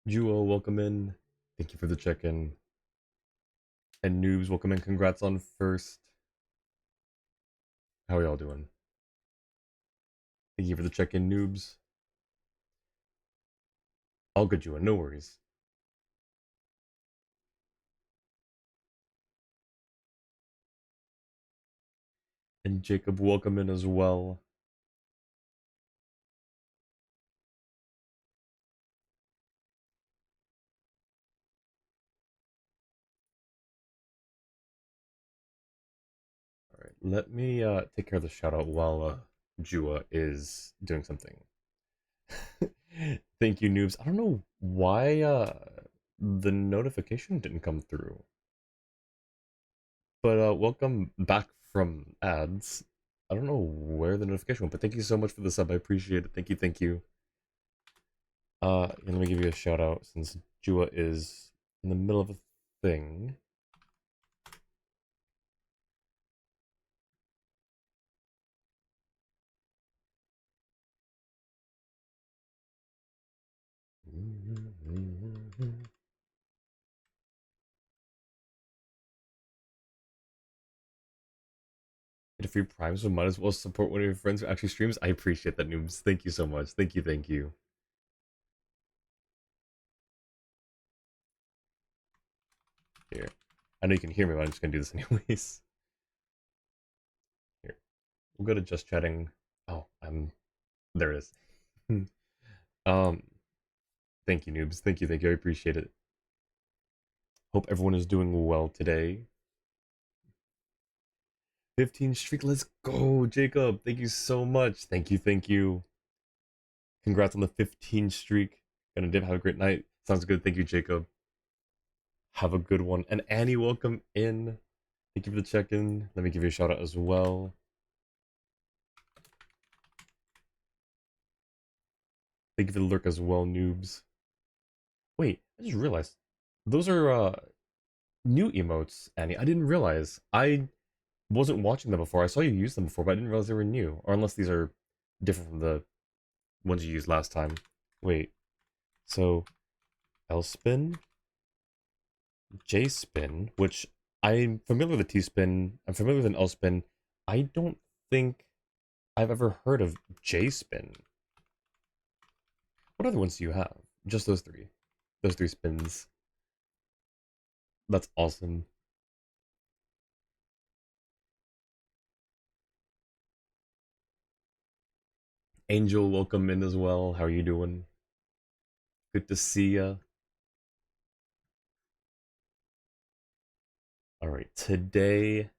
Juo, welcome in. Thank you for the check-in. And Noobs, welcome in. Congrats on first. How are y'all doing? Thank you for the check-in, Noobs. All good, Juo. No worries. And Jacob, welcome in as well. All right, let me take care of the shout-out while Jua is doing something. Thank you, Noobs. I don't know why the notification didn't come through. But welcome back from ads. I don't know where the notification went, but thank you so much for the sub. I appreciate it. Thank you, thank you. Let me give you a shout out since Jua is in the middle of a thing. If you're Prime, so might as well support one of your friends who actually streams. I appreciate that, Noobs. Thank you so much. Thank you, thank you. Here. I know you can hear me, but I'm just gonna do this anyways. Here. We'll go to just chatting. Oh, I'm there it is. um Thank you, Noobs. Thank you, thank you. I appreciate it. Hope everyone is doing well today. 15 streak, let's go, Jacob. Thank you so much. Thank you, thank you. Congrats on the 15 streak. Gonna dip. Have a great night. Sounds good. Thank you, Jacob. Have a good one. And Annie, welcome in. Thank you for the check-in. Let me give you a shout out as well. Thank you for the lurk as well, noobs. Wait, I just realized those are new emotes, Annie. I didn't realize. I wasn't watching them before. I saw you use them before, but I didn't realize they were new. Or unless these are different from the ones you used last time. Wait. So L spin, J spin, which I'm familiar with the T spin. I'm familiar with an L spin. I don't think I've ever heard of J spin. What other ones do you have? Just those three. Those three spins. That's awesome. Angel, welcome in as well. How are you doing? Good to see ya. All right, today.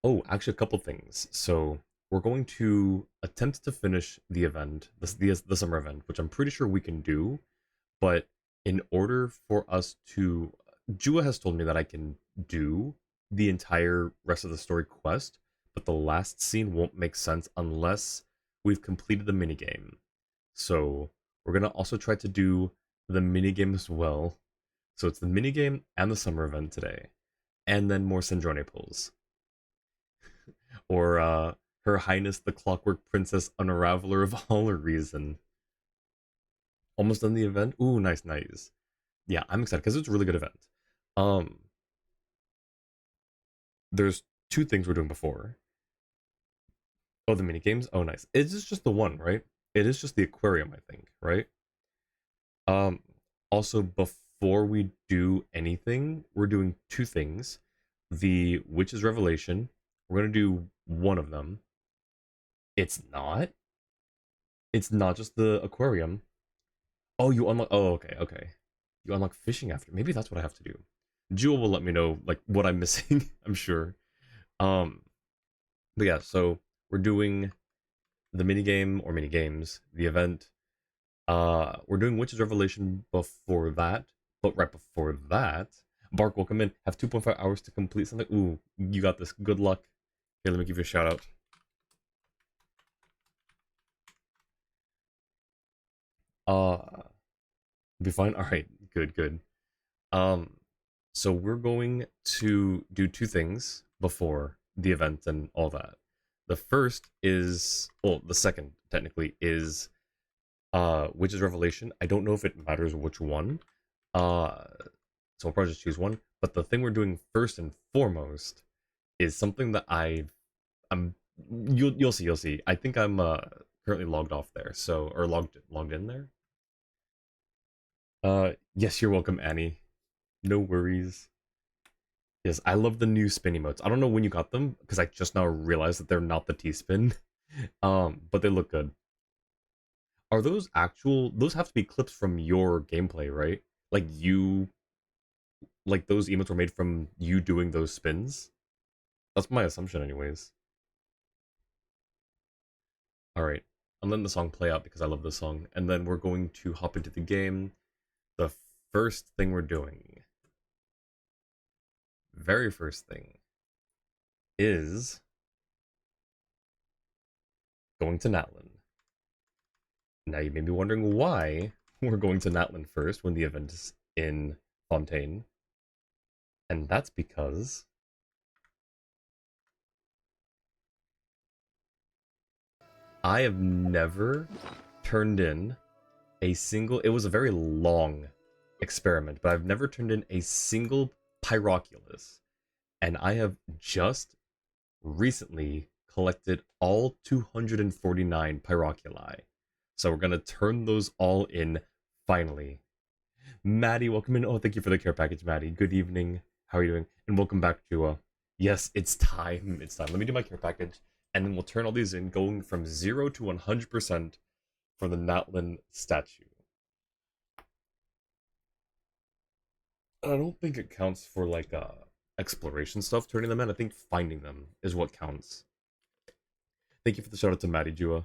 Oh, actually, a couple things. So we're going to attempt to finish the event, the summer event, which I'm pretty sure we can do. But in order for us to, Jua has told me that I can do the entire rest of the story quest, but the last scene won't make sense unless we've completed the minigame. So we're gonna also try to do the minigame as well. So it's the minigame and the summer event today, and then more Sandrone pulls, or Her Highness the Clockwork Princess Unraveler of all reason. Almost done the event. Ooh, nice, nice. Yeah, I'm excited because it's a really good event. Um, there's two things we're doing before. Oh, the mini games. Oh, nice. It's just the one, right? It is just the aquarium, I think, right? Um, Also before we do anything, we're doing two things. The Witch's Revelation. We're gonna do one of them. It's not. It's not just the aquarium. Oh, you unlock. Oh, okay, okay. You unlock fishing after. Maybe that's what I have to do. Jewel will let me know like what I'm missing. I'm sure. Um, but yeah, so we're doing the mini game or mini games, the event. We're doing Witch's Revelation before that, but right before that, Bark will come in. Have 2.5 hours to complete something. Ooh, you got this. Good luck. Here, let me give you a shout out. Be fine. All right, good, good. Um, so we're going to do two things before the event and all that. The first is, well, the second technically is which is Revelation. I don't know if it matters which one. Uh, so I'll probably just choose one. But the thing we're doing first and foremost is something that I'm you'll see. I think I'm currently logged off there, so or logged in there. Yes, you're welcome, Annie. No worries. Yes, I love the new spin emotes. I don't know when you got them because I just now realized that they're not the T-spin. But they look good. Are those actual? Those have to be clips from your gameplay, right? Like like those emotes were made from you doing those spins. That's my assumption, anyways. All right, I'm letting the song play out because I love this song, and then we're going to hop into the game. The first thing we're doing, very first thing, is going to Natlin. Now you may be wondering why we're going to Natlin first when the event is in Fontaine, and that's because I have never turned in a single. It was a very long experiment, but I've never turned in a single Pyroculus, and I have just recently collected all 249 Pyroculi. So we're gonna turn those all in finally. Maddie, welcome in. Oh, thank you for the care package, Maddie. Good evening. How are you doing? And welcome back to yes, it's time. It's time. Let me do my care package, and then we'll turn all these in, going from 0 to 100% for the Natlin statue. I don't think it counts for like exploration stuff, turning them in. I think finding them is what counts. Thank you for the shout out to Maddie Jua.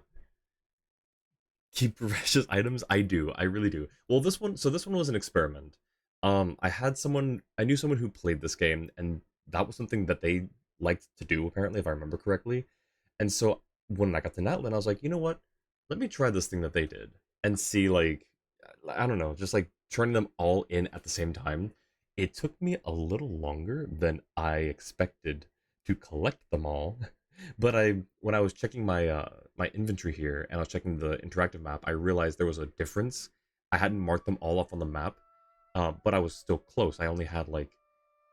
Keep precious items? I do. I really do. Well, this one was an experiment. I knew someone who played this game, and that was something that they liked to do, apparently, if I remember correctly. And so when I got to Natlin, I was like, you know what? Let me try this thing that they did and see, like, I don't know, just like turning them all in at the same time. It took me a little longer than I expected to collect them all. But when I was checking my inventory here and I was checking the interactive map, I realized there was a difference. I hadn't marked them all off on the map, but I was still close. I only had like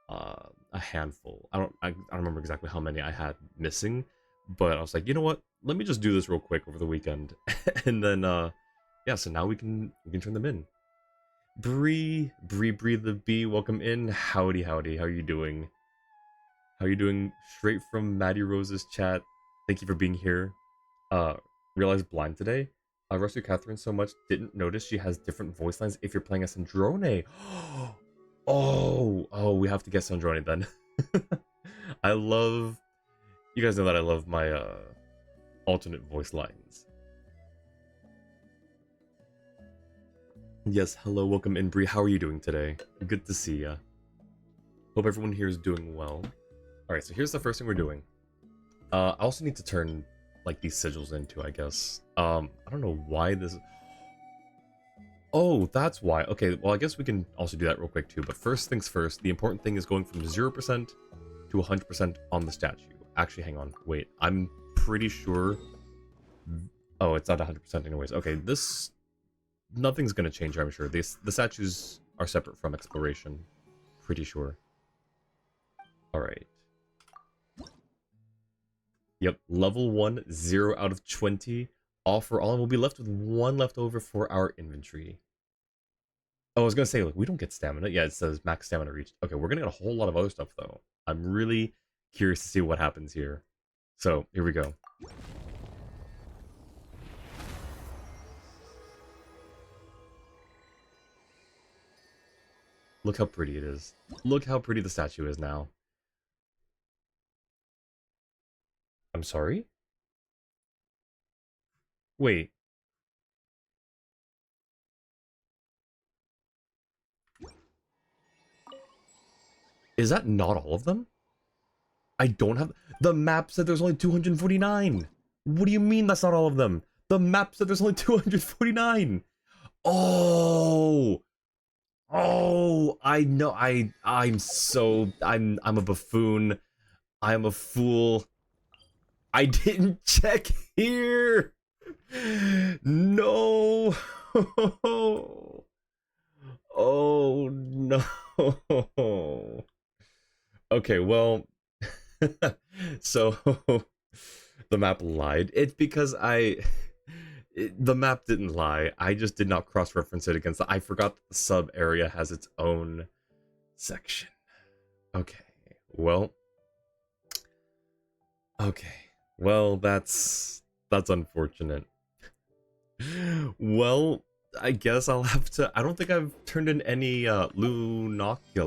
a handful. I don't remember exactly how many I had missing, but I was like, you know what? Let me just do this real quick over the weekend, and then yeah. So now we can turn them in. Bree the bee, welcome in. Howdy, howdy. How are you doing? How are you doing? Straight from Maddie Rose's chat. Thank you for being here. Uh, realized blind today. Rescue Catherine so much didn't notice she has different voice lines if you're playing a Sandrone. Oh, we have to get Sandrone then. I love. You guys know that I love my alternate voice lines. Yes, hello, welcome in, Bree. How are you doing today? Good to see ya. Hope everyone here is doing well. Alright, so here's the first thing we're doing. I also need to turn, like, these sigils into, I guess. I don't know why this... Oh, that's why. Okay, well, I guess we can also do that real quick, too. But first things first, the important thing is going from 0% to 100% on the statue. Actually, hang on. Wait, I'm pretty sure... Oh, it's not 100% anyways. Okay, this... Nothing's gonna change, I'm sure. The statues are separate from exploration. Pretty sure. Alright. Yep, level 1, 0 out of 20. All for all, and we'll be left with 1 left over for our inventory. Oh, I was gonna say, like, we don't get stamina. Yeah, it says max stamina reached. Okay, we're gonna get a whole lot of other stuff, though. I'm really curious to see what happens here. So, here we go. Look how pretty it is. Look how pretty the statue is now. I'm sorry? Wait. Is that not all of them? I don't have... The map said there's only 249! What do you mean that's not all of them? The map said there's only 249! Oh! Oh, I know. I'm a buffoon. I'm a fool. I didn't check here. No! Oh no. Okay, well, so the map lied. It's because the map didn't lie. I just did not cross-reference it against I forgot that the sub area has its own section. Okay. Well, okay. Well, that's unfortunate. Well, I guess I'll have to. I don't think I've turned in any lunoculi,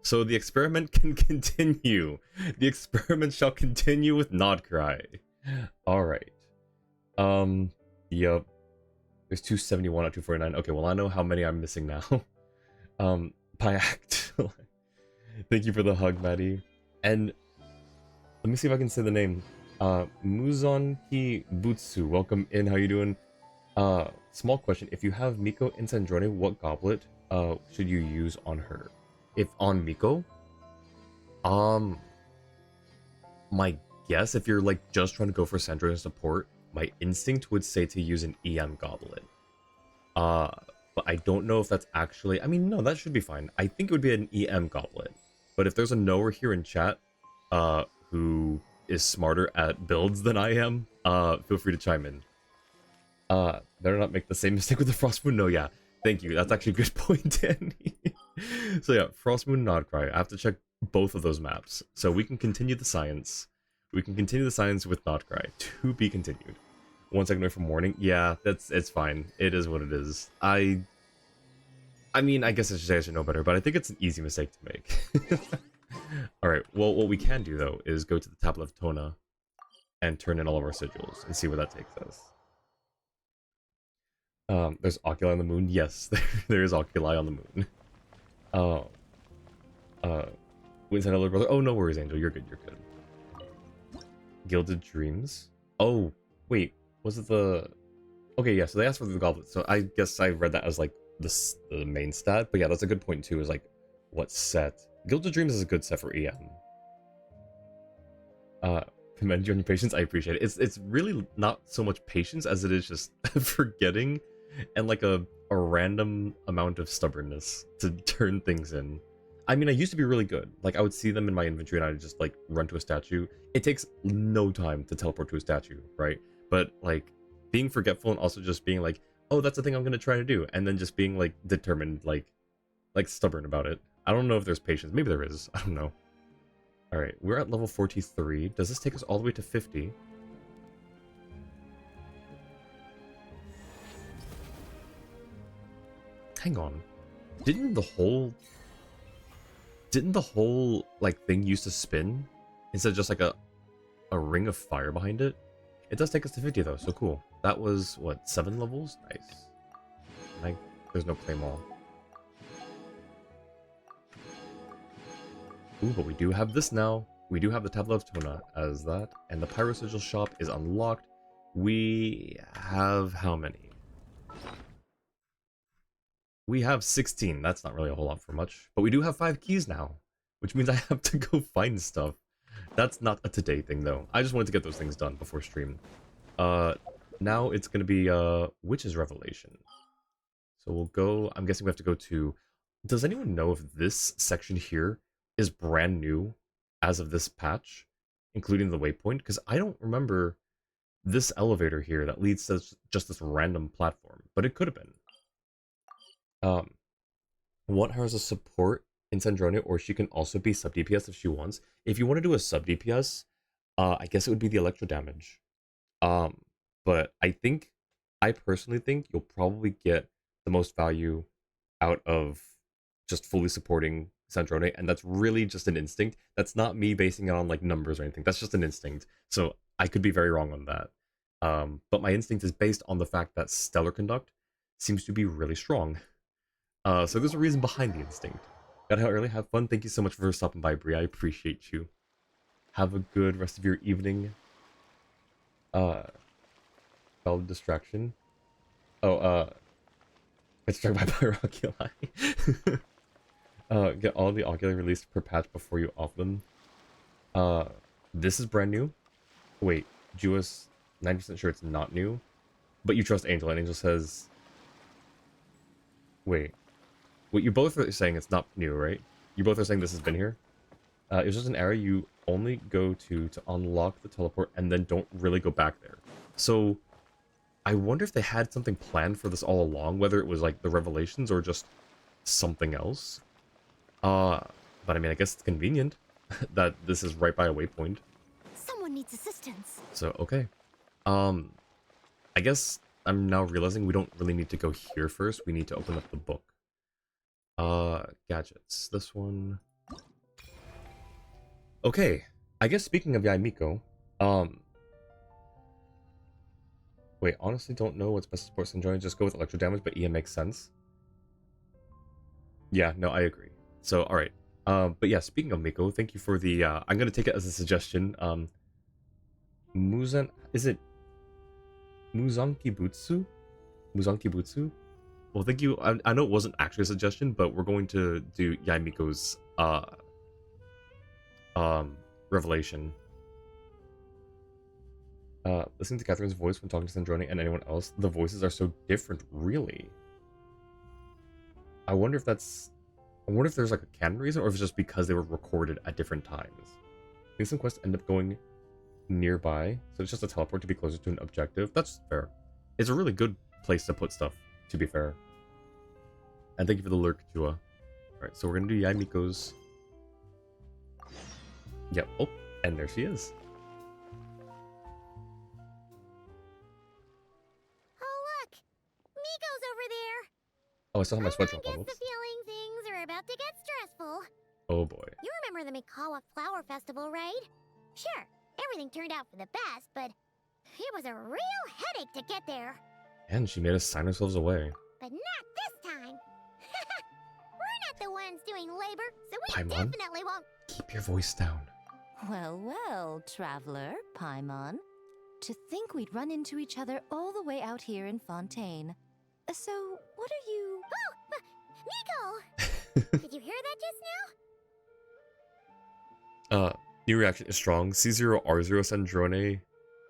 so the experiment can continue. The experiment shall continue with Nodcry. All right. Yep. There's 271 out 249. Okay, well I know how many I'm missing now. By act. Thank you for the hug, Maddie. And let me see if I can say the name. Muzonki Butsu, welcome in. How you doing? Small question. If you have Miko in Sandrone, what goblet should you use on her? If on Miko? My guess, if you're like just trying to go for Sandrone support, my instinct would say to use an EM goblet. But I don't know if that's actually, I mean, no, that should be fine. I think it would be an EM goblet. But if there's a knower here in chat, who is smarter at builds than I am, feel free to chime in. Better not make the same mistake with the Frost Moon. No, yeah. Thank you. That's actually a good point, Danny. So yeah, Frost Moon, Nodcry. I have to check both of those maps. So we can continue the science. We can continue the science with Nodcry. To be continued. 1 second away from morning. Yeah, it's fine. It is what it is. I mean, I guess I should say I should know better, but I think it's an easy mistake to make. Alright, well, what we can do, though, is go to the Tablet of Tona and turn in all of our sigils and see where that takes us. There's oculi on the moon. Yes, there is oculi on the moon. Wins and brother. Oh, no worries, Angel. You're good. You're good. Gilded Dreams. Oh, wait. Was it the? Okay, yeah. So they asked for the goblet. So I guess I read that as like the main stat. But yeah, that's a good point too. Is like what set? Gilded Dreams is a good set for EM. Commend you on your patience. I appreciate it. It's really not so much patience as it is just forgetting and like a random amount of stubbornness to turn things in. I mean, I used to be really good. Like, I would see them in my inventory and I would just, like, run to a statue. It takes no time to teleport to a statue, right? But, like, being forgetful and also just being like, oh, that's the thing I'm going to try to do. And then just being, like, determined, like stubborn about it. I don't know if there's patience. Maybe there is. I don't know. Alright, we're at level 43. Does this take us all the way to 50? Hang on. Didn't the whole like thing used to spin instead of just like a ring of fire behind it? It does take us to 50 though, so cool. That was what, 7 levels? Nice. There's no claymore. Ooh, but we do have this now. We do have the Tablet of Tona as that, and the Pyro Sigil shop is unlocked. We have how many? We have 16. That's not really a whole lot for much. But we do have 5 keys now, which means I have to go find stuff. That's not a today thing, though. I just wanted to get those things done before stream. Now it's going to be, Witch's Revelation. So we'll go, I'm guessing we have to go to... Does anyone know if this section here is brand new as of this patch, including the waypoint? Because I don't remember this elevator here that leads to just this random platform, but it could have been. Want her as a support in Sandrone, or she can also be sub DPS if she wants. If you want to do a sub DPS, I guess it would be the electro damage. But I personally think you'll probably get the most value out of just fully supporting Sandrone, and that's really just an instinct. That's not me basing it on like numbers or anything. That's just an instinct. So I could be very wrong on that. But my instinct is based on the fact that Stellar Conduct seems to be really strong. So there's a reason behind the instinct. Got out early, have fun. Thank you so much for stopping by, Bri. I appreciate you. Have a good rest of your evening. Valid distraction. Oh, it's struck by Pyroculi. Get all the oculi released per patch before you off them. This is brand new. Wait, Jewess. 90% sure it's not new. But you trust Angel, and Angel says, wait. What you both are saying it's not new, right? You both are saying this has been here? It was just an area you only go to unlock the teleport and then don't really go back there. So, I wonder if they had something planned for this all along, whether it was like the revelations or just something else. But I mean, I guess it's convenient that this is right by a waypoint. Someone needs assistance. So, okay. I guess I'm now realizing we don't really need to go here first. We need to open up the book. Gadgets. This one. Okay. I guess speaking of Yaimiko, wait, honestly don't know what's best support Sandrone. Just go with electro damage, but EM makes sense. Yeah, no, I agree. So, alright. But yeah, speaking of Miko, thank you for the, I'm gonna take it as a suggestion. Is it Muzankibutsu? Muzankibutsu? Well, thank you. I know it wasn't actually a suggestion, but we're going to do Yaimiko's, revelation. Listening to Catherine's voice when talking to Sandrone and anyone else, the voices are so different, really. I wonder if there's like a canon reason, or if it's just because they were recorded at different times. I think some quests end up going nearby, so it's just a teleport to be closer to an objective. That's fair. It's a really good place to put stuff, to be fair. And thank you for the lurk, Jua. Alright, so we're gonna do Yaimiko's. Yep, oh, and there she is. Oh, look! Miko's over there! Oh, I still have my sweater on. I guess the feeling things are about to get stressful. Oh boy. You remember the Mikawa Flower Festival, right? Sure, everything turned out for the best, but it was a real headache to get there. And she made us sign ourselves away. But not this time! We're not the ones doing labor, so we Paimon, definitely won't— keep your voice down. Well, well, traveler, Paimon. To think we'd run into each other all the way out here in Fontaine. So, what are you— Oh, Miko! Did you hear that just now? New reaction is strong. C0R0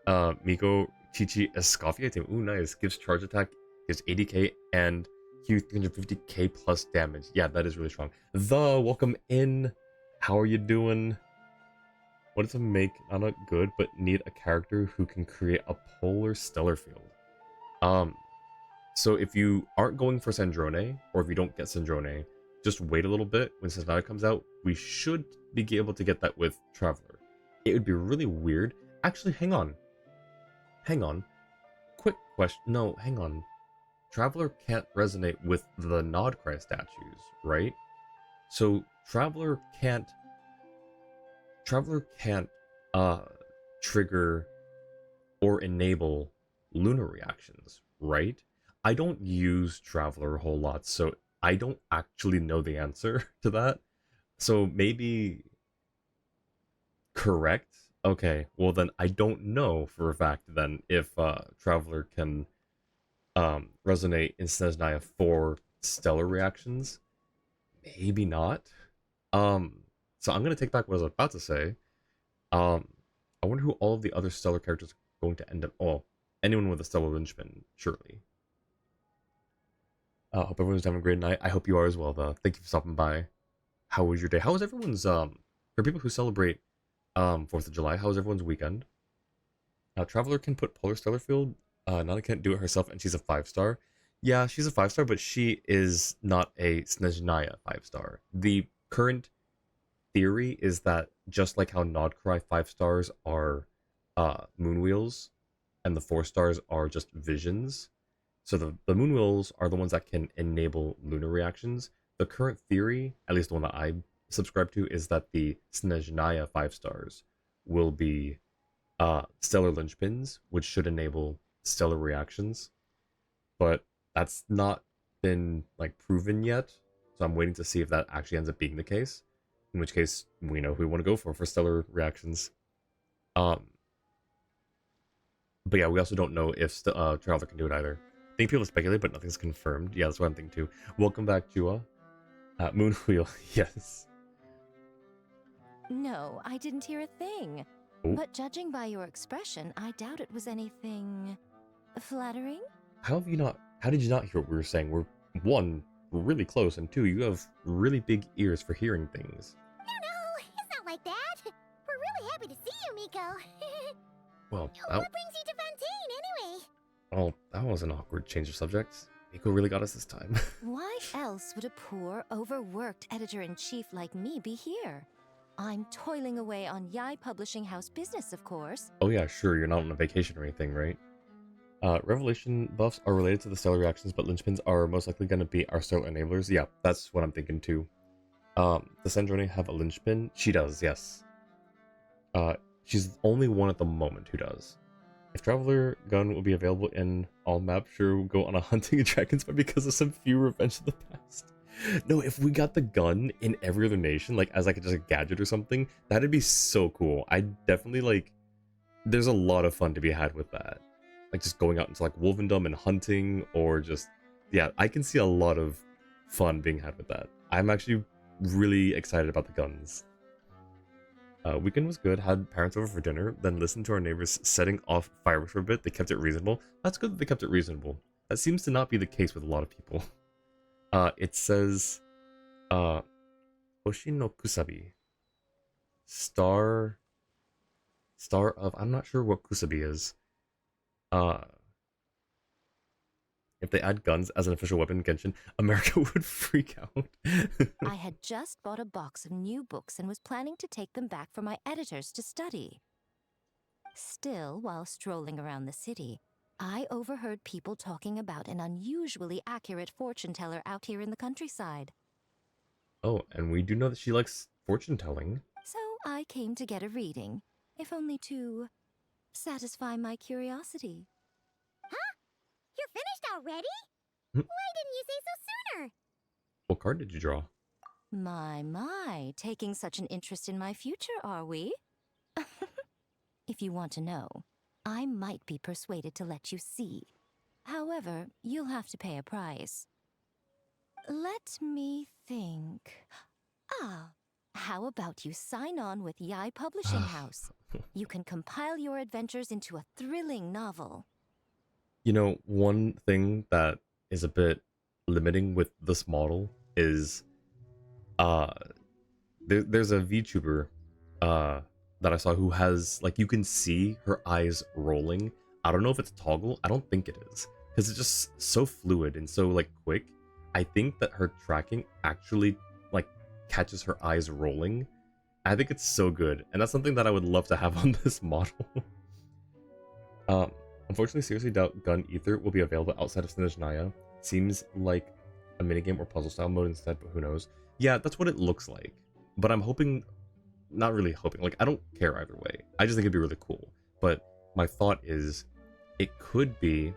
Sandrone, Miko, Chichi, Escoffier team. Ooh, nice. Gives charge attack, gives 80k, and Q 350k plus damage. Yeah, that is really strong. Welcome in. How are you doing? What to make not good, but need a character who can create a polar stellar field. So if you aren't going for Sandrone, or if you don't get Sandrone, just wait a little bit. When Sandrone comes out, we should be able to get that with Traveler. It would be really weird. Actually, hang on. Hang on. Quick question. No, hang on. Traveler can't resonate with the Nodcry statues, right? So Traveler can't trigger or enable lunar reactions, right? I don't use Traveler a whole lot, so I don't actually know the answer to that. So maybe correct? Okay, well then I don't know for a fact then if Traveler can resonate in Snezhnaya for stellar reactions. Maybe not. So I'm gonna take back what I was about to say. I wonder who all of the other stellar characters are going to end up. Oh, anyone with a stellar linchpin, surely. Hope everyone's having a great night. I hope you are as well, though. Thank you for stopping by. How was your day? How was everyone's, for people who celebrate, 4th of July, how was everyone's weekend? Traveler can put Polar Stellar Field. Nana can't do it herself, and she's a 5-star. Yeah, she's a 5-star, but she is not a Snezhnaya 5-star. The current theory is that just like how Nodcry 5-stars are, moon wheels, and the 4-stars are just visions. So the moon wheels are the ones that can enable lunar reactions. The current theory, at least the one that I subscribe to, is that the Snezhnaya 5-stars will be stellar linchpins, which should enable stellar reactions. But that's not been like proven yet, so I'm waiting to see if that actually ends up being the case. In which case, we know who we want to go for stellar reactions. But yeah, we also don't know if Traveler can do it either. I think people speculate, but nothing's confirmed. Yeah, that's what I'm thinking too. Welcome back, Jua. Moon Wheel, yes. No, I didn't hear a thing. Oh, But judging by your expression, I doubt it was anything flattering. how did you not hear what we were saying? One, we're really close, and two, you have really big ears for hearing things. No, it's not like that. We're really happy to see you, Miko. Well, What brings you to Fontaine, anyway? oh, that was an awkward change of subject. Miko really got us this time. Why else would a poor, overworked editor-in-chief like me be here? I'm toiling away on VIII Publishing House business, of course. Oh yeah, sure, you're not on a vacation or anything, right? Revelation buffs are related to the stellar reactions, but linchpins are most likely going to be our stellar enablers. Yeah, that's what I'm thinking too. Does Sandrone have a linchpin? She does, yes. She's the only one at the moment who does. If Traveler Gun will be available in all maps, sure we'll go on a hunting a dragons, but because of some few Revenge of the Past. No, if we got the gun in every other nation, like as like just a gadget or something, that'd be so cool. I definitely like. There's a lot of fun to be had with that, like just going out into like Wolvendom and hunting, or just yeah, I can see a lot of fun being had with that. I'm actually really excited about the guns. Weekend was good, had parents over for dinner, then listened to our neighbors setting off fireworks for a bit. They kept it reasonable. That's good that they kept it reasonable. That seems to not be the case with a lot of people. It says, Hoshi no Kusabi. Star of, I'm not sure what Kusabi is. If they add guns as an official weapon in Genshin, America would freak out. I had just bought a box of new books and was planning to take them back for my editors to study. Still, while strolling around the city, I overheard people talking about an unusually accurate fortune teller out here in the countryside. Oh, and we do know that she likes fortune telling. So I came to get a reading, if only to satisfy my curiosity. You're finished already? Hmm. Why didn't you say so sooner? What card did you draw? My, taking such an interest in my future, are we? If you want to know, I might be persuaded to let you see. However, you'll have to pay a price. Let me think. How about you sign on with VIII Publishing House? You can compile your adventures into a thrilling novel. You know, one thing that is a bit limiting with this model is there's a VTuber that I saw who has, like, you can see her eyes rolling. I don't know if it's toggle. I don't think it is, because it's just so fluid and so like quick. I think that her tracking actually like catches her eyes rolling. I think it's so good, and that's something that I would love to have on this model. Unfortunately, seriously doubt Gun Ether will be available outside of Snezhnaya. Seems like a minigame or puzzle style mode instead, but who knows. Yeah, that's what it looks like. But I'm hoping, not really hoping, like I don't care either way. I just think it'd be really cool. But my thought is, it could be,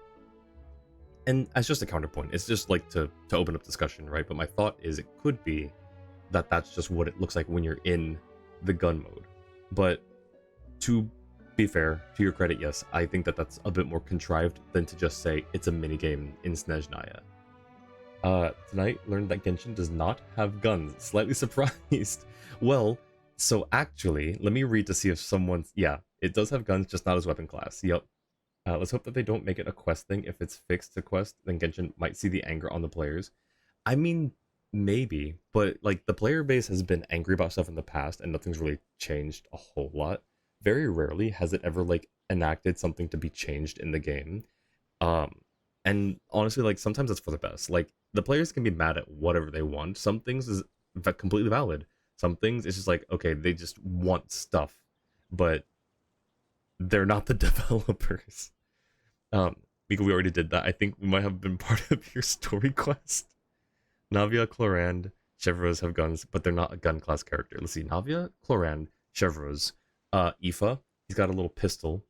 and as just a counterpoint, it's just like to open up discussion, right? But my thought is it could be that that's just what it looks like when you're in the gun mode. But to be fair, to your credit, yes, I think that that's a bit more contrived than to just say it's a minigame in Snezhnaya. Tonight, learned that Genshin does not have guns. Slightly surprised. Well, so actually, let me read to see if someone's... Yeah, it does have guns, just not as weapon class. Yep. Let's hope that they don't make it a quest thing. If it's fixed to quest, then Genshin might see the anger on the players. I mean, maybe, but like the player base has been angry about stuff in the past and nothing's really changed a whole lot. Very rarely has it ever like enacted something to be changed in the game. And honestly, like sometimes it's for the best. Like the players can be mad at whatever they want. Some things is completely valid. Some things it's just like, okay, they just want stuff, but they're not the developers. Because we already did that. I think we might have been part of your story quest. Navia, Clorand, Chevreuse have guns, but they're not a gun class character. Let's see, Navia, Clorand, Chevreuse, Aoife, he's got a little pistol.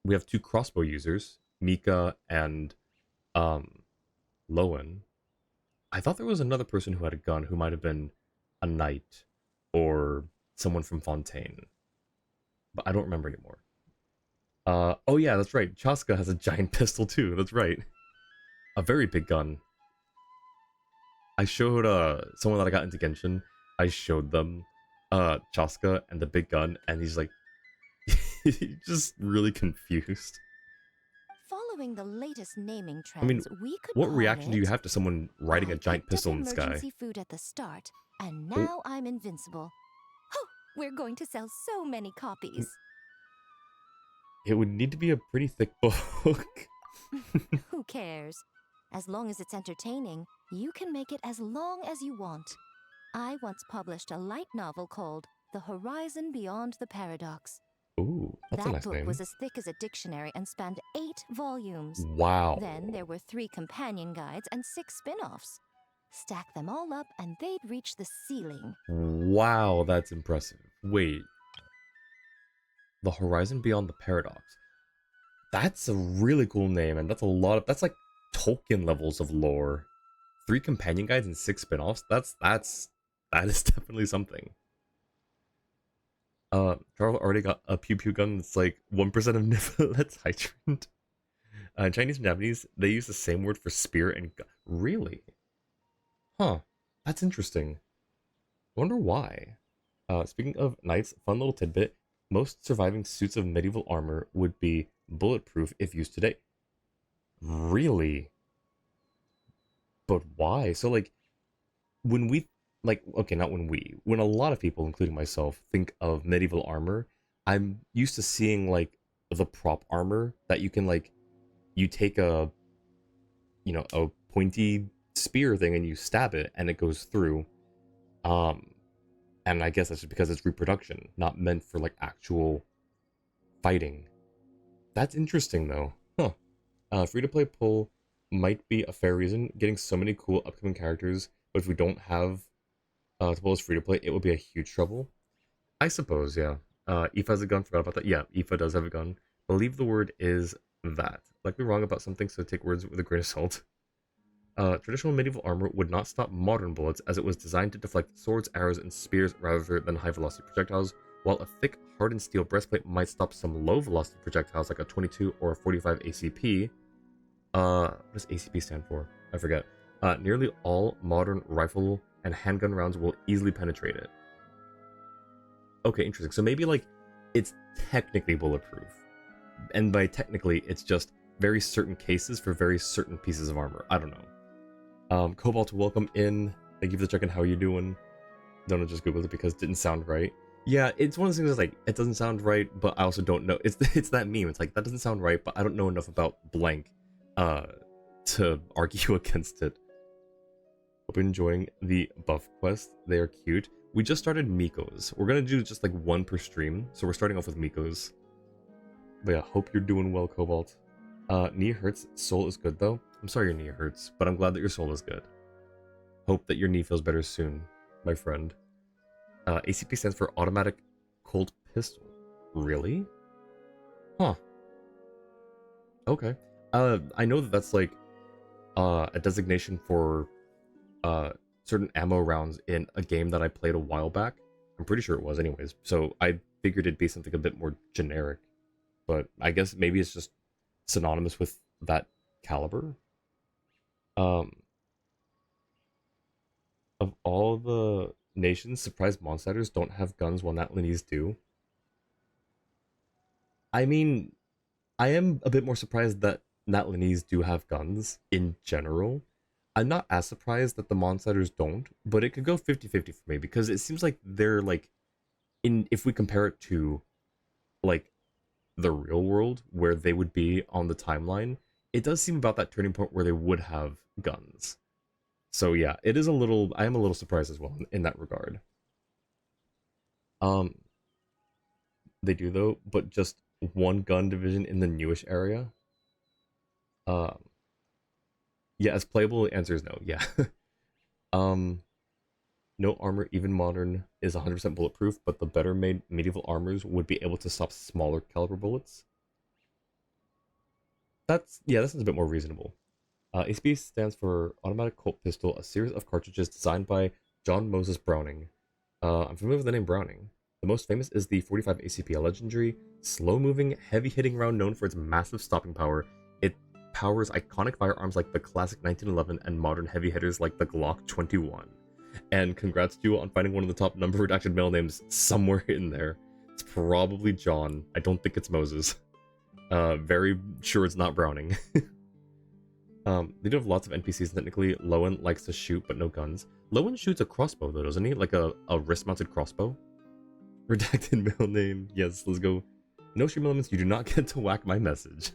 We have two crossbow users, Mika and Lowen. I thought there was another person who had a gun who might have been a knight or someone from Fontaine, but I don't remember anymore. Oh yeah, that's right. Chaska has a giant pistol too. That's right. A very big gun. I showed someone that I got into Genshin I showed them Chaska and the big gun, and he's like, he's just really confused. Following the latest naming I mean, trends, we could what call reaction do you it, have to someone riding a I giant picked up pistol in the sky? emergency food at the start, and Oh, now I'm invincible. Oh, we're going to sell so many copies. it would need to be a pretty thick book. Who cares? As long as it's entertaining, you can make it as long as you want. I once published a light novel called The Horizon Beyond the Paradox. Ooh, that's a That nice book name. was as thick as a dictionary and spanned 8 volumes. Wow. Then there were 3 companion guides and 6 spin-offs. Stack them all up and they'd reach the ceiling. Wow, that's impressive. Wait. The Horizon Beyond the Paradox. That's a really cool name, and that's a lot of, that's like Tolkien levels of lore. 3 companion guides and 6 spin-offs. That is definitely something. Charles already got a pew pew gun that's like 1% of Nifflet's hydrant. Chinese and Japanese, they use the same word for spear and gun. Really? Huh. That's interesting. I wonder why. Speaking of knights, fun little tidbit. Most surviving suits of medieval armor would be bulletproof if used today. Really? But why? So like when we like okay, not when we, when a lot of people, including myself, think of medieval armor, I'm used to seeing like the prop armor that you can like you take a a pointy spear thing and you stab it and it goes through. Um and I guess that's just because it's reproduction, not meant for like actual fighting. That's interesting though. Huh. Free to play pull might be a fair reason. Getting so many cool upcoming characters, but if we don't have to pull as free to play, it would be a huge trouble. I suppose, yeah. Aoife has a gun. Forgot about that. Yeah, Aoife does have a gun. Believe the word is that. Likely wrong about something, so take words with a grain of salt. Traditional medieval armor would not stop modern bullets, as it was designed to deflect swords, arrows, and spears rather than high-velocity projectiles, while a thick, hardened steel breastplate might stop some low-velocity projectiles like a 22 or a 45 ACP. What does ACP stand for? I forget. Nearly all modern rifle and handgun rounds will easily penetrate it. Okay, interesting. So maybe, like, it's technically bulletproof. And by technically, it's just very certain cases for very certain pieces of armor. I don't know. Cobalt, welcome in. Thank you for checking. How are you doing? Don't just Google it because it didn't sound right. Yeah, it's one of those things that's like, it doesn't sound right, but I also don't know. It's that meme. It's like, that doesn't sound right, but I don't know enough about blank to argue against it. Hope you're enjoying the buff quest. They are cute. We just started Miko's. We're gonna do just like one per stream, so we're starting off with Miko's. But yeah, hope you're doing well, Cobalt. Knee hurts, soul is good though. I'm sorry your knee hurts, but I'm glad that your soul is good. Hope that your knee feels better soon, my friend. ACP stands for Automatic Colt Pistol. Really? Huh. Okay. I know that that's like a designation for certain ammo rounds in a game that I played a while back. I'm pretty sure it was anyways. So I figured it'd be something a bit more generic. But I guess maybe it's just synonymous with that caliber. Of all the nations, surprised Monsters don't have guns while Natlanese do. I mean, I am a bit more surprised that Natlanese do have guns in general. I'm not as surprised that the Monsters don't, but it could go 50-50 for me because it seems like they're like, if we compare it to like the real world where they would be on the timeline, it does seem about that turning point where they would have guns. So yeah, I am a little surprised as well in that regard. They do though, but just one gun division in the newish area. Um, yeah, as playable, the answer is no. Yeah. No armor, even modern, is 100% bulletproof, but the better made medieval armors would be able to stop smaller caliber bullets. That sounds a bit more reasonable. ACP stands for Automatic Colt Pistol, a series of cartridges designed by John Moses Browning. I'm familiar with the name Browning. The most famous is the 45 ACP, a legendary, slow-moving, heavy-hitting round known for its massive stopping power. It powers iconic firearms like the classic 1911 and modern heavy hitters like the Glock 21. And congrats to you on finding one of the top number redacted male names somewhere in there. It's probably John. I don't think it's Moses. Very sure it's not Browning. They do have lots of NPCs technically. Lowen likes to shoot, but no guns. Lowen shoots a crossbow though, doesn't he? Like a wrist-mounted crossbow? Redacted male name. Yes, let's go. No stream elements, you do not get to whack my message.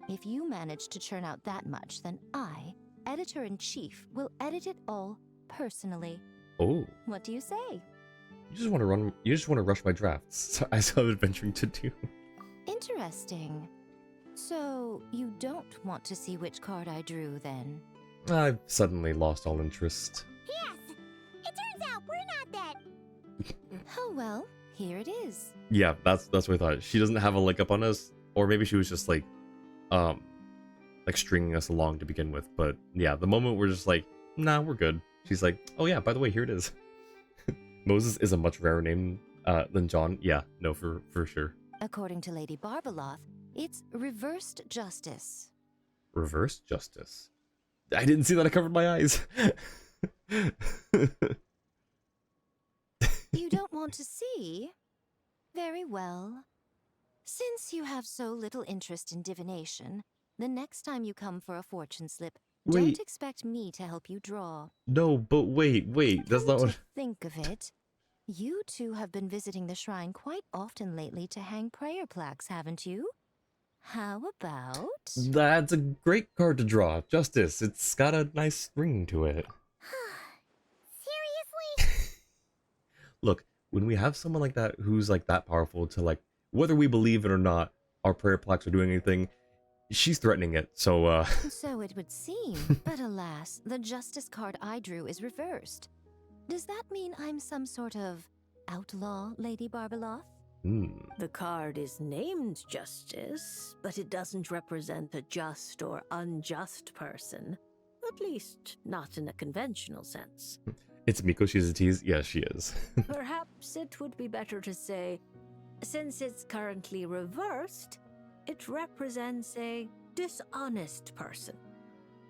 If you manage to churn out that much, then I, Editor-in-Chief, will edit it all personally. Oh. What do you say? You just want to rush my drafts. So I still have adventuring to do. Interesting. So, you don't want to see which card I drew, then? I've suddenly lost all interest. Yes! It turns out we're not that... Oh well, here it is. Yeah, that's what I thought. She doesn't have a leg up on us, or maybe she was just like stringing us along to begin with. But yeah, the moment we're just like, nah, we're good. She's like, oh yeah, by the way, here it is. Moses is a much rarer name than John. Yeah, no, for sure. According to Lady Barbaloth, it's reversed justice. Reversed justice. I didn't see that. I covered my eyes. You don't want to see? Very well. Since you have so little interest in divination, the next time you come for a fortune slip, don't expect me to help you draw. No, but wait, that's not Come what... to think of it, you two have been visiting the shrine quite often lately to hang prayer plaques, haven't you? How about... That's a great card to draw. Justice. It's got a nice ring to it. Seriously? Look, when we have someone like that who's like that powerful to like, whether we believe it or not, our prayer plaques are doing anything, she's threatening it, so So it would seem, but alas, the justice card I drew is reversed. Does that mean I'm some sort of outlaw, Lady Barbaloth? The card is named Justice, but it doesn't represent a just or unjust person. At least, not in a conventional sense. It's Miko, she's a tease. Yeah, she is. Perhaps it would be better to say, since it's currently reversed, it represents a dishonest person.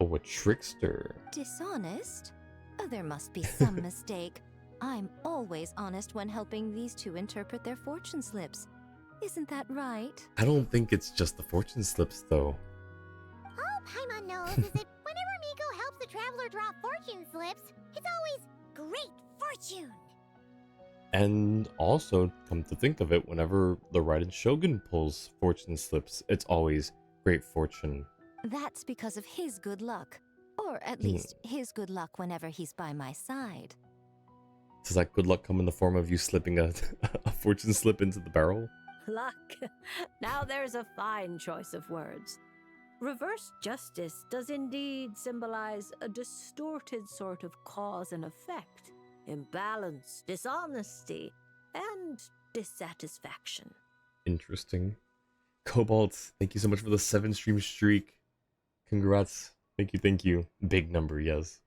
Oh, a trickster. Dishonest? Oh, there must be some mistake. I'm always honest when helping these two interpret their fortune slips. Isn't that right? I don't think it's just the fortune slips, though. All Paimon knows is that whenever Miko helps the traveler draw fortune slips, it's always great fortune. And also, come to think of it, whenever the Raiden Shogun pulls fortune slips, it's always great fortune. That's because of his good luck. Or at least his good luck whenever he's by my side. Does that good luck come in the form of you slipping a fortune slip into the barrel? Luck. Now there's a fine choice of words. Reverse justice does indeed symbolize a distorted sort of cause and effect, imbalance, dishonesty, and dissatisfaction. Interesting. Cobalt, thank you so much for the 7-stream streak. Congrats. Thank you. Big number, yes.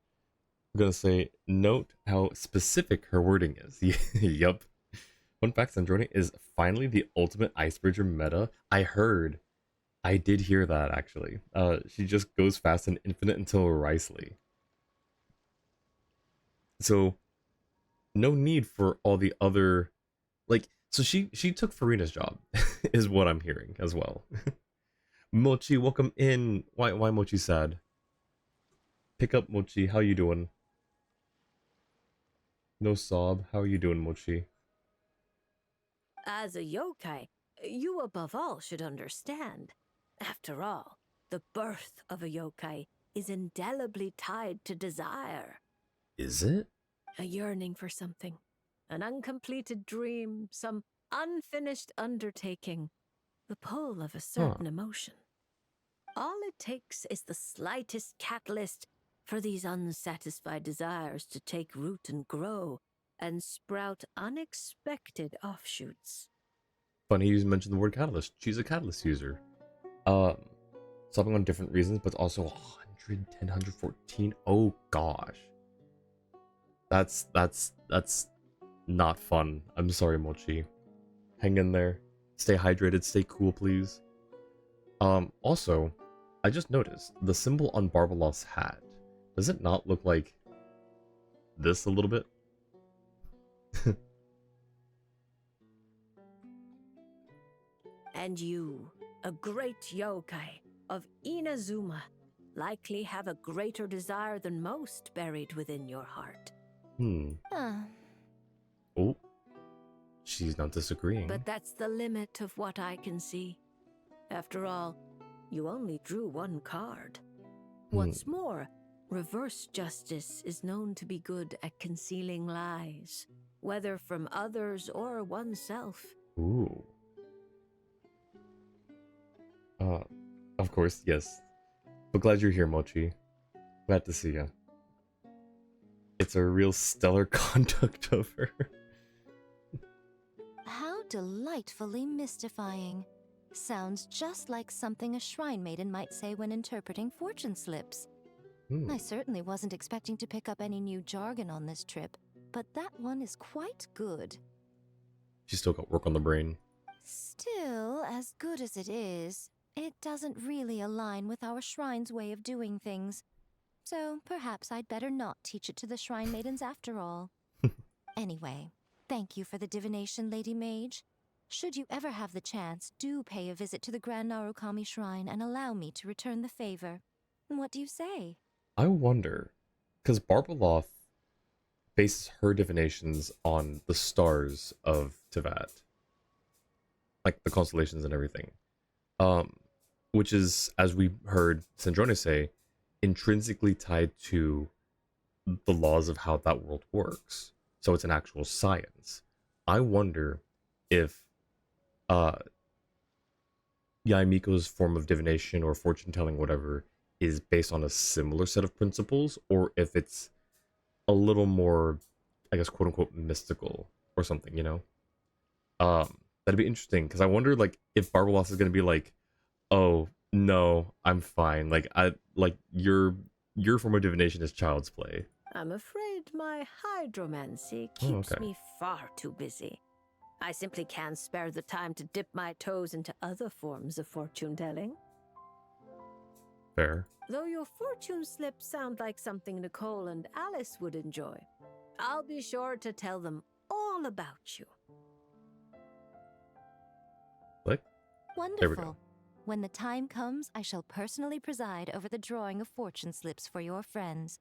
I'm gonna say, note how specific her wording is. Yup. Fun fact, Sandrone is finally the ultimate icebreaker meta. I did hear that, actually. She just goes fast and infinite until Ricely. So, no need for all the other... Like, so she took Farina's job, is what I'm hearing as well. Mochi, welcome in. Why Mochi sad? Pick up, Mochi. How you doing? No sob. How are you doing, Mochi? As a yokai, you above all should understand. After all, the birth of a yokai is indelibly tied to desire. Is it? A yearning for something, an uncompleted dream, some unfinished undertaking, the pull of a certain emotion. All it takes is the slightest catalyst for these unsatisfied desires to take root and grow and sprout unexpected offshoots. Funny you mentioned the word catalyst. She's a catalyst user. Something on different reasons, but also 110, 114. Oh gosh. That's not fun. I'm sorry, Mochi. Hang in there. Stay hydrated, stay cool, please. Also, I just noticed the symbol on Barbaloth's hat. Does it not look like this a little bit. And you, a great yokai of Inazuma, likely have a greater desire than most buried within your heart. Ah, Oh, she's not disagreeing. But that's the limit of what I can see. After all, you only drew one card. What's more, reverse justice is known to be good at concealing lies, whether from others or oneself. Ooh. Of course, yes. But glad you're here, Mochi. Glad to see you. It's a real stellar conduct of her. how delightfully mystifying. Sounds just like something a shrine maiden might say when interpreting fortune slips. I certainly wasn't expecting to pick up any new jargon on this trip, but that one is quite good. She's still got work on the brain. Still, as good as it is, it doesn't really align with our shrine's way of doing things. So perhaps I'd better not teach it to the shrine maidens after all. Anyway, thank you for the divination, Lady Mage. Should you ever have the chance, do pay a visit to the Grand Narukami Shrine and allow me to return the favor. What do you say? I wonder, because Barbaloth bases her divinations on the stars of Tevat, like the constellations and everything, which is, as we heard Sandrone say, intrinsically tied to the laws of how that world works. So it's an actual science. I wonder if Yaimiko's form of divination or fortune telling, whatever, is based on a similar set of principles, or if it's a little more, I guess, quote unquote, mystical or something, you know? That'd be interesting, because I wonder, like, if Barbalos is gonna be like, oh no, I'm fine. Your form of divination is child's play. I'm afraid my hydromancy keeps okay. me far too busy. I simply can't spare the time to dip my toes into other forms of fortune telling. Fair. Though your fortune slips sound like something Nicole and Alice would enjoy, I'll be sure to tell them all about you. Click. Wonderful. There we go. When the time comes, I shall personally preside over the drawing of fortune slips for your friends.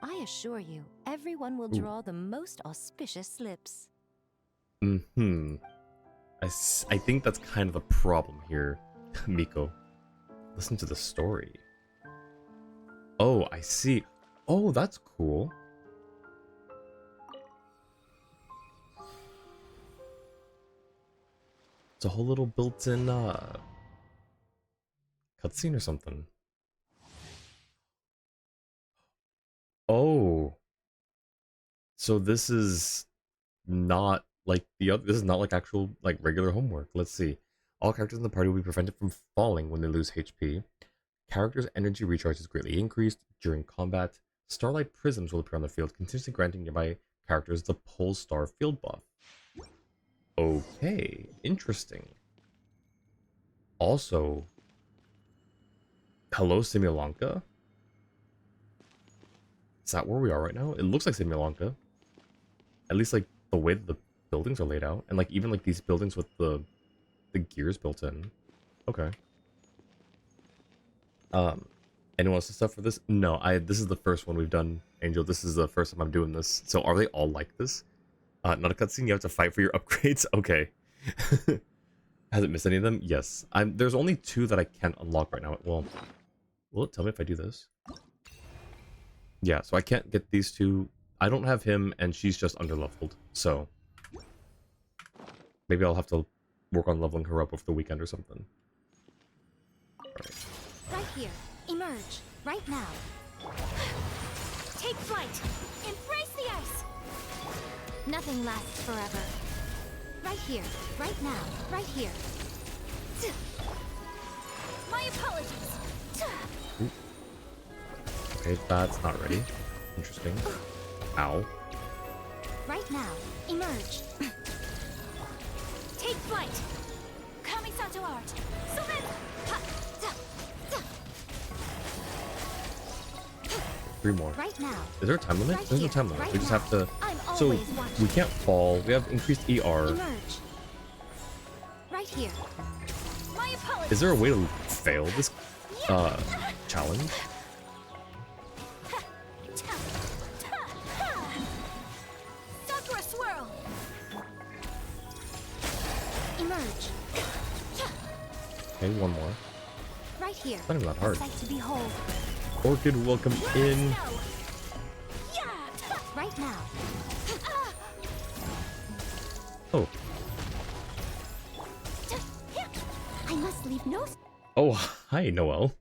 I assure you, everyone will draw the most auspicious slips. I think that's kind of the problem here, Miko. Listen to the story. Oh, I see. Oh, that's cool. It's a whole little built-in cutscene or something. Oh. So this is not like the other, this is not like actual, like, regular homework. Let's see. All characters in the party will be prevented from falling when they lose HP. Characters' energy recharge is greatly increased during combat. Starlight prisms will appear on the field, continuously granting nearby characters the Pole Star field buff. Okay, interesting. Also, hello, Simulanka? Is that where we are right now? It looks like Simulanka. At least, like, the way that the buildings are laid out. And, like, even, like, these buildings with the gears built in. Okay. Anyone else stuff for this? No, this is the first one we've done, Angel. This is the first time I'm doing this. So are they all like this? Not a cutscene, you have to fight for your upgrades? Okay. Has it missed any of them? Yes. There's only 2 that I can't unlock right now. Well, will it tell me if I do this? Yeah, so I can't get these 2. I don't have him, and she's just underleveled. So maybe I'll have to work on leveling her up over the weekend or something. Alright. Right here. Emerge. Right now. Take flight. Embrace the ice. Nothing lasts forever. Right here. Right now. Right here. My apologies. Ooh. Okay, that's not ready. Interesting. Ow. Right now. Emerge. Take flight. Kamisato art. Surrender. Ha. Ta. Ta. 3 more. Right now. Is there a time limit? Right There's no here, time limit. right We just now. have to. I'm So always watching. we can't fall. We have increased ER. Emerge. Right here. My apologies. Is there a way to fail this challenge? Sakura swirl. Emerge. Okay, one more. Right here. It's not even that hard. Sight to behold. Orchid, welcome in. Right now. Oh. I must leave no. Oh, hi, Noelle.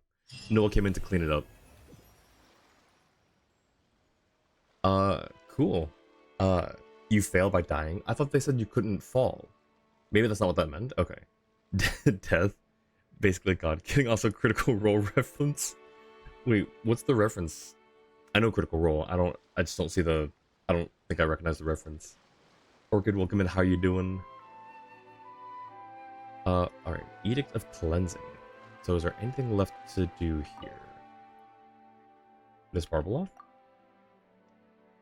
Noelle came in to clean it up. Cool. You fail by dying? I thought they said you couldn't fall. Maybe that's not what that meant? Okay. Death. Basically God. Getting also Critical Role reference. Wait, what's the reference? I know Critical Role. I just don't see the... I don't think I recognize the reference. Orchid, welcome in. How you doing? Alright. Edict of Cleansing. So is there anything left to do here? Miss Barbeloff?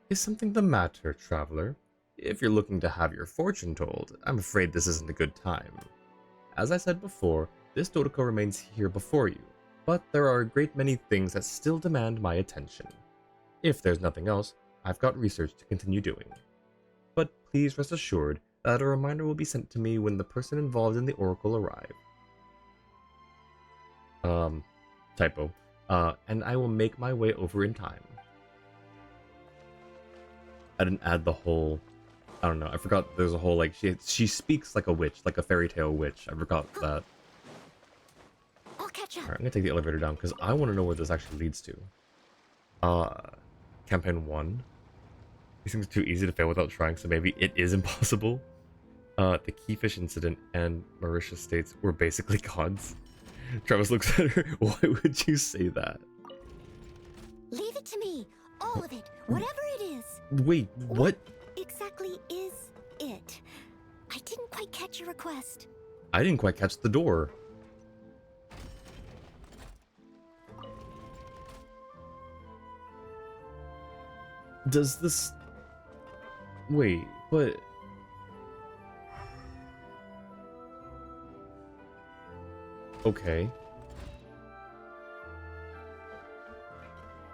Is something the matter, traveler? If you're looking to have your fortune told, I'm afraid this isn't a good time. As I said before, this Dodoko remains here before you, but there are a great many things that still demand my attention. If there's nothing else, I've got research to continue doing. But please rest assured that a reminder will be sent to me when the person involved in the Oracle arrive. Typo. And I will make my way over in time. I didn't add the whole... I don't know, I forgot there's a whole, like, she speaks like a witch, like a fairy tale witch. I forgot that. I'll catch up. Alright, I'm gonna take the elevator down, because I want to know where this actually leads to. Campaign 1. These things are too easy to fail without trying, so maybe it is impossible. The Keyfish incident and Marisha states we're basically gods. Travis looks at her. Why would you say that? Leave it to me. All of it. Whatever it is. Wait, what? Exactly is it? I didn't quite catch your request. I didn't quite catch the door. Does this... Wait, but... Okay.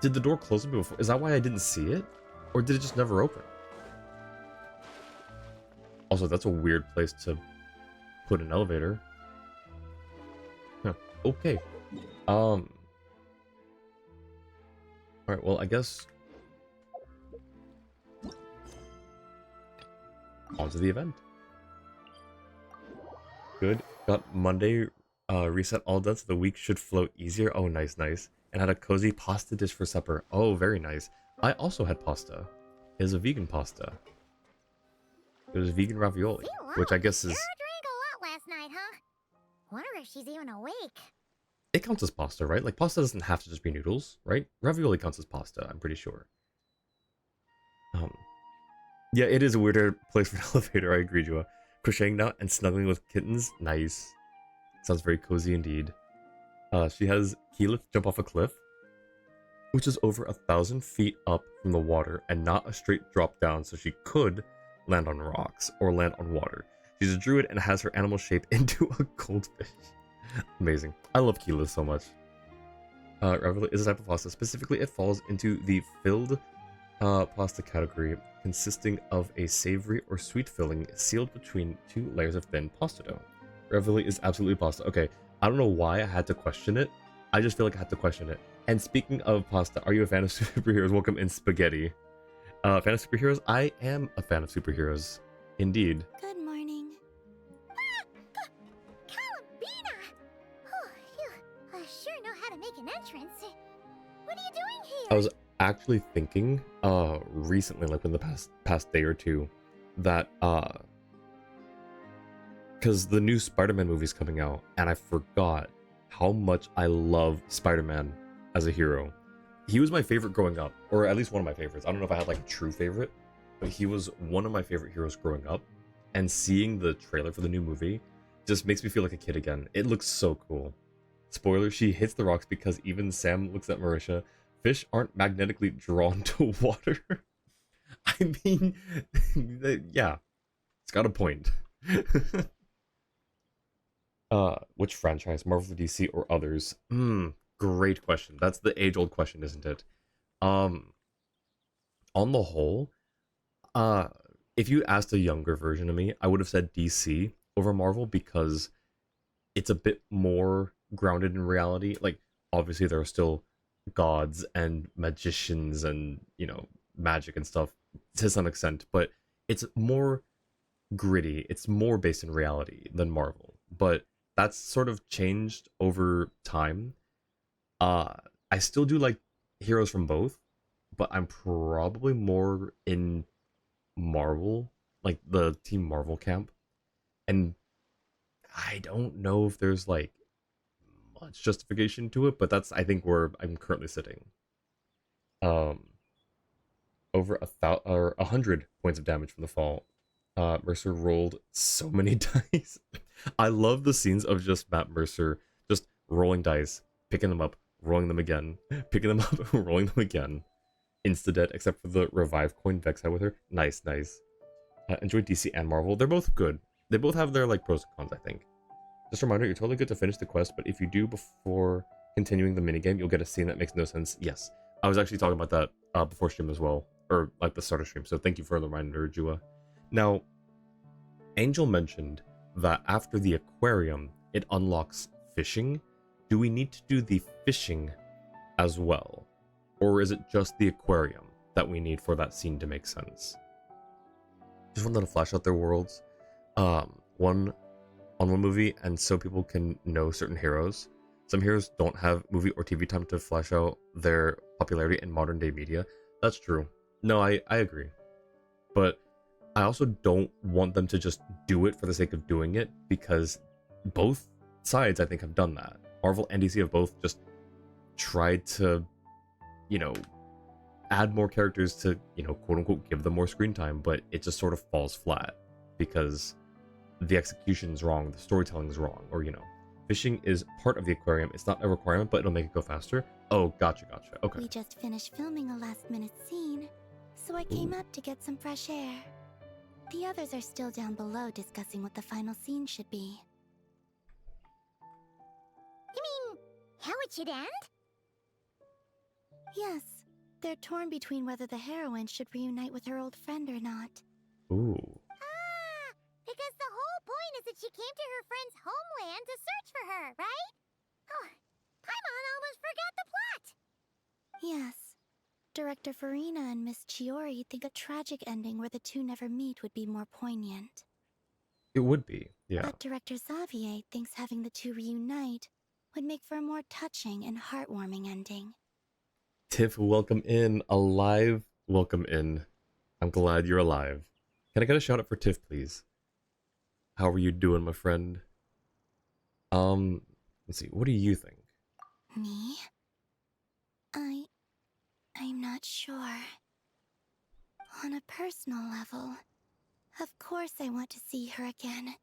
Did the door close before? Is that why I didn't see it? Or did it just never open? Also, that's a weird place to put an elevator. Huh. Okay. Alright, well, I guess... On to the event. Good. Got Monday reset all done, so the week should flow easier. Oh, nice, nice. And had a cozy pasta dish for supper. Oh, very nice. I also had pasta. It was a vegan pasta. It was vegan ravioli, which I guess is... Sure drank a lot last night, huh? Wonder if she's even awake. It counts as pasta, right? Like, pasta doesn't have to just be noodles, right? Ravioli counts as pasta, I'm pretty sure. Yeah, it is a weirder place for an elevator, I agree, Joa. Crocheting now and snuggling with kittens, nice. Sounds very cozy indeed. She has Keyleth jump off a cliff, which is over 1,000 feet up from the water and not a straight drop down, so she could land on rocks or land on water. She's a druid and has her animal shape into a goldfish. Amazing. I love Keyleth so much. Ravioli is a type of pasta. Specifically, it falls into the filled pasta category, consisting of a savory or sweet filling sealed between 2 layers of thin pasta dough. Ravioli is absolutely pasta. Okay, I don't know why I had to question it. I just feel like I had to question it. And speaking of pasta, are you a fan of superheroes? Welcome in spaghetti. Fan of superheroes? I am a fan of superheroes. Indeed. Good morning. Calabina! Oh, you sure know how to make an entrance. What are you doing here? I was actually thinking recently, like in the past day or two, that because the new Spider-Man movie's coming out, and I forgot how much I love Spider-Man as a hero. He was my favorite growing up, or at least one of my favorites. I don't know if I had like a true favorite, but he was one of my favorite heroes growing up. And seeing the trailer for the new movie just makes me feel like a kid again. It looks so cool. Spoiler, she hits the rocks because even Sam looks at Marisha, Fish aren't magnetically drawn to water. I mean, yeah, it's got a point. Which franchise, Marvel, DC, or others? Great question. That's the age-old question, isn't it? Um, on the whole, uh, if you asked a younger version of me, I would have said DC over Marvel because it's a bit more grounded in reality. Like, obviously, there are still gods and magicians and, magic and stuff to some extent, but it's more gritty. It's more based in reality than Marvel. But that's sort of changed over time. Uh, I still do like heroes from both, but I'm probably more in Marvel, like the Team Marvel camp. And I don't know if there's like much justification to it, but that's I think where I'm currently sitting. Um, over 100 points of damage from the fall. Mercer rolled so many dice. I love the scenes of just Matt Mercer just rolling dice, picking them up, rolling them again, picking them up, rolling them again. Insta-dead, except for the revive coin Vex had with her. Nice, nice. Enjoy DC and Marvel. They're both good. They both have their like pros and cons, I think. Just a reminder, you're totally good to finish the quest, but if you do before continuing the minigame, you'll get a scene that makes no sense. Yes. I was actually talking about that before stream as well, or like the start of stream, so thank you for the reminder, Jua. Now, Angel mentioned that after the aquarium, it unlocks fishing. Do we need to do the fishing as well? Or is it just the aquarium that we need for that scene to make sense? Just wanted to flash out their worlds. One on one movie, and so people can know certain heroes. Some heroes don't have movie or TV time to flash out their popularity in modern day media. That's true. No, I agree. But I also don't want them to just do it for the sake of doing it, because both sides, I think, have done that. Marvel and DC have both just tried to, add more characters to, quote unquote, give them more screen time, but it just sort of falls flat because the execution's wrong, the storytelling's wrong, or, fishing is part of the aquarium. It's not a requirement, but it'll make it go faster. Oh, gotcha. Okay. We just finished filming a last-minute scene, so I came up to get some fresh air. The others are still down below discussing what the final scene should be. You mean, how it should end? Yes, they're torn between whether the heroine should reunite with her old friend or not. Ooh. Ah, because the whole point is that she came to her friend's homeland to search for her, right? Oh, Paimon almost forgot the plot! Yes. Director Farina and Miss Chiori think a tragic ending where the two never meet would be more poignant. It would be, yeah. But Director Xavier thinks having the two reunite would make for a more touching and heartwarming ending. Tiff, welcome in. Alive, welcome in. I'm glad you're alive. Can I get a shout out for Tiff, please? How are you doing, my friend? Let's see, what do you think? Me? I'm not sure. On a personal level, of course I want to see her again.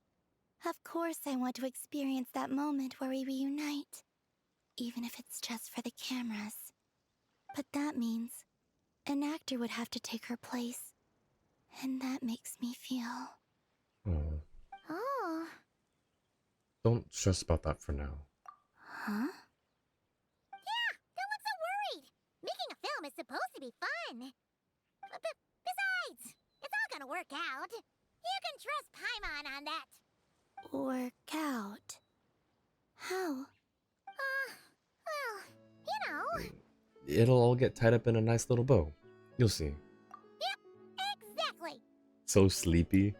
Of course I want to experience that moment where we reunite. Even if it's just for the cameras. But that means an actor would have to take her place. And that makes me feel... Oh, Oh, don't stress about that for now. Huh? don't look so worried! Making a film is supposed to be fun! Besides, it's all gonna work out. You can trust Paimon on that. Work out. How? Well, you know. It'll all get tied up in a nice little bow. You'll see. Exactly. So sleepy.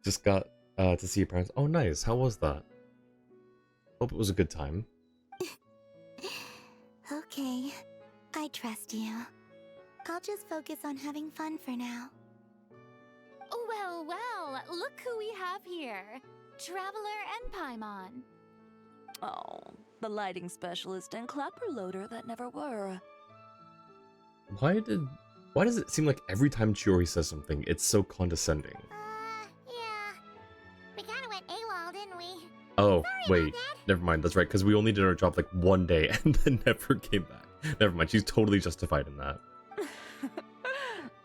Just got to see your parents. Oh, nice. How was that? Hope it was a good time. Okay, I trust you. I'll just focus on having fun for now. Well, look who we have here. Traveler and Paimon. Oh, the lighting specialist and clapper loader that never were. Why does it seem like every time Chiori says something, it's so condescending? Yeah. We kinda went AWOL, didn't we? Oh, Sorry wait. about that. Never mind. That's right, because we only did our job like one day and then never came back. Never mind, she's totally justified in that.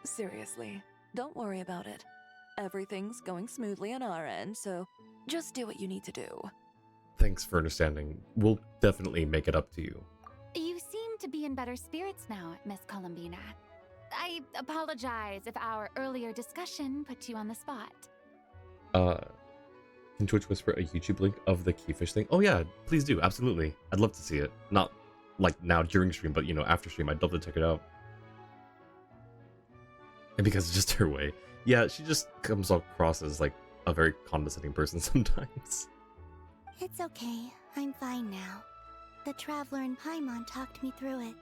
Seriously, don't worry about it. Everything's going smoothly on our end, so just do what you need to do. Thanks for understanding. We'll definitely make it up to you. You seem to be in better spirits now, Miss Columbina. I apologize if our earlier discussion put you on the spot. Can Twitch whisper a YouTube link of the Keyfish thing? Oh yeah, please do, absolutely. I'd love to see it. Not like now during stream, but you know, after stream, I'd love to check it out. And because it's just her way. Yeah, she just comes across as like a very condescending person sometimes. It's okay. I'm fine now. The Traveler and Paimon talked me through it.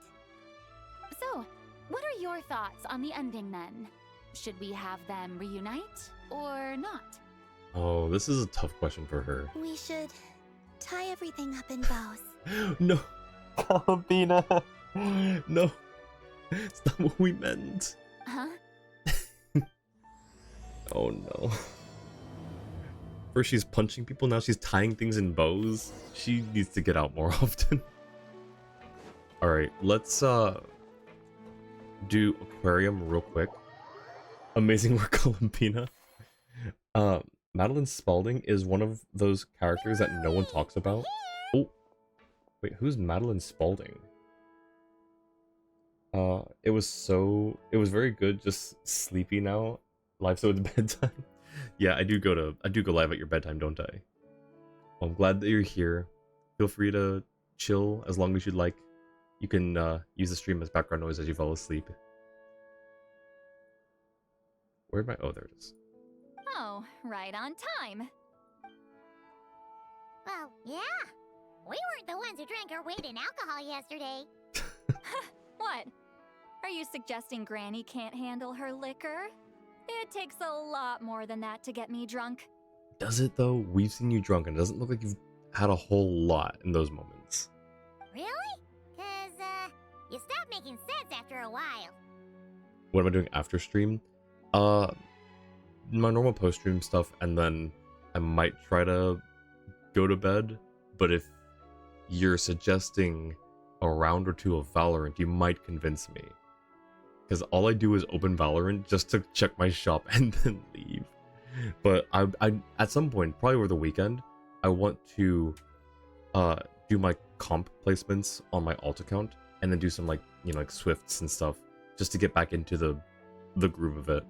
So, what are your thoughts on the ending then? Should we have them reunite or not? Oh, this is a tough question for her. We should tie everything up in bows. No, Columbina. No, it's not what we meant. Huh? Oh no. First she's punching people, now she's tying things in bows. She needs to get out more often. Alright, let's do aquarium real quick. Amazing work, Columbina. Madeline Spaulding is one of those characters that no one talks about. Oh, wait, who's Madeline Spaulding? It was very good, just sleepy now. Live so it's bedtime. Yeah, I do go live at your bedtime, don't I? Well, I'm glad that you're here. Feel free to chill as long as you'd like. You can use the stream as background noise as you fall asleep. Where'd my... Oh, there it is. Oh, right on time. Well, yeah. We weren't the ones who drank our weight in alcohol yesterday. What? Are you suggesting Granny can't handle her liquor? It takes a lot more than that to get me drunk. Does it though? We've seen you drunk and it doesn't look like you've had a whole lot in those moments. Really? Cause, you stopped making sense after a while. What am I doing after stream? My normal post-stream stuff, and then I might try to go to bed, but if you're suggesting a round or two of Valorant, you might convince me. Because all I do is open Valorant just to check my shop and then leave. But I at some point, probably over the weekend, I want to do my comp placements on my alt account, and then do some like Swifts and stuff, just to get back into the groove of it.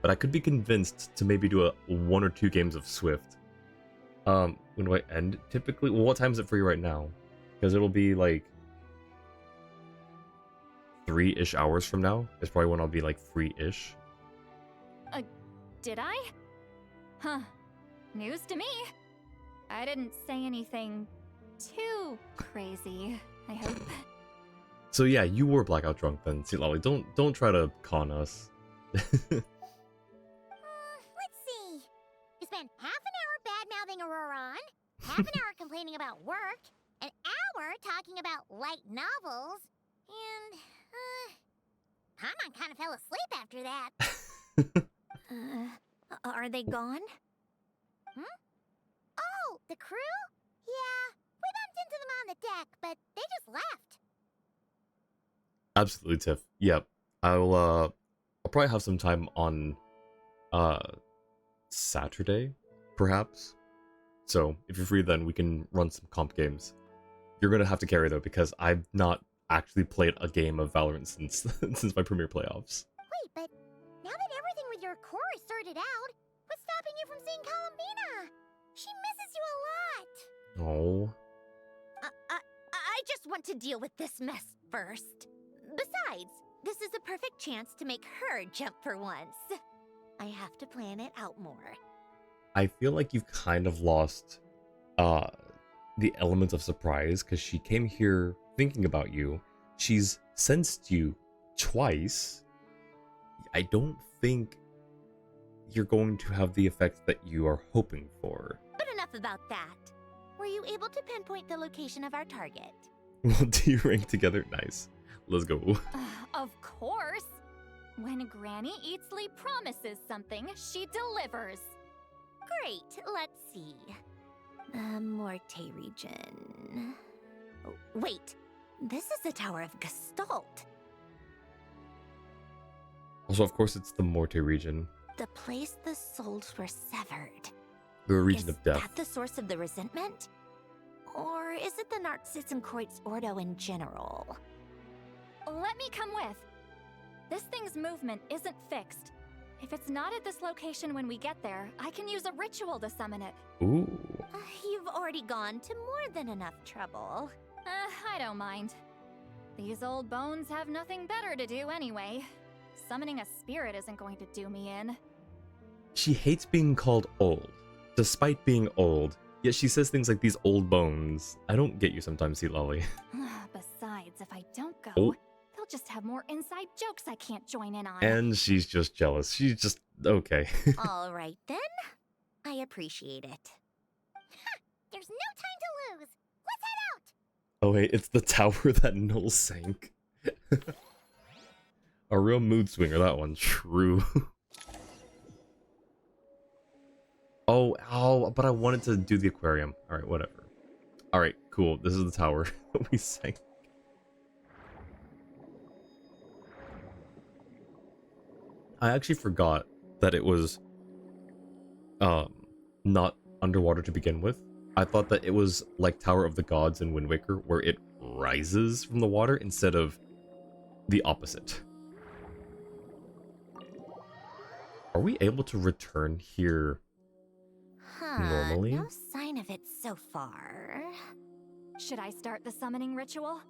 But I could be convinced to maybe do a 1 or 2 games of Swift. When do I end? Typically, well, what time is it for you right now? Because it'll be like 3-ish hours from now. Is probably when I'll be like free-ish. Did I? Huh. News to me. I didn't say anything too crazy, I hope. So yeah, you were blackout drunk then, see Lolly. Don't try to con us. Let's see. You spent half an hour bad-mouthing Auroron, half an hour complaining about work, an hour talking about light novels, and, Paimon kind of fell asleep after that. Are they gone? Oh, the crew? Yeah, we bumped into them on the deck, but they just left. Absolutely, Tiff. Yep. I'll probably have some time on Saturday, perhaps. So if you're free then we can run some comp games. You're gonna have to carry though, because I've not actually played a game of Valorant since since my premiere playoffs. Wait, but now that everything with your core is sorted out, what's stopping you from seeing Columbina? She misses you a lot. Oh. I just want to deal with this mess first. Besides, this is a perfect chance to make her jump for once. I have to plan it out more. I feel like you've kind of lost the element of surprise, because she came here thinking about you. She's sensed you twice. I don't think you're going to have the effect that you are hoping for. But enough about that. Were you able to pinpoint the location of our target? We'll do rank together. Nice. Let's go. Of course. When Granny Eatsley promises something, she delivers. Great, let's see. Morte region. Oh, wait, This is the Tower of Gestalt. Also, of course, it's the Morte region. The place the souls were severed. The region Is of death. that the source of the resentment? Or is it the Narcissenkreuz Ordo in general? Let me come with. This thing's movement isn't fixed. If it's not at this location when we get there, I can use a ritual to summon it. Ooh. You've already gone to more than enough trouble. I don't mind. These old bones have nothing better to do anyway. Summoning a spirit isn't going to do me in. She hates being called old, despite being old. Yet she says things like these old bones. I don't get you sometimes, Sea Lolly. Besides, if I don't go, Oh. they'll just have more inside jokes I can't join in on. And she's just jealous. She's just okay. All right then. I appreciate it. There's no time to lose. Let's head out. Oh wait, it's the tower that Null sank. A real mood swinger, that one. True. Oh, but I wanted to do the aquarium. Alright, whatever. Alright, cool. This is the tower that we sank. I actually forgot that it was not underwater to begin with. I thought that it was like Tower of the Gods in Wind Waker, where it rises from the water instead of the opposite. Are we able to return here normally? No sign of it so far. Should I start the summoning ritual?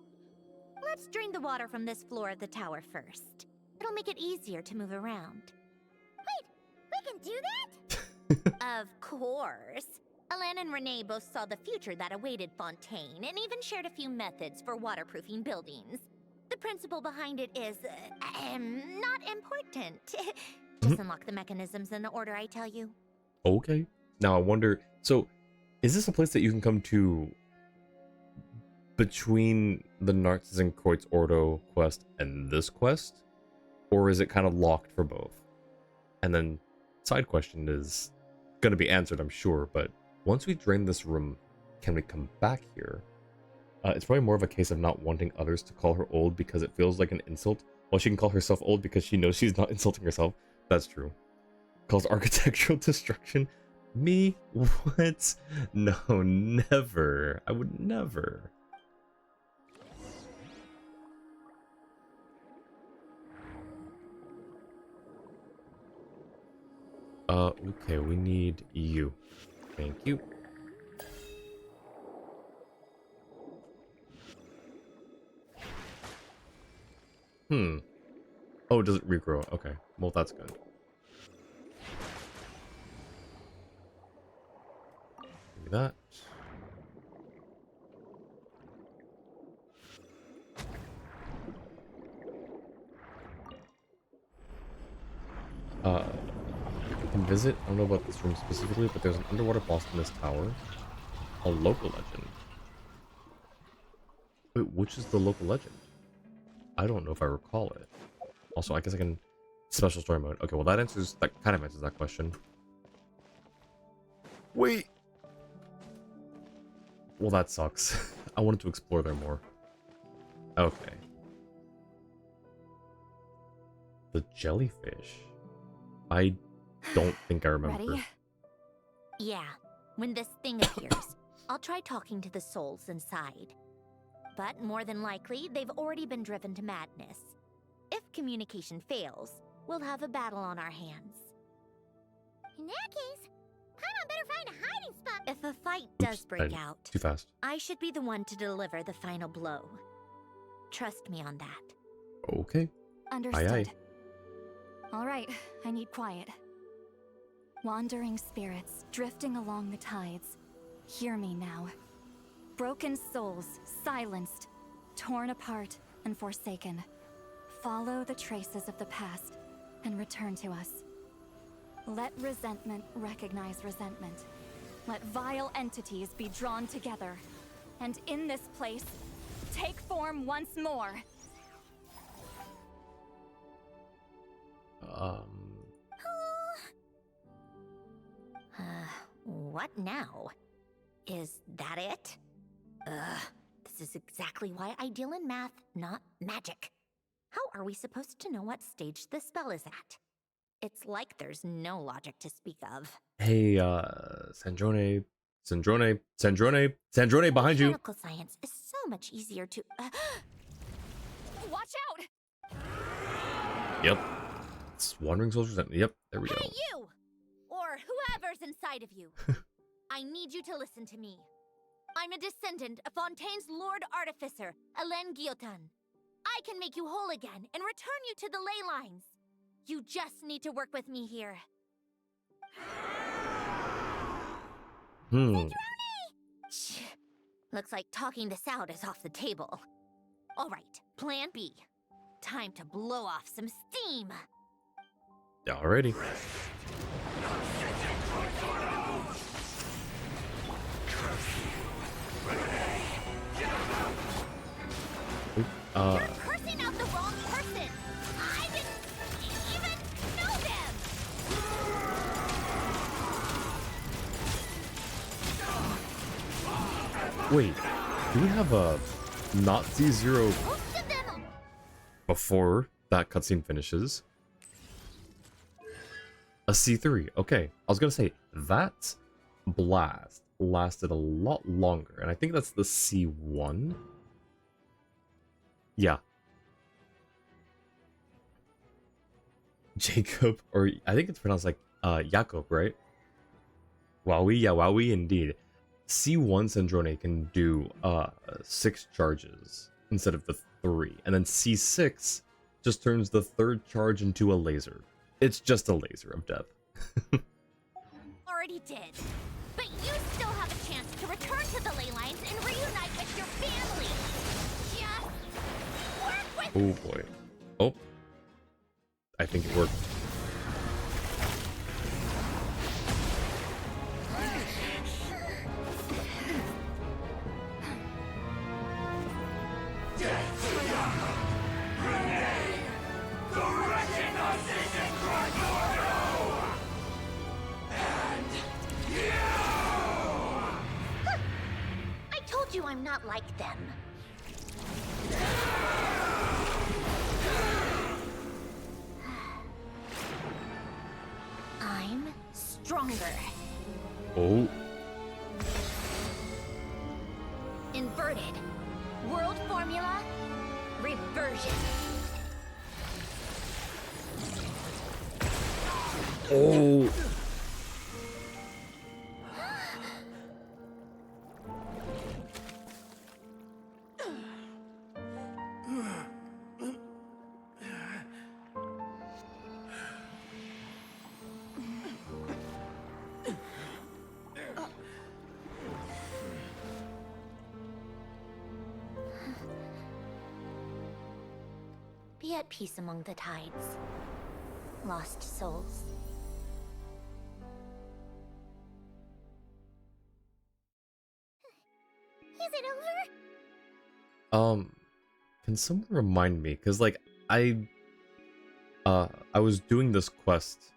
Let's drain the water from this floor of the tower first. It'll make it easier to move around. We can do that? Of course. Alan and Renee both saw the future that awaited Fontaine and even shared a few methods for waterproofing buildings. The principle behind it is, not important. Just unlock the mechanisms in the order I tell you. Okay. Now I wonder, so is this a place that you can come to between the Narcissenkreuz Ordo quest and this quest? Or is it kind of locked for both? And then side question is going to be answered, I'm sure, but once we drain this room, can we come back here? It's probably more of a case of not wanting others to call her old because it feels like an insult, while she can call herself old because she knows she's not insulting herself. That's true. Calls architectural destruction. Me? What? No, never. I would never. Okay, we need you. Thank you. Oh, does it regrow? Okay, well that's good. Give me that. You can visit, I don't know about this room specifically, but there's an underwater boss in this tower. A local legend. Wait, which is the local legend? I don't know if I recall it. Also, I guess I can... Special story mode. Okay, well that kind of answers that question. Wait! Well, that sucks. I wanted to explore there more. Okay. The jellyfish. I don't think I remember. Ready? Yeah, when this thing appears, I'll try talking to the souls inside. But more than likely, they've already been driven to madness. If communication fails, we'll have a battle on our hands. In that case, Paimon better find a hiding spot. If a fight does break I- out, Too fast. I should be the one to deliver the final blow. Trust me on that. Okay. Understood. All right, I need quiet. Wandering spirits drifting along the tides. Hear me now. Broken souls, silenced, torn apart, and forsaken. Follow the traces of the past and return to us. Let resentment recognize resentment. Let vile entities be drawn together. And in this place, take form once more. What now? Is that it? Ugh, this This is exactly why I deal in math, not magic. How are we supposed to know what stage the spell is at? It's like there's no logic to speak of. Hey, Sandrone behind you. Mechanical science is so much easier to. Watch out! Yep. It's Wandering Soldiers. Yep, there we go. Hey, you! Or whoever's inside of you. I need you to listen to me. I'm a descendant of Fontaine's Lord Artificer, Hélène Guillotin. I can make you whole again and return you to the ley lines. You just need to work with me here. Shh. Looks like talking this out is off the table. All right, plan B. Time to blow off some steam. Alrighty. You're cursing out the wrong person. I didn't even know them. Wait, do we have a Nazi Zero Most of them. before that cutscene finishes? A C3, okay. I was gonna say, that blast lasted a lot longer, and I think that's the C1? Yeah. Jacob, or I think it's pronounced like Jakob, right? Wowie, yeah, wowie indeed. C1 Sandrone can do 6 charges instead of the 3, and then C6 just turns the 3rd charge into a laser. It's just a laser of death. Already did. But you still have a chance to return to the ley lines and reunite with your family. Just work with. Oh boy. Oh. I think it worked. I told you I'm not like them. I'm stronger. Oh. Inverted. World formula. Reversion. Oh. Be at peace among the tides. Lost souls. Is it over? Can someone remind me? Cause like I was doing this quest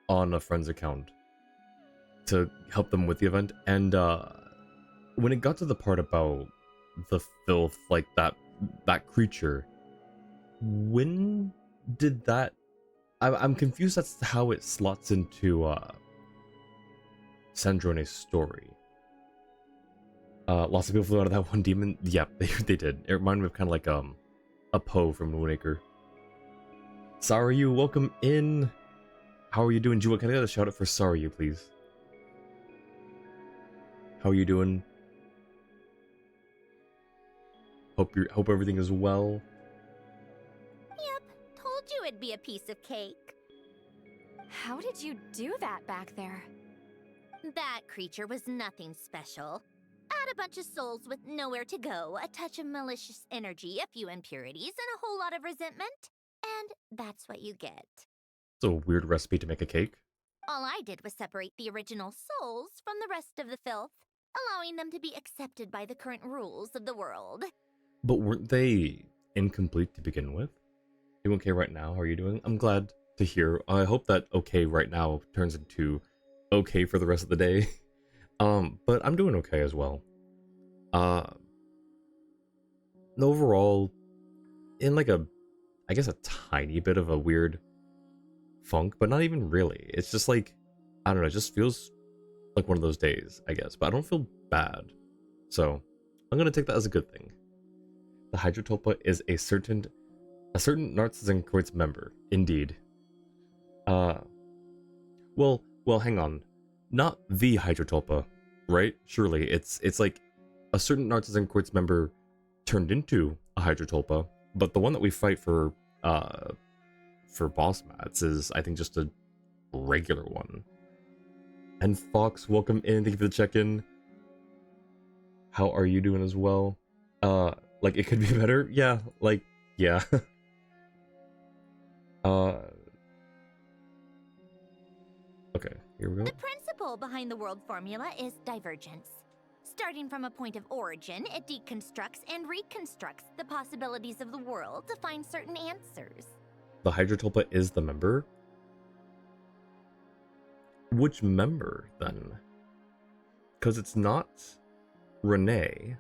on a friend's account to help them with the event, and when it got to the part about the filth, like that creature, when did that? I'm confused as to how it slots into Sandrone's story. Lots of people flew out of that one demon. Yep, they did. It reminded me of kind of like a Poe from Moonacre. Sarayu, welcome in. How are you doing, Jewel? Can I get a shout out for Sarayu, please? How are you doing? Hope everything is well. Yep. Told you it'd be a piece of cake. How did you do that back there? That creature was nothing special. Add a bunch of souls with nowhere to go, a touch of malicious energy, a few impurities, and a whole lot of resentment. And that's what you get. It's a weird recipe to make a cake. All I did was separate the original souls from the rest of the filth, allowing them to be accepted by the current rules of the world. But weren't they incomplete to begin with? You okay right now? How are you doing? I'm glad to hear. I hope that okay right now turns into okay for the rest of the day. But I'm doing okay as well. overall, in like a, I guess a tiny bit of a weird funk, but not even really. It's just like, I don't know, it just feels like one of those days, I guess. But I don't feel bad. So I'm gonna take that as a good thing. The Hydrotolpa is a certain Narcissenkreuz member, indeed. Well, hang on. Not the Hydrotolpa, right? Surely it's like a certain Narcissenkreuz member turned into a Hydrotolpa, but the one that we fight for boss mats is, I think, just a regular one. And Fox, welcome in. Thank you for the check-in. How are you doing as well? Like, it could be better? Yeah, like, yeah. Okay, here we go. The principle behind the world formula is divergence. Starting from a point of origin, it deconstructs and reconstructs the possibilities of the world to find certain answers. The Hydrotolpa is the member? Which member, then? Because it's not Renee.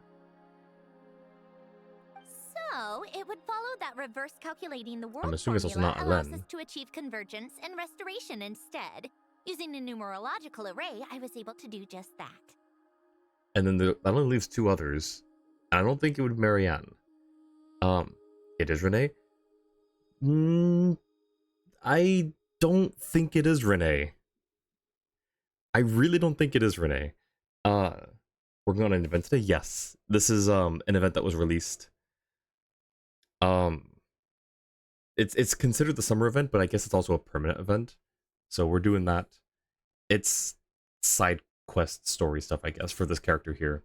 So, it would follow that reverse calculating the world I'm assuming it's also formula not allows Elen. us to achieve convergence and restoration instead. Using a numerological array, I was able to do just that. And then that only leaves two others. I don't think it would be Marianne. It is Renee? I don't think it is Renee. I really don't think it is Renee. Working on an event today? Yes. This is an event that was released. It's considered the summer event, but I guess it's also a permanent event. So we're doing that. It's side quest story stuff, I guess, for this character here.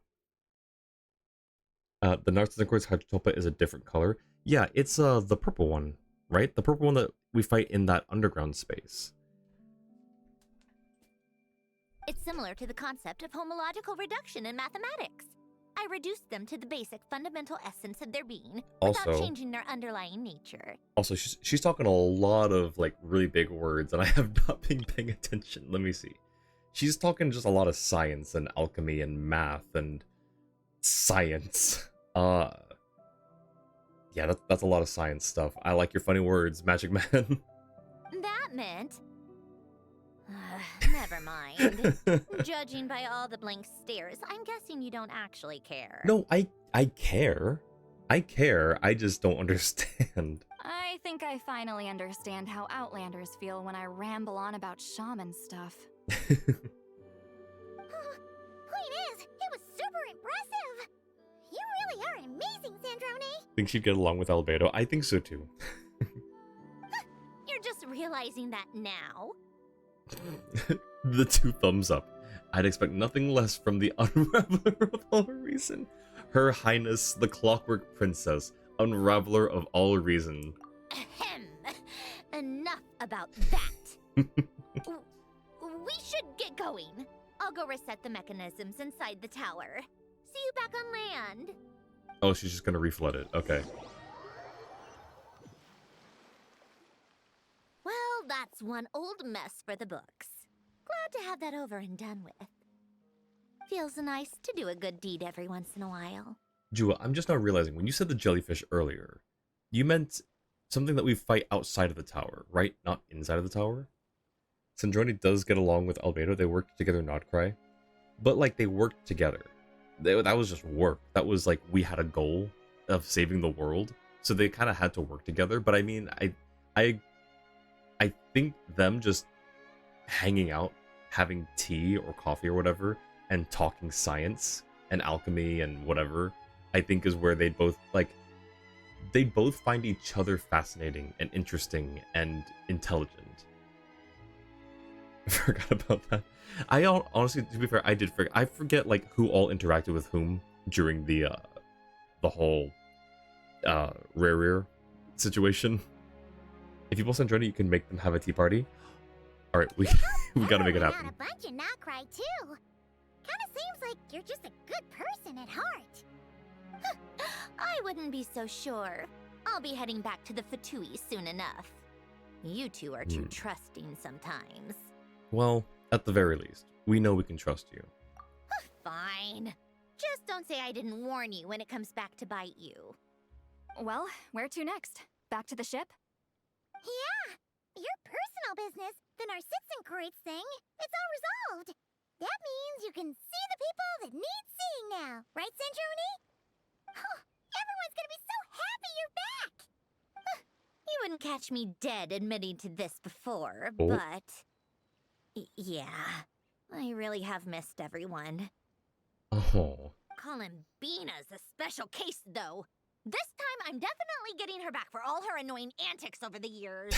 The Narcissenkreuz Hydrotolpa is a different color. Yeah, it's the purple one, right? The purple one that we fight in that underground space. It's similar to the concept of homological reduction in mathematics. I reduced them to the basic fundamental essence of their being without Also, changing their underlying nature. Also, she's talking a lot of like really big words, and I have not been paying attention. Let me see. She's talking just a lot of science and alchemy and math and science. Yeah, that's a lot of science stuff. I like your funny words, Magic Man. That meant... never mind. Judging by all the blank stares, I'm guessing you don't actually care. No, I care. I care. I just don't understand. I think I finally understand how Outlanders feel when I ramble on about shaman stuff. Point is, it was super impressive. You really are amazing, Sandrone. Think she'd get along with Albedo? I think so too. You're just realizing that now? The two thumbs up. I'd expect nothing less from the Unraveler of all reason. Her Highness, the Clockwork Princess, Unraveler of all reason. Ahem. Enough about that. We should get going. I'll go reset the mechanisms inside the tower. See you back on land. Oh, she's just gonna reflood it. Okay. Well, that's one old mess for the books. Glad to have that over and done with. Feels nice to do a good deed every once in a while. Jua, I'm just now realizing, when you said the jellyfish earlier, you meant something that we fight outside of the tower, right? Not inside of the tower? Sandrone does get along with Albedo. They work together, Nodcry. But, like, they worked together. That was just work. That was, like, we had a goal of saving the world. So they kind of had to work together. But, I mean, I think them just hanging out, having tea or coffee or whatever, and talking science and alchemy and whatever, I think is where they both find each other fascinating and interesting and intelligent. I forgot about that. I honestly, to be fair, I did forget. I forget like who all interacted with whom during the whole rare situation. If you post on Sandrone, you can make them have a tea party. All right, we gotta make it happen. A bunch of not cry too. Kinda seems like you're just a good person at heart. I wouldn't be so sure. I'll be heading back to the Fatui soon enough. You two are too trusting sometimes. Well, at the very least, we know we can trust you. Fine. Just don't say I didn't warn you when it comes back to bite you. Well, where to next? Back to the ship? Yeah, your personal business, the Narcitsan Croits thing, it's all resolved. That means you can see the people that need seeing now, right, Sandrone? Oh, everyone's gonna be so happy you're back! You wouldn't catch me dead admitting to this before, Oh. but... yeah, I really have missed everyone. Oh. Columbina's a special case, though. This time, I'm definitely getting her back for all her annoying antics over the years.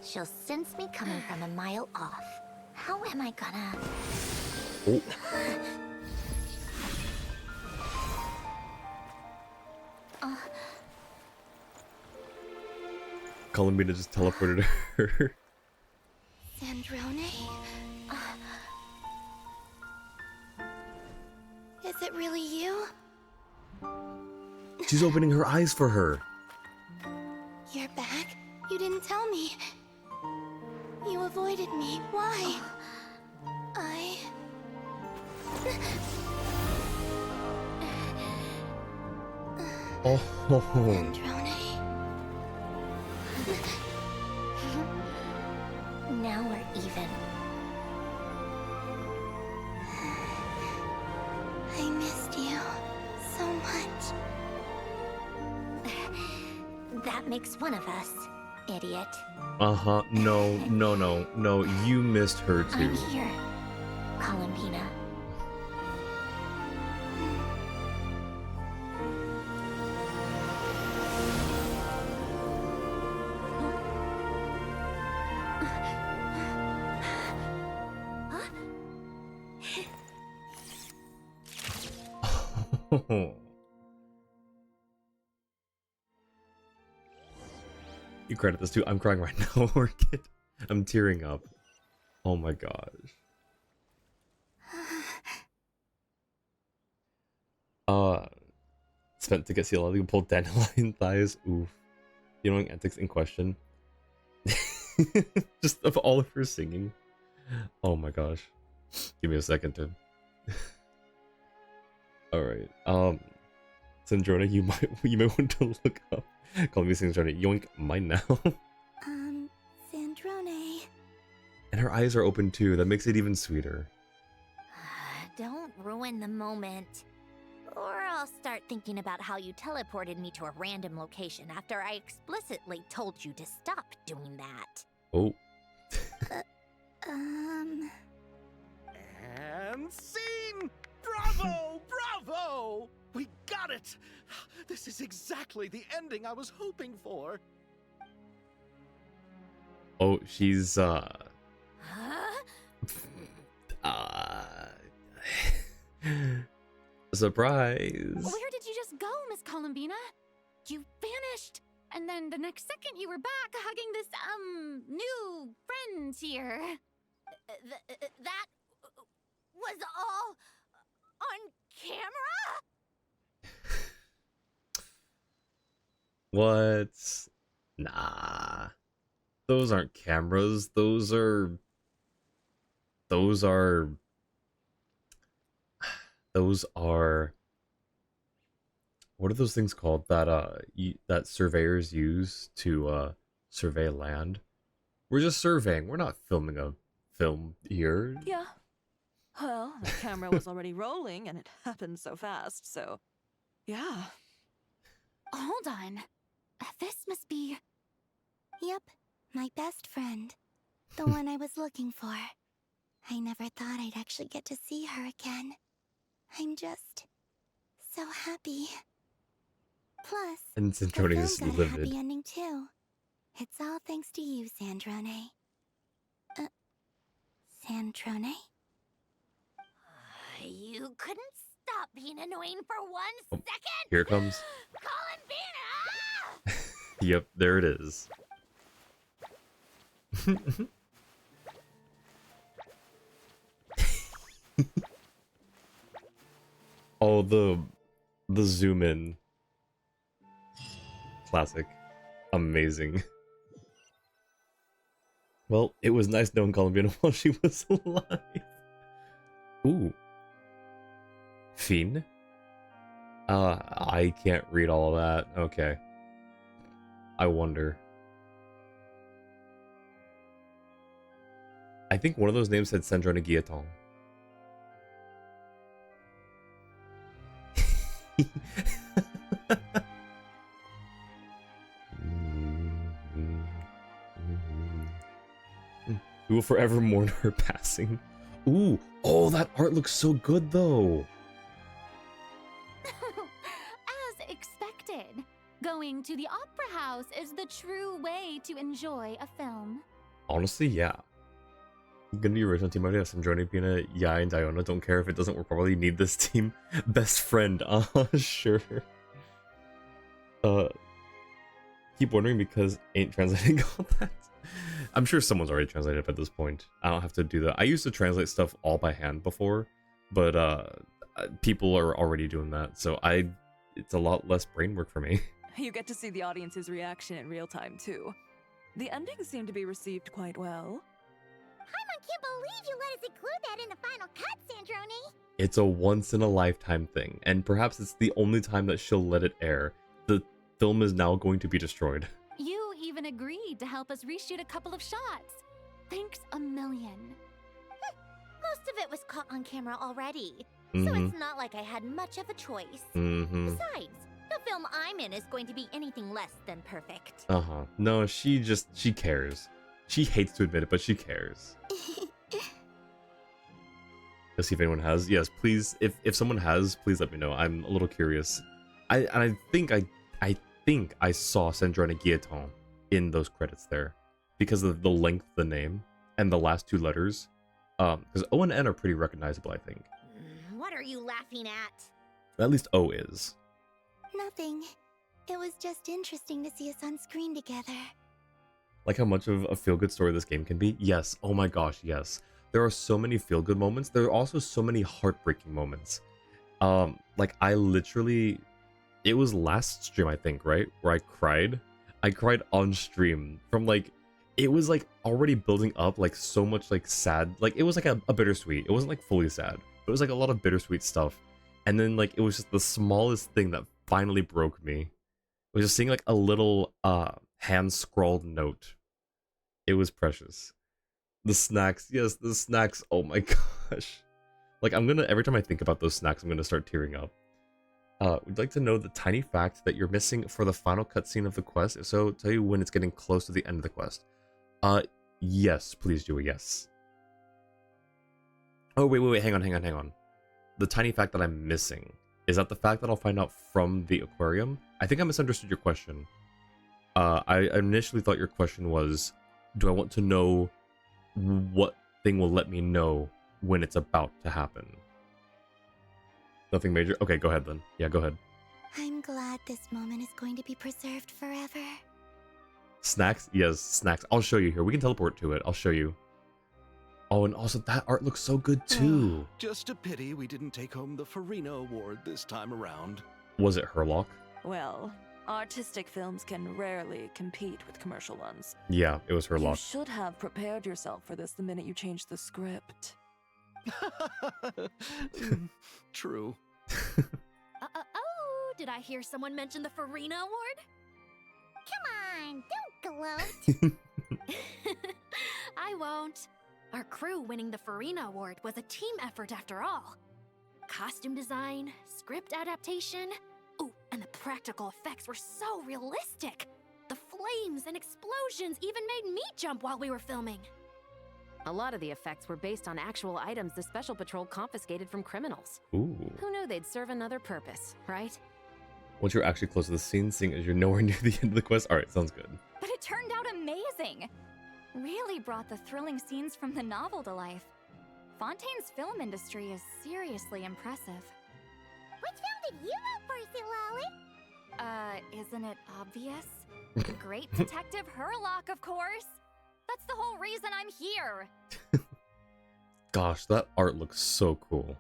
She'll sense me coming from a mile off. How am I gonna... Oh. Columbina just teleported her. Sandrone? Is it really you? She's opening her eyes for her. You're back? You didn't tell me. You avoided me. Why? Oh. Sandrone? Now we're even. I missed you so much. That makes one of us, idiot. Uh-huh. No. You missed her too. I'm here, Columbina. You credit this too. I'm crying right now, Orchid. I'm tearing up. Oh my gosh. Spent to get CLL, you can pull dandelion thighs. Oof. You know, antics in question. Just of all of her singing. Oh my gosh. Give me a second to. Alright. Sandrone, you might want to look up. Call me Sandrone. Yoink, mine now. Sandrone. And her eyes are open too. That makes it even sweeter. Don't ruin the moment. Or I'll start thinking about how you teleported me to a random location after I explicitly told you to stop doing that. Oh. And scene! Bravo! Bravo! We got it! This is exactly the ending I was hoping for. Oh, she's Huh? surprise. Where did you just go, Miss Columbina? You vanished, and then the next second you were back hugging this, new friend here. That was all on camera? What? Nah. Those aren't cameras. Those are what are those things called that that surveyors use to survey land? We're just surveying. We're not filming a film here. Yeah. Well, the camera was already rolling and it happened so fast, so yeah. Hold on. This must be... Yep, my best friend. The one I was looking for. I never thought I'd actually get to see her again. I'm just... so happy. Plus, And the Sandrone film is got a livid. happy ending too. It's all thanks to you, Sandrone. Sandrone? You couldn't stop being annoying for 1 second? Here it comes. Columbina! Yep, there it is. Oh, the zoom in. Classic. Amazing. Well, it was nice knowing Columbina while she was alive. Ooh. Fiend? I can't read all of that. Okay. I wonder. I think one of those names said Sandrone Guillotine. We will forever mourn her passing. Ooh, oh, that art looks so good though. As expected, going to the opera house is the true way to enjoy a film. Honestly, yeah. Gonna be original team idea. Sandrone, Pina, Yai, and Diona. Don't care if it doesn't work properly. Need this team. Best friend. Sure. Keep wondering because ain't translating all that. I'm sure someone's already translated at this point. I don't have to do that. I used to translate stuff all by hand before, but people are already doing that, so it's a lot less brain work for me. You get to see the audience's reaction in real time, too. The endings seem to be received quite well. Paimon can't believe you let us include that in the final cut, Sandrone. It's a once-in-a-lifetime thing, and perhaps it's the only time that she'll let it air. The film is now going to be destroyed. You even agreed to help us reshoot a couple of shots. Thanks a million. Most of it was caught on camera already, so it's not like I had much of a choice. Besides, the film I'm in is going to be anything less than perfect. No, she cares. She hates to admit it, but she cares. Let's see if anyone has. Yes, please. If someone has, please let me know. I'm a little curious. I think I saw Sandrone Guillotine in those credits there because of the length of the name and the last two letters. Because O and N are pretty recognizable, I think. What are you laughing at? At least O is. Nothing. It was just interesting to see us on screen together. Like how much of a feel-good story this game can be? Yes. Oh my gosh, yes. There are so many feel-good moments. There are also so many heartbreaking moments. Like I literally... It was last stream, I think, right? Where I cried. I cried on stream from like... It was like already building up like so much like sad... Like it was like a bittersweet. It wasn't like fully sad. But it was like a lot of bittersweet stuff. And then like it was just the smallest thing that finally broke me. It was just seeing like a little hand-scrawled note. It was precious. The snacks, yes, the snacks. Oh my gosh. Like I'm gonna, every time I think about those snacks, I'm gonna start tearing up. We'd like to know the tiny fact that you're missing for the final cutscene of the quest. If so, tell you when it's getting close to the end of the quest. Yes, please do a yes. Oh, wait, hang on. The tiny fact that I'm missing. Is that the fact that I'll find out from the aquarium? I think I misunderstood your question. I initially thought your question was, do I want to know what thing will let me know when it's about to happen? Nothing major? Okay, go ahead then. Yeah, go ahead. I'm glad this moment is going to be preserved forever. Snacks? Yes, snacks. I'll show you here. We can teleport to it. I'll show you. Oh, and also that art looks so good too. Just a pity we didn't take home the Farina Award this time around. Was it Herlock? Well, artistic films can rarely compete with commercial ones. Yeah, it was You Herlock. should have prepared yourself for this the minute you changed the script. True. Oh, did I hear someone mention the Farina Award? Come on, don't gloat. I won't. Our crew winning the Farina Award was a team effort after all. Costume design, script adaptation. Ooh, and the practical effects were so realistic. The flames and explosions even made me jump while we were filming. A lot of the effects were based on actual items the Special Patrol confiscated from criminals. Ooh. Who knew they'd serve another purpose, right? Once you're actually close to the scene, seeing as you're nowhere near the end of the quest. Alright, sounds good. But it turned out amazing. Really brought the thrilling scenes from the novel to life. Fontaine's film industry is seriously impressive. Which film did you vote for, Silali? Isn't it obvious? Great Detective Herlock, of course. That's the whole reason I'm here. Gosh, that art looks so cool.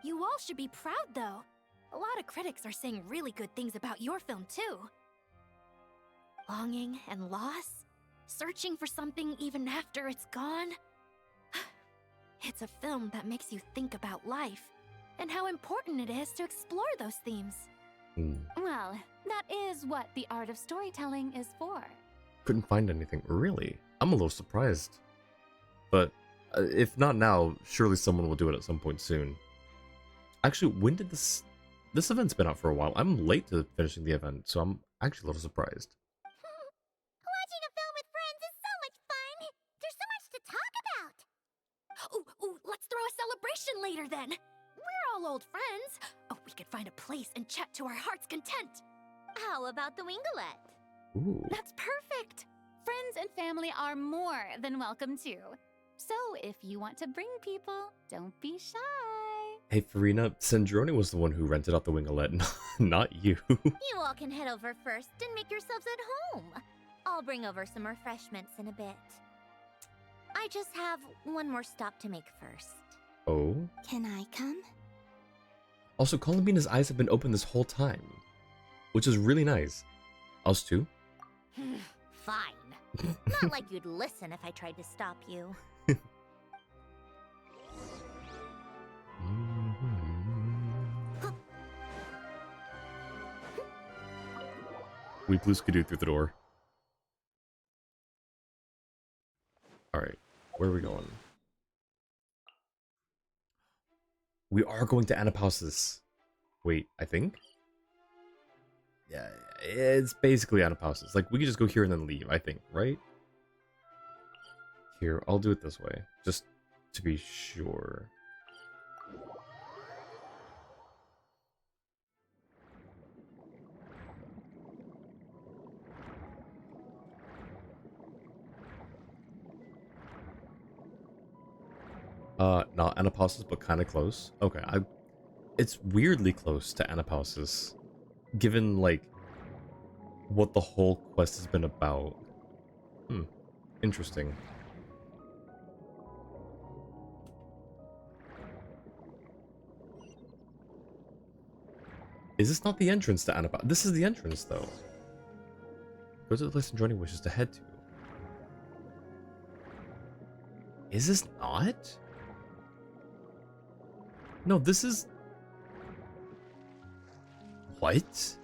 You all should be proud, though. A lot of critics are saying really good things about your film, too. Longing and loss, searching for something even after it's gone. It's a film that makes you think about life and how important it is to explore those themes. Well, that is what the art of storytelling is for. Couldn't find anything. Really? I'm a little surprised. But if not now, surely someone will do it at some point soon. Actually, when did this event's been out for a while? I'm late to finishing the event, so I'm actually a little surprised. Watching a film with friends is so much fun! There's so much to talk about! Ooh, let's throw a celebration later then. We're all old friends. Oh, we could find a place and chat to our heart's content. How about the Winglet? Ooh. That's perfect. Friends and family are more than welcome too. So if you want to bring people, don't be shy. Hey, Farina, Sandrone was the one who rented out the winglet, not you. You all can head over first and make yourselves at home. I'll bring over some refreshments in a bit. I just have one more stop to make first. Oh? Can I come? Also, Columbina's eyes have been open this whole time, which is really nice. Us too? Fine. Not like you'd listen if I tried to stop you. We blew Skidoo through the door. Alright, where are we going? We are going to Anapausis. Wait, I think? Yeah, it's basically Anapausis. Like, we could just go here and then leave, I think, right? Here, I'll do it this way, just to be sure. Not Anapausis, but kind of close. Okay, it's weirdly close to Anapausis, given, like, what the whole quest has been about. Interesting. Is this not the entrance to Anapausis? This is the entrance, though. Go to the place Sandrone wishes to head to. Is this not? No, this is... What?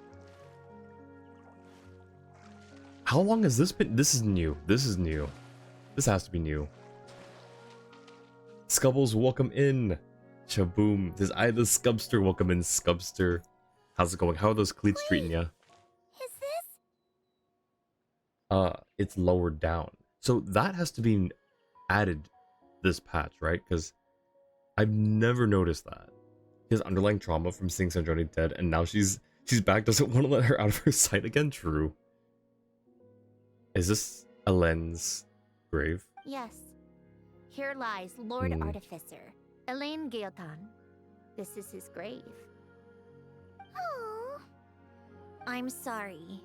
How long has this been? This is new. This is new. This has to be new. Scubbles, welcome in. Shaboom. This the Scubster, welcome in, Scubster. How's it going? How are those cleats treating ya? Is this? It's lowered down. So that has to be added this patch, right? Because I've never noticed that. She has underlying trauma from seeing Sandrone dead, and now she's back, doesn't want to let her out of her sight again. True. Is this Elend's grave? Yes. Here lies Lord Artificer, Elaine Gaeltan. This is his grave. Oh. I'm sorry,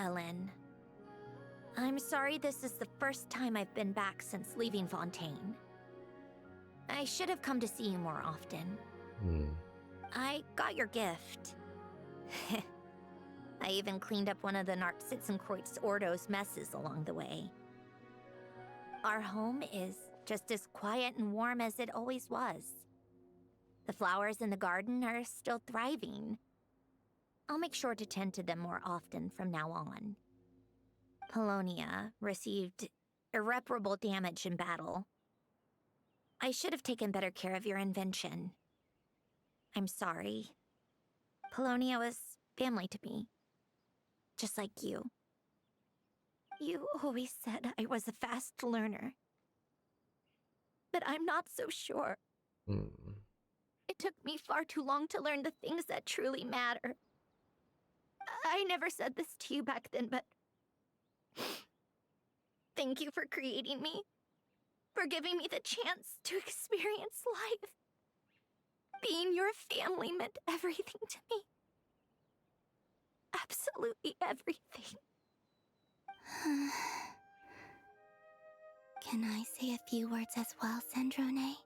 Ellen. I'm sorry this is the first time I've been back since leaving Fontaine. I should have come to see you more often. I got your gift. I even cleaned up one of the Narcitzenkreuz Ordo's messes along the way. Our home is just as quiet and warm as it always was. The flowers in the garden are still thriving. I'll make sure to tend to them more often from now on. Polonia received irreparable damage in battle. I should have taken better care of your invention. I'm sorry. Polonia was family to me. Just like you. You always said I was a fast learner. But I'm not so sure. It took me far too long to learn the things that truly matter. I never said this to you back then, but... Thank you for creating me. For giving me the chance to experience life. Being your family meant everything to me. Absolutely everything. Can I say a few words as well, Sandrone?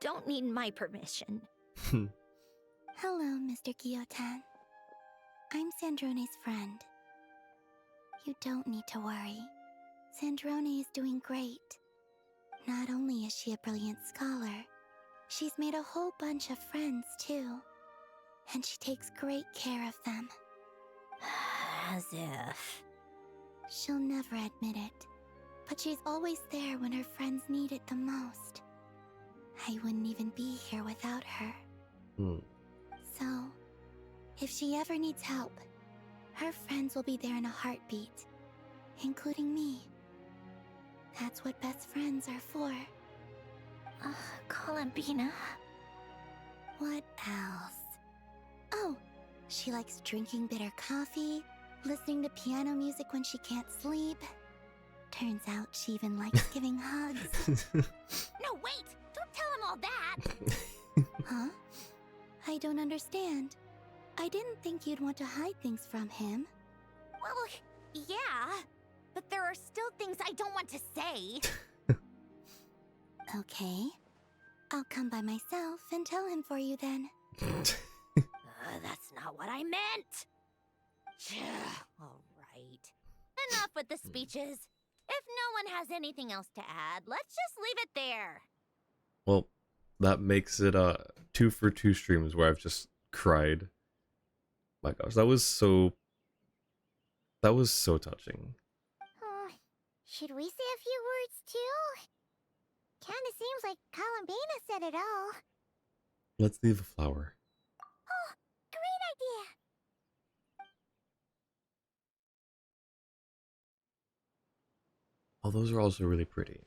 Don't need my permission. Hello, Mr. Guillotin. I'm Sandrone's friend. You don't need to worry. Sandrone is doing great. Not only is she a brilliant scholar, she's made a whole bunch of friends, too. And she takes great care of them. As if. She'll never admit it, but she's always there when her friends need it the most. I wouldn't even be here without her. So, if she ever needs help, her friends will be there in a heartbeat, including me. That's what best friends are for. Columbina. What else? Oh, she likes drinking bitter coffee, listening to piano music when she can't sleep. Turns out she even likes giving hugs. No, wait! Don't tell him all that! Huh? I don't understand. I didn't think you'd want to hide things from him. Well, yeah. But there are still things I don't want to say. Okay. I'll come by myself and tell him for you then. That's not what I meant! Alright. Enough with the speeches. If no one has anything else to add, let's just leave it there. Well, that makes it 2 for 2 streams where I've just cried. My gosh, that was so touching. Should we say a few words too? Kinda seems like Columbina said it all. Let's leave a flower. Oh, great idea! Oh, those are also really pretty.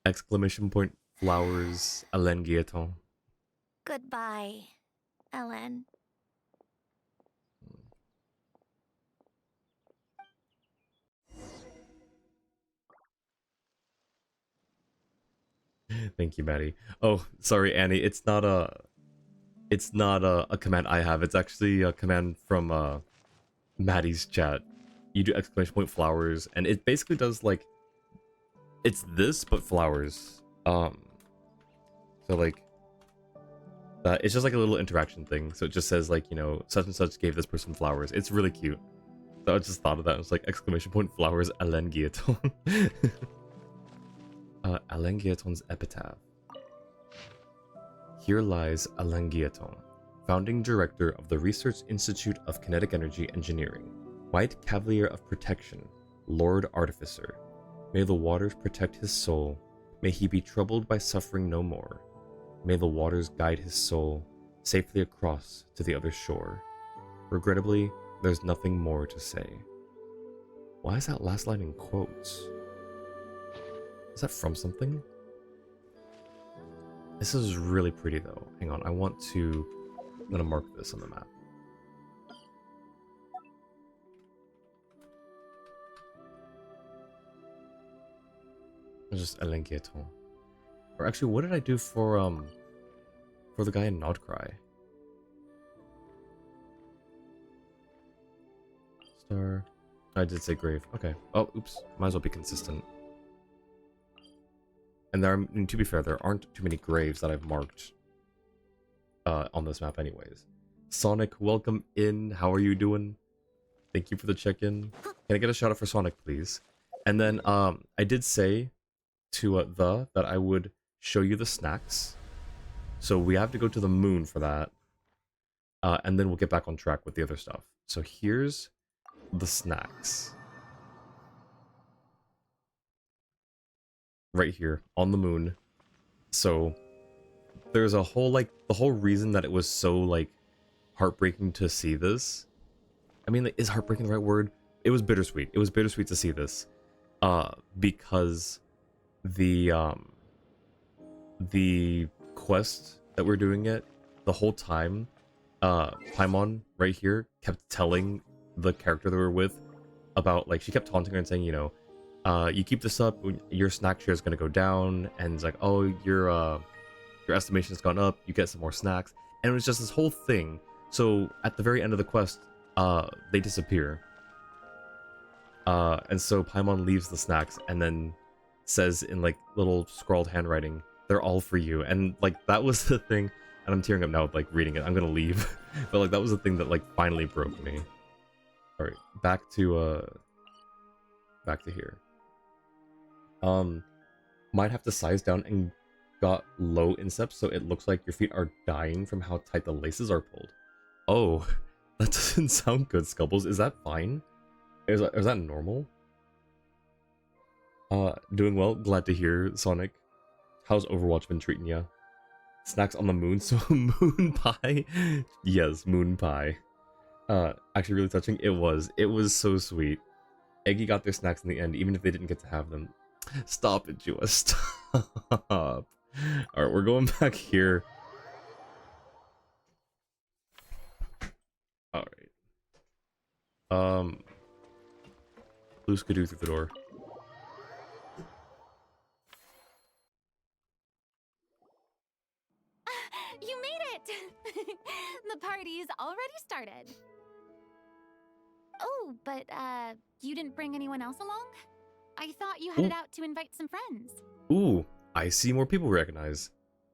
Exclamation point flowers Alain Guilleton. Goodbye, Ellen. Thank you, Maddie. Oh, sorry, Annie. It's not a command I have. It's actually a command from Maddie's chat. You do exclamation point flowers, and it basically does like it's this but flowers. So like it's just like a little interaction thing. So it just says like, you know, such and such gave this person flowers. It's really cute. So I just thought of that. It's like exclamation point flowers Alain Guilleton. Alain Guilleton's epitaph. Here lies Alain Guilleton, founding director of the Research Institute of Kinetic Energy Engineering, White Cavalier of Protection, Lord Artificer. May the waters protect his soul. May he be troubled by suffering no more. May the waters guide his soul safely across to the other shore. Regrettably, there's nothing more to say. Why is that last line in quotes? Is that from something? This is really pretty though. Hang on, I'm gonna mark this on the map. It's just Alain Guilleton. Or actually, what did I do for the guy in Nodcry? Star. I did say grave. Okay. Oh, oops. Might as well be consistent. And there are, to be fair, there aren't too many graves that I've marked on this map anyways. Sonic, welcome in. How are you doing? Thank you for the check-in. Can I get a shout out for Sonic, please? And then I did say to that I would show you the snacks. So we have to go to the moon for that. And then we'll get back on track with the other stuff. So here's the snacks. Right here on the moon. So there's a whole like the whole reason that it was so like heartbreaking to see this. I mean, like, is heartbreaking the right word? It was bittersweet. It was bittersweet to see this. Because the quest that we're doing it the whole time, Paimon right here kept telling the character that we're with about, like, she kept taunting her and saying, you know, you keep this up, your snack share is going to go down, and it's like, oh, your estimation's gone up, you get some more snacks, and it was just this whole thing. So at the very end of the quest, they disappear, and so Paimon leaves the snacks and then says in like little scrawled handwriting, they're all for you. And like that was the thing, and I'm tearing up now like reading it. I'm gonna leave. But like that was the thing that like finally broke me. All right, back to back to here. Might have to size down and got low insteps, so it looks like your feet are dying from how tight the laces are pulled. Oh, that doesn't sound good, Scubbles. Is that fine? Is that normal? Doing well. Glad to hear, Sonic. How's Overwatch been treating ya? Snacks on the moon, so moon pie? Yes, moon pie. Actually really touching. It was so sweet. Eggy got their snacks in the end, even if they didn't get to have them. Stop it, Jua. Stop. Alright, we're going back here. Alright. Blue skidoo through the door. You made it! The party's already started. Oh, but, you didn't bring anyone else along? I thought you headed out to invite some friends. Ooh, I see more people we recognize.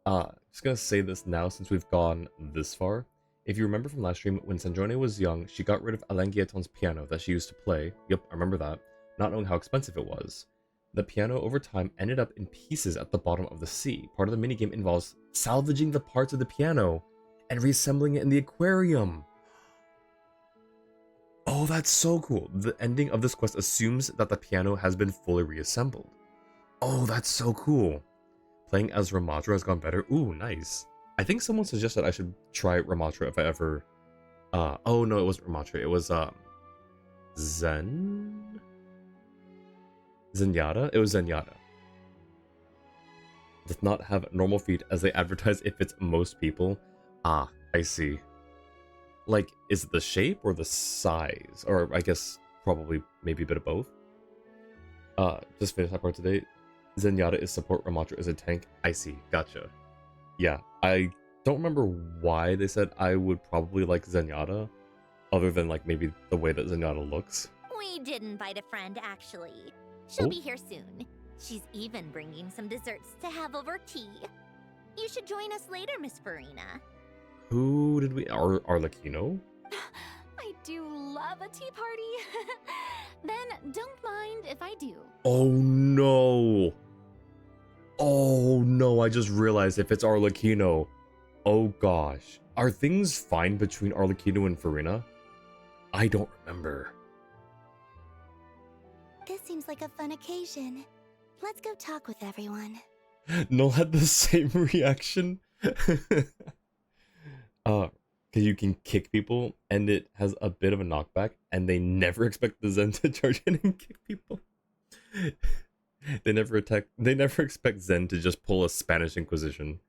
Just gonna say this now since we've gone this far. If you remember from last stream, when Sandrone was young, she got rid of Alangiaton's piano that she used to play. Yep, I remember that. Not knowing how expensive it was. The piano over time ended up in pieces at the bottom of the sea. Part of the minigame involves salvaging the parts of the piano and reassembling it in the aquarium. Oh, that's so cool. The ending of this quest assumes that the piano has been fully reassembled. Oh, that's so cool. Playing as Ramatra has gone better. Ooh, nice. I think someone suggested I should try Ramatra if I ever... oh no, it wasn't Ramatra. It was, Zenyatta? It was Zenyatta. Does not have normal feet as they advertise if it's most people. Ah, I see. Like, is it the shape or the size? Or I guess probably maybe a bit of both. Just finished that part today. Zenyatta is support, Ramatra is a tank. I see, gotcha. Yeah, I don't remember why they said I would probably like Zenyatta, other than like maybe the way that Zenyatta looks. We did invite a friend, actually. She'll be here soon. She's even bringing some desserts to have over tea. You should join us later, Miss Farina. Who did we... Arlecchino? I do love a tea party. Then don't mind if I do. Oh no! Oh no, I just realized if it's Arlecchino. Oh gosh. Are things fine between Arlecchino and Farina? I don't remember. This seems like a fun occasion. Let's go talk with everyone. Null had the same reaction. Because you can kick people, and it has a bit of a knockback, and they never expect the Zen to charge in and kick people. They never expect Zen to just pull a Spanish Inquisition.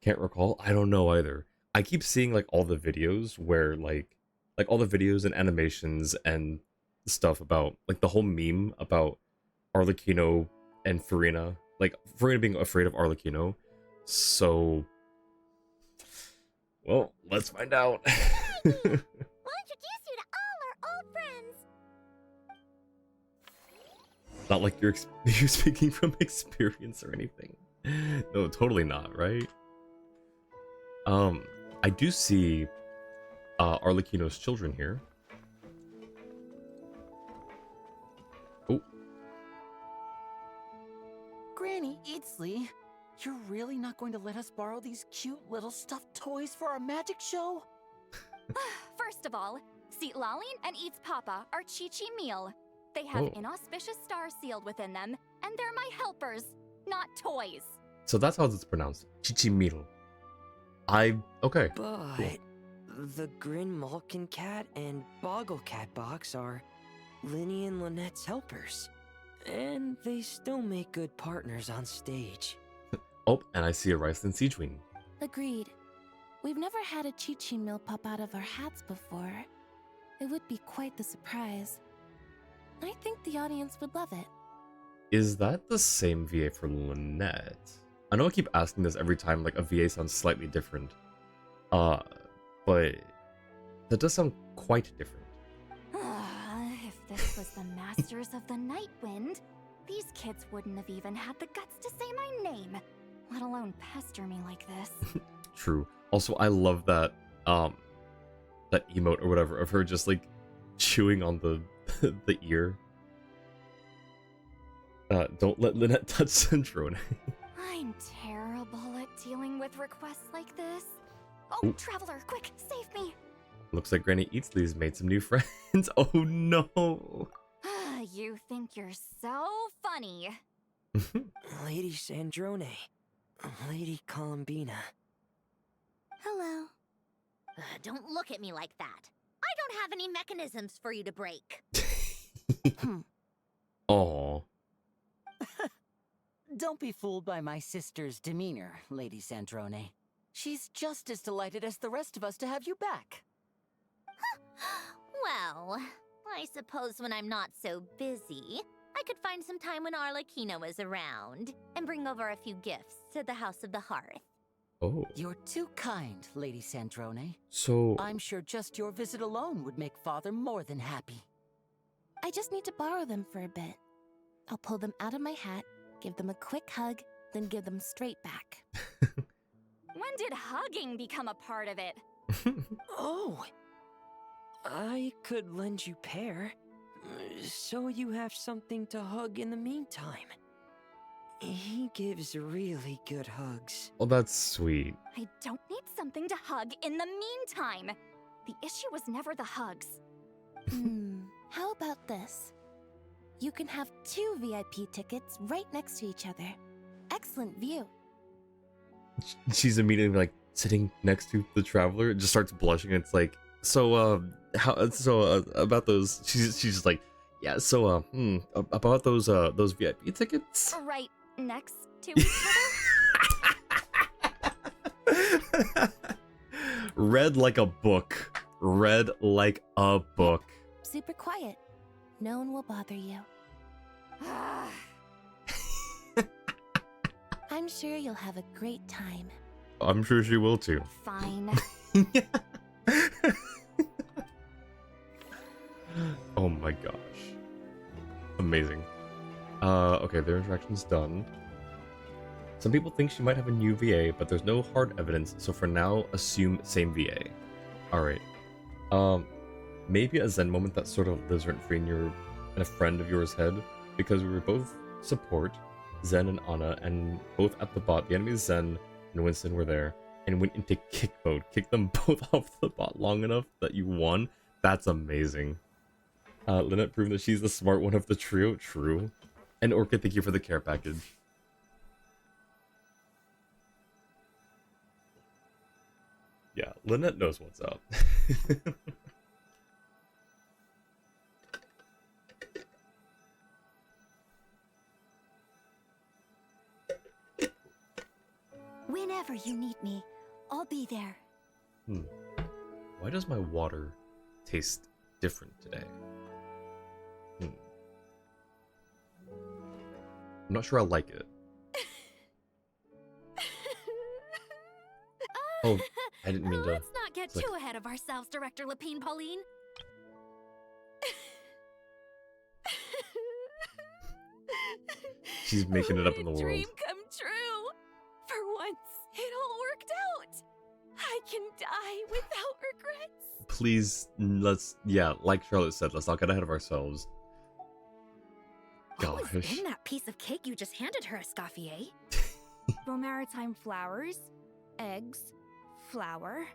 Can't recall? I don't know either. I keep seeing like all the videos where like all the videos and animations and stuff about like the whole meme about Arlecchino and Farina, like Farina being afraid of Arlecchino. So, well, let's find out. We'll introduce you to all our old friends. Not like you're speaking from experience or anything. No, totally not, right? I do see Arlecchino's children here. Oh. Granny Eatsley, you're really not going to let us borrow these cute little stuffed toys for our magic show? First of all, Seat Lalin and Eats Papa are Chi-Chi meal. They have inauspicious stars sealed within them, and they're my helpers, not toys. So that's how it's pronounced. Chichimiro. Okay. But the Grin Malkin Cat and Boggle Cat box are Linny and Lynette's helpers. And they still make good partners on stage. Oh, and I see a rice and Siegewing. Agreed. We've never had a Chi-Chi meal pop out of our hats before. It would be quite the surprise. I think the audience would love it. Is that the same VA for Lynette? I know I keep asking this every time, like a VA sounds slightly different. But that does sound quite different. If this was the Masters of the Night Wind, these kids wouldn't have even had the guts to say my name, let alone pester me like this. True. Also, I love that that emote or whatever of her just like chewing on the the ear. Don't let Lynette touch Sandrone. I'm terrible at dealing with requests like this. Oh, Ooh. Traveler, quick, save me! Looks like Granny Eatsley's made some new friends. Oh no! You think you're so funny. Lady Sandrone. Lady Columbina. Hello. Don't look at me like that. I don't have any mechanisms for you to break. Aw. Don't be fooled by my sister's demeanor, Lady Sandrone. She's just as delighted as the rest of us to have you back. Well, I suppose when I'm not so busy, I could find some time when Arlecchino is around and bring over a few gifts to the House of the Hearth. Oh. You're too kind, Lady Sandrone. So. I'm sure just your visit alone would make Father more than happy. I just need to borrow them for a bit. I'll pull them out of my hat, give them a quick hug, then give them straight back. When did hugging become a part of it? Oh! I could lend you Pear, so you have something to hug in the meantime. He gives really good hugs. Oh, that's sweet. I don't need something to hug in the meantime. The issue was never the hugs. How about this? You can have 2 VIP tickets right next to each other. Excellent view. She's immediately like sitting next to the Traveler, just starts blushing. And it's like, about those. She's just like, yeah. So about those VIP tickets. Right next to each other. Read like a book. Read like a book. Super quiet. No one will bother you. I'm sure you'll have a great time. I'm sure she will too. Fine. Oh my gosh. Amazing. Okay, their interaction's done. Some people think she might have a new VA, but there's no hard evidence, so for now, assume same VA. Alright. Maybe a Zen moment that sort of lives rent-free in a friend of yours head, because we were both support, Zen and Anna, and both at the bot. The enemies Zen and Winston were there, and went into kick mode. Kicked them both off the bot long enough that you won. That's amazing. Lynette proving that she's the smart one of the trio. True. And Orchid, thank you for the care package. Yeah, Lynette knows what's up. Whenever you need me, I'll be there. Why does my water taste different today? I'm not sure I like it. Oh, I didn't mean to. Let's not get too ahead of ourselves, Director Lapine Pauline. She's making it up in the world. Dream come true. For once, it all worked out. I can die without regrets. Please, like Charlotte said, let's not get ahead of ourselves. What was in that piece of cake you just handed her, Escoffier? Maritime flowers, eggs, flour,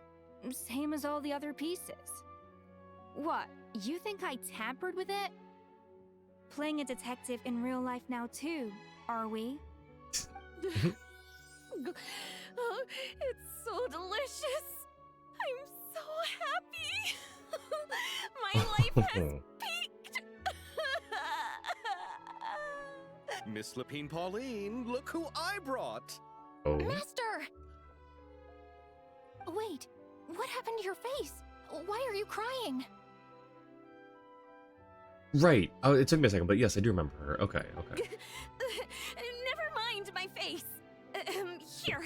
same as all the other pieces. What, you think I tampered with it? Playing a detective in real life now too, are we? Oh, it's so delicious. I'm so happy. My life has peaked. Miss Lapine Pauline, look who I brought! Oh. Master! Wait, what happened to your face? Why are you crying? Right. Oh, it took me a second, but yes, I do remember her. Okay. Never mind my face. Here,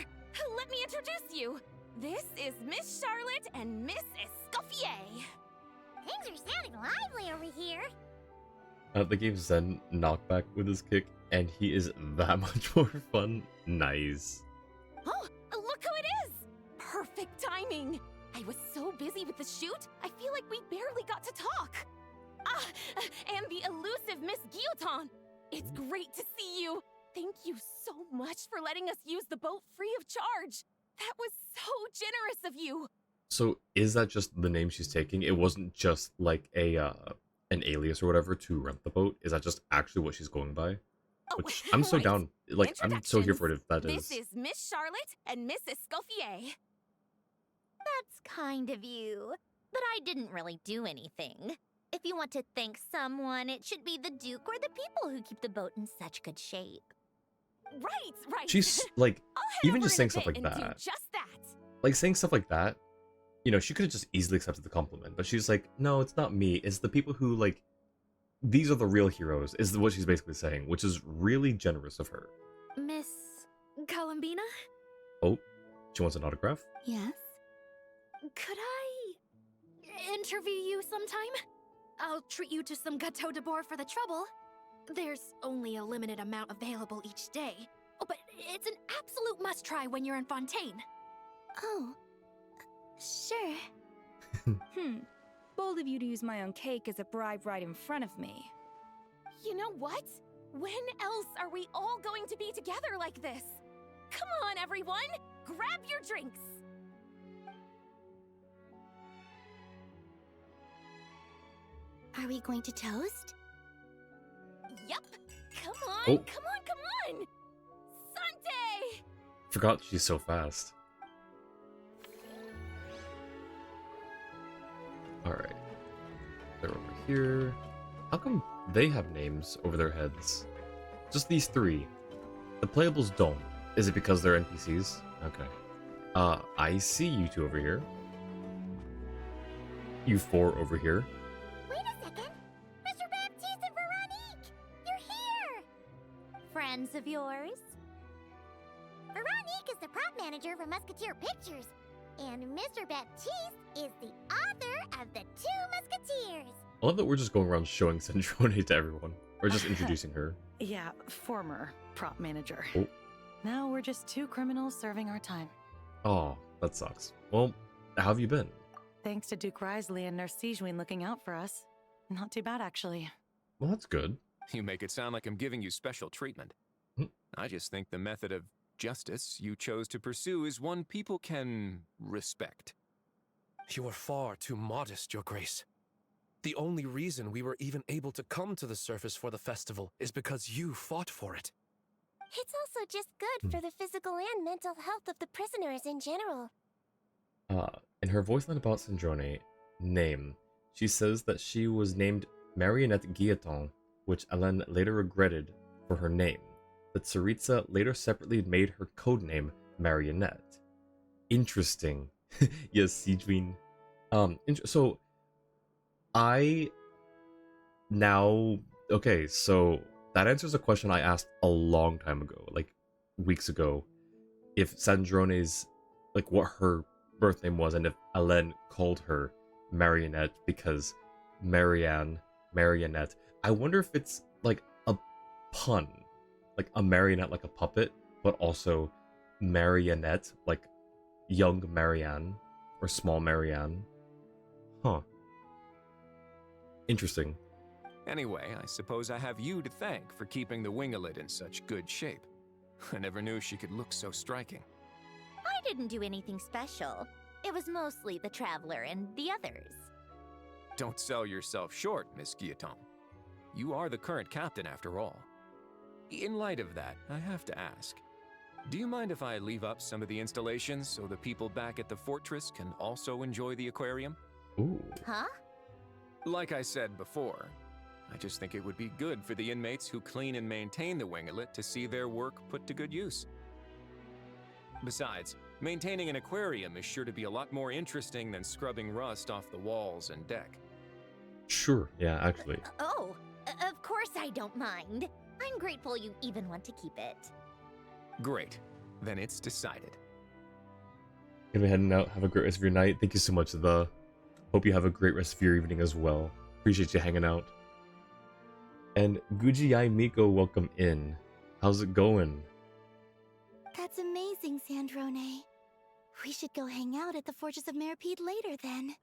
let me introduce you. This is Miss Charlotte and Miss Escoffier. Things are sounding lively over here. They gave Zen knockback with his kick, and he is that much more fun. Nice. Oh, look who it is! Perfect timing. I was so busy with the shoot, I feel like we barely got to talk. And the elusive Miss Guillotin. It's great to see you. Thank you so much for letting us use the boat free of charge. That was so generous of you. So is that just the name she's taking? It wasn't just like a an alias or whatever to rent the boat. Is that just actually what she's going by? Oh, Which I'm so right. down. Like I'm so here for it if that This is. is Miss Charlotte and Miss Escoffier. That's kind of you. But I didn't really do anything. If you want to thank someone, it should be the Duke or the people who keep the boat in such good shape. Right. She's like, I'll head even over just in saying a stuff bit like and do that. just that. Like saying stuff like that, you know, she could have just easily accepted the compliment, but she's like, no, it's not me. It's the people who like. These are the real heroes. Is what she's basically saying, which is really generous of her. Miss Columbina? Oh, she wants an autograph. Yes? Could I interview you sometime? I'll treat you to some gâteau de bord for the trouble. There's only a limited amount available each day. Oh, but it's an absolute must-try when you're in Fontaine. Oh, sure. Bold of you to use my own cake as a bribe right in front of me. You know what? When else are we all going to be together like this? Come on, everyone! Grab your drinks! Are we going to toast? Yep! Come on, Oh. come on, come on! Sante! Forgot she's so fast. Alright. They're over here. How come they have names over their heads? Just these three. The playables don't. Is it because they're NPCs? Okay. I see you two over here. You four over here. Wait a second! Mr. Baptiste and Veronique! You're here! Friends of yours? Veronique is the prop manager for Musketeer Pictures, and Mr. Baptiste is the author of The Two Musketeers. I love that we're just going around showing Sandrone to everyone. Or just introducing her. Yeah, former prop manager. Oh. Now we're just two criminals serving our time. Oh, that sucks. Well, how have you been? Thanks to Duke Risley and Nurse Sijuin looking out for us. Not too bad, actually. Well, that's good. You make it sound like I'm giving you special treatment. I just think the method of justice you chose to pursue is one people can respect. You are far too modest, Your Grace. The only reason we were even able to come to the surface for the festival is because you fought for it. It's also just good for the physical and mental health of the prisoners in general. In her voice line about Sandrone, name, she says that she was named Marionnette Guilleton, which Hélène later regretted for her name. That Tsaritsa later separately made her codename Marionette. Interesting. Yes, Sijuin. So I now okay, so that answers a question I asked a long time ago, like weeks ago, if Sandrone's like what her birth name was and if Hélène called her Marionette because Marionette. I wonder if it's like a pun, like a marionette like a puppet, but also marionette like young Marianne or small Marianne. Huh. Interesting. Anyway, I suppose I have you to thank for keeping the winglet in such good shape. I never knew she could look so striking. I didn't do anything special. It was mostly the Traveler and the others. Don't sell yourself short, Miss Guilleton. You are the current captain, after all. In light of that, I have to ask, do you mind if I leave up some of the installations so the people back at the fortress can also enjoy the aquarium? Ooh. Huh? Like I said before, I just think it would be good for the inmates who clean and maintain the winglet to see their work put to good use. Besides, maintaining an aquarium is sure to be a lot more interesting than scrubbing rust off the walls and deck. Sure, yeah, actually. Oh, of course I don't mind. I'm grateful you even want to keep it. Great. Then it's decided. Gonna be heading out. Have a great rest of your night. Thank you so much, The. Hope you have a great rest of your evening as well. Appreciate you hanging out. And Gujiyai Miko, welcome in. How's it going? That's amazing, Sandrone. We should go hang out at the Fortress of Meripede later then.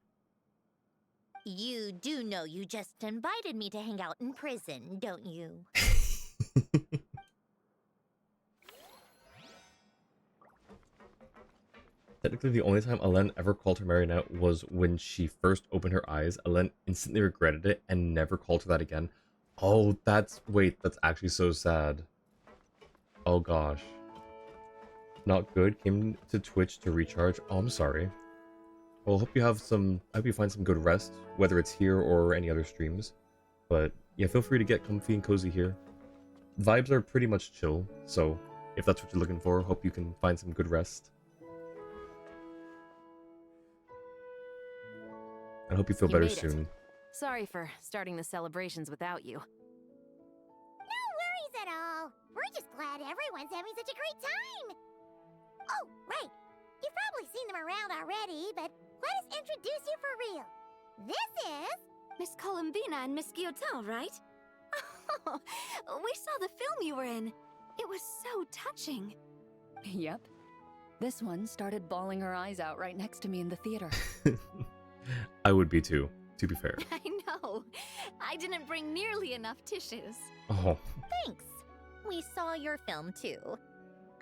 You do know you just invited me to hang out in prison, don't you? Technically, the only time Alen ever called her marionette was when she first opened her eyes. Alen instantly regretted it and never called her that again. Oh, wait, that's actually so sad. Oh gosh. Not good. Came to Twitch to recharge. Oh, I'm sorry. Well, I hope you find some good rest, whether it's here or any other streams. But yeah, feel free to get comfy and cozy here. Vibes are pretty much chill, so if that's what you're looking for, hope you can find some good rest. I hope you feel You better made it. soon. Sorry for starting the celebrations without you. No worries at all. We're just glad everyone's having such a great time. Oh, right. You've probably seen them around already, but let us introduce you for real. This is... Miss Columbina and Miss Guillotin, right? Oh, we saw the film you were in. It was so touching. Yep. This one started bawling her eyes out right next to me in the theater. I would be too, to be fair. I know. I didn't bring nearly enough tissues. Oh. Thanks. We saw your film too.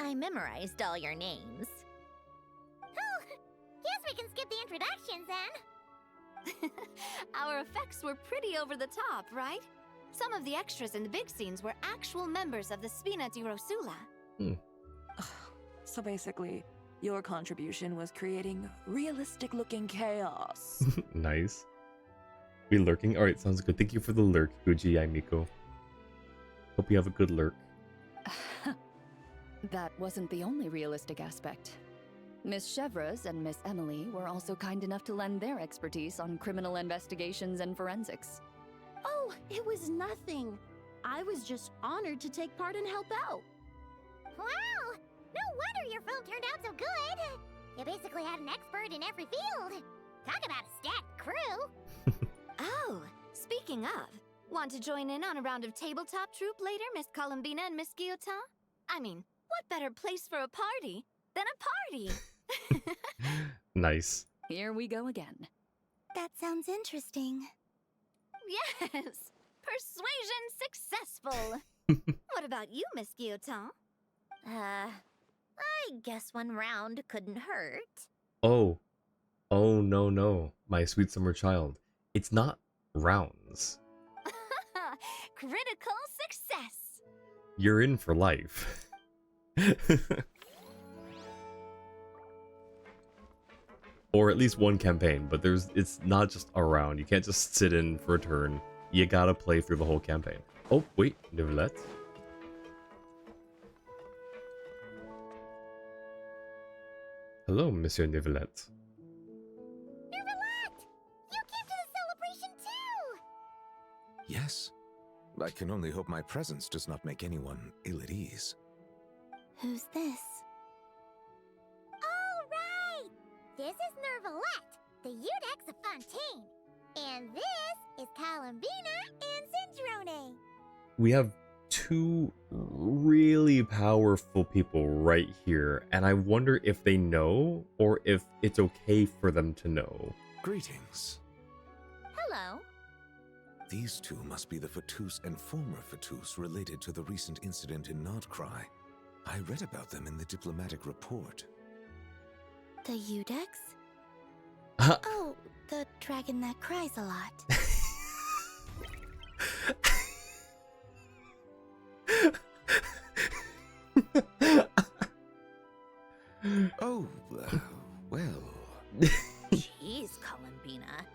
I memorized all your names. Oh, guess we can skip the introductions then. Our effects were pretty over the top, right? Some of the extras in the big scenes were actual members of the Spina di Rosula. So basically, your contribution was creating realistic-looking chaos. Nice. We lurking? Alright, sounds good. Thank you for the lurk, Guji Aimiko. Hope you have a good lurk. That wasn't the only realistic aspect. Miss Chevres and Miss Emily were also kind enough to lend their expertise on criminal investigations and forensics. Oh, it was nothing. I was just honored to take part and help out. Wow! No wonder your film turned out so good. You basically had an expert in every field. Talk about a stacked crew. Oh, speaking of, want to join in on a round of tabletop troupe later, Miss Columbina and Miss Guillotin? I mean, what better place for a party than a party? Nice. Here we go again. That sounds interesting. Yes! Persuasion successful! What about you, Miss Guillotin? I guess one round couldn't hurt. Oh. Oh, no. My sweet summer child. It's not rounds. Critical success! You're in for life. Or at least one campaign, but it's not just a round. You can't just sit in for a turn. You gotta play through the whole campaign. Oh, wait, Nivelette. Hello, Monsieur Nivelette. Nervalette! You came to the celebration too! Yes. I can only hope my presence does not make anyone ill at ease. Who's this? All right! This is Nervalette, the Eudex of Fontaine. And this is Columbina and Sandrone. We have two really powerful people right here, and I wonder if they know or if it's okay for them to know. Greetings. Hello. These two must be the Fatus and former Fatus related to the recent incident in Nodcry. I read about them in the diplomatic report. The Eudex? Oh, the dragon that cries a lot. Oh, well. Jeez, Columbina.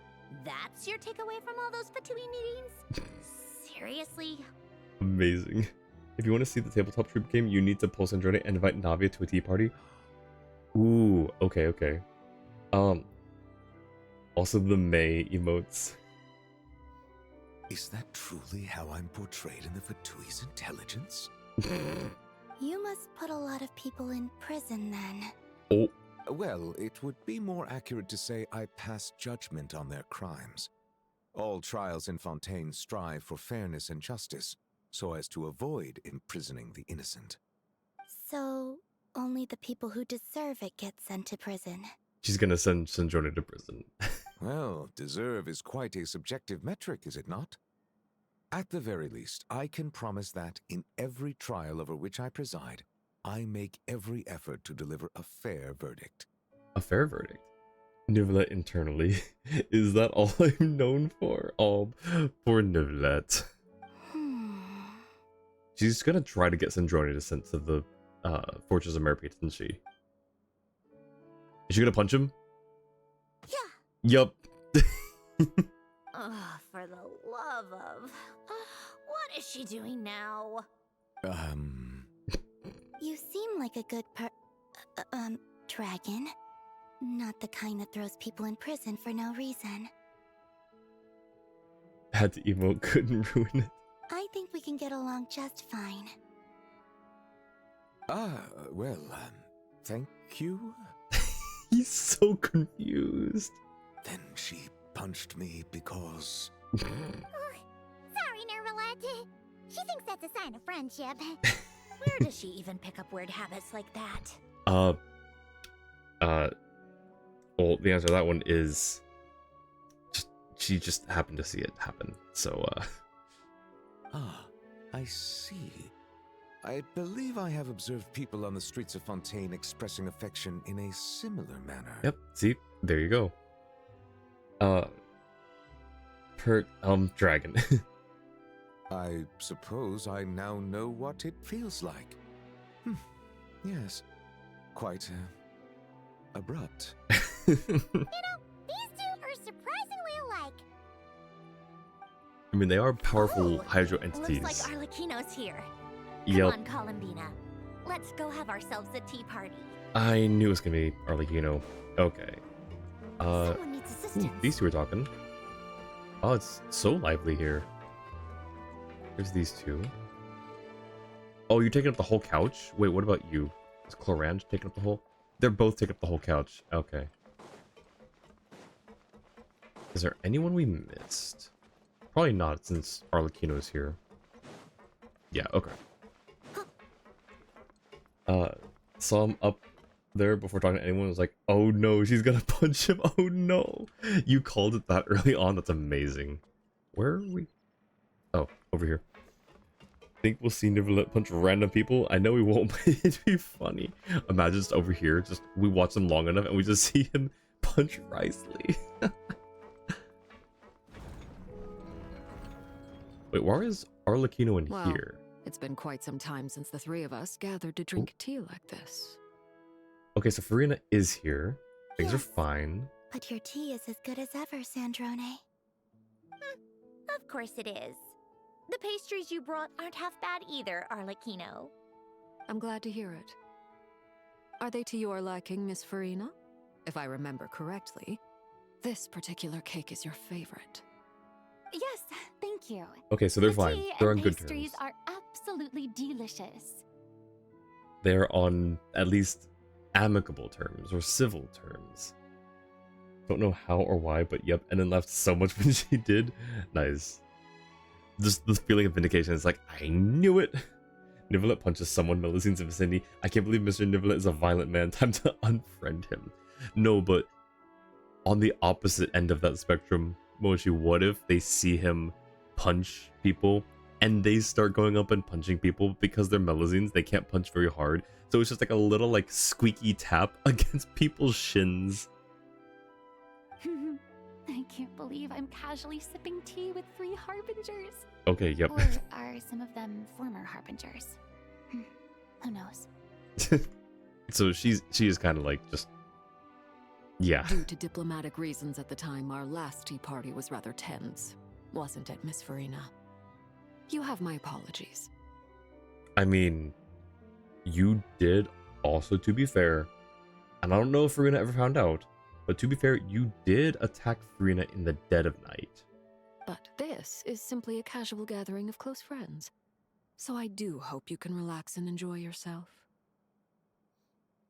That's your takeaway from all those Fatui meetings? Seriously? Amazing. If you want to see the tabletop troop game, you need to pull Sandrone and invite Navia to a tea party. Ooh, okay. Also the May emotes. Is that truly how I'm portrayed in the Fatui's intelligence? You must put a lot of people in prison then. Oh. Well, it would be more accurate to say I pass judgment on their crimes. All trials in Fontaine strive for fairness and justice, so as to avoid imprisoning the innocent. So, only the people who deserve it get sent to prison. She's gonna send Sandrone to prison. Well, deserve is quite a subjective metric, is it not? At the very least, I can promise that in every trial over which I preside, I make every effort to deliver a fair verdict. A fair verdict? Nivelet internally. Is that all I'm known for? Oh, poor Nivelet. She's gonna try to get Sandrone to send to the Fortress of Merpeet, isn't she? Is she gonna punch him? Yeah. Yup. Oh, for the love of... What is she doing now? You seem like a good dragon. Not the kind that throws people in prison for no reason. Had to emote, couldn't ruin it. I think we can get along just fine. Well, thank you? He's so confused. Then she punched me because... Sorry, Nervalette. She thinks that's a sign of friendship. Where does she even pick up weird habits like that? Well, the answer to that one is... she just happened to see it happen, so, I see. I believe I have observed people on the streets of Fontaine expressing affection in a similar manner. Yep, see? There you go. Dragon. I suppose I now know what it feels like. Yes. Quite, abrupt. You know, these two are surprisingly alike. I mean, they are powerful hydro entities. Looks like Arlecchino's here. Yep. Come on, Columbina. Let's go have ourselves a tea party. I knew it was gonna be Arlecchino. Okay. Someone needs assistance. Ooh, these two are talking. Oh, it's so lively here. There's these two. Oh, you're taking up the whole couch? Wait, what about you? Is Clorange taking up the whole? They're both taking up the whole couch. Okay. Is there anyone we missed? Probably not, since Arlecchino's here. Yeah, okay. Saw him up there before talking to anyone. Was like, oh no, she's gonna punch him. Oh no. You called it that early on. That's amazing. Where are we? Oh, over here. Think we'll see Nivelet punch random people? I know we won't, but it'd be funny. Imagine just over here, just we watch him long enough and we just see him punch Risley. Wait, where is Arlecchino in Well, here? It's been quite some time since the three of us gathered to drink tea like this. Okay, so Farina is here. Things are fine. But your tea is as good as ever, Sandrone. Of course it is. The pastries you brought aren't half bad either, Arlecchino. I'm glad to hear it. Are they to your liking, Miss Farina? If I remember correctly, this particular cake is your favorite. Yes, thank you. Okay, so they're The fine. tea They're and on good pastries terms. are absolutely delicious. They're on at least amicable terms or civil terms. Don't know how or why, but yep. And then left so much when she did. Nice. Just the feeling of vindication is like, I knew it. Nivelet punches someone Melusine's vicinity. I can't believe Mr. Nivelet is a violent man. Time to unfriend him. No, but on the opposite end of that spectrum, Mochi, what if they see him punch people and they start going up and punching people because they're Melusines? They can't punch very hard. So it's just like a little like squeaky tap against people's shins. I can't believe I'm casually sipping tea with 3 harbingers. Okay, yep. Or are some of them former harbingers? Who knows? So she is kind of like just, yeah. Due to diplomatic reasons at the time, our last tea party was rather tense. Wasn't it, Miss Farina? You have my apologies. I mean, you did also, to be fair, and I don't know if Farina ever found out, but to be fair, you did attack Farina in the dead of night. But this is simply a casual gathering of close friends. So I do hope you can relax and enjoy yourself.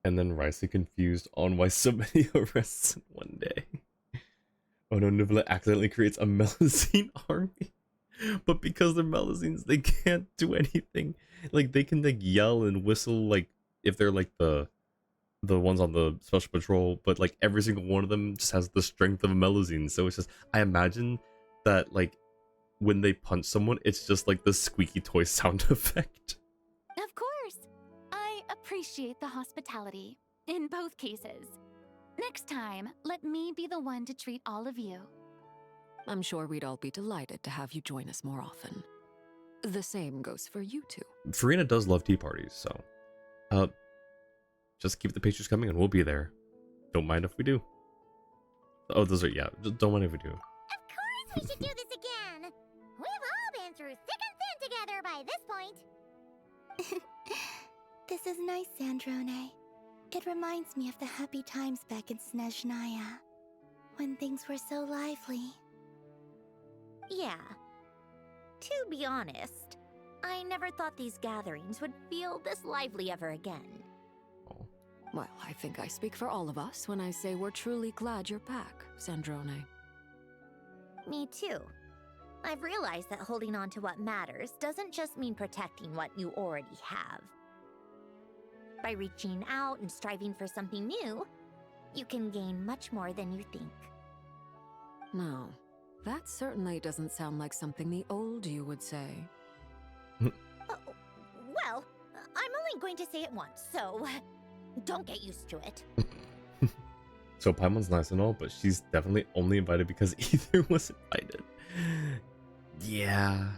And then Risley confused on why so many arrests in one day. Oh no, Nivelet accidentally creates a Melusine army. But because they're Melusines, they can't do anything. Like, they can like yell and whistle, like, if they're like the ones on the special patrol, but like every single one of them just has the strength of a Melusine. So it's just, I imagine that like when they punch someone, it's just like the squeaky toy sound effect. Of course. I appreciate the hospitality in both cases. Next time, let me be the one to treat all of you. I'm sure we'd all be delighted to have you join us more often. The same goes for you two. Farina does love tea parties, so just keep the pictures coming and we'll be there. Don't mind if we do. Oh, those are, yeah, just don't mind if we do. Of course we should do this again! We've all been through thick and thin together by this point. This is nice, Sandrone. It reminds me of the happy times back in Snezhnaya, when things were so lively. Yeah. To be honest, I never thought these gatherings would feel this lively ever again. Well, I think I speak for all of us when I say we're truly glad you're back, Sandrone. Me too. I've realized that holding on to what matters doesn't just mean protecting what you already have. By reaching out and striving for something new, you can gain much more than you think. No, that certainly doesn't sound like something the old you would say. Well, I'm only going to say it once, so don't get used to it. So Paimon's nice and all, but she's definitely only invited because Ether was invited. Yeah.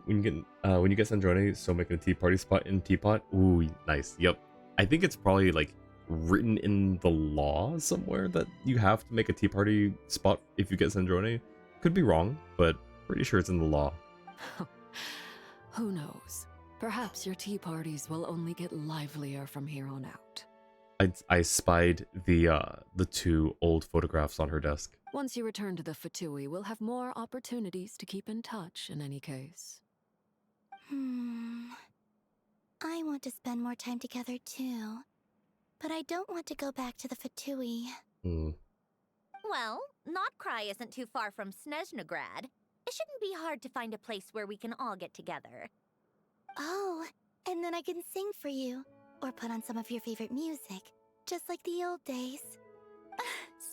When you get Sandrone, so making a tea party spot in Teapot. Ooh, nice. Yep. I think it's probably like written in the law somewhere that you have to make a tea party spot if you get Sandrone. Could be wrong, but pretty sure it's in the law. Who knows? Perhaps your tea parties will only get livelier from here on out. I spied the two old photographs on her desk. Once you return to the Fatui, we'll have more opportunities to keep in touch in any case. I want to spend more time together too. But I don't want to go back to the Fatui. Well, Notcry isn't too far from Snezhnograd. It shouldn't be hard to find a place where we can all get together. Oh, and then I can sing for you. Or put on some of your favorite music. Just like the old days.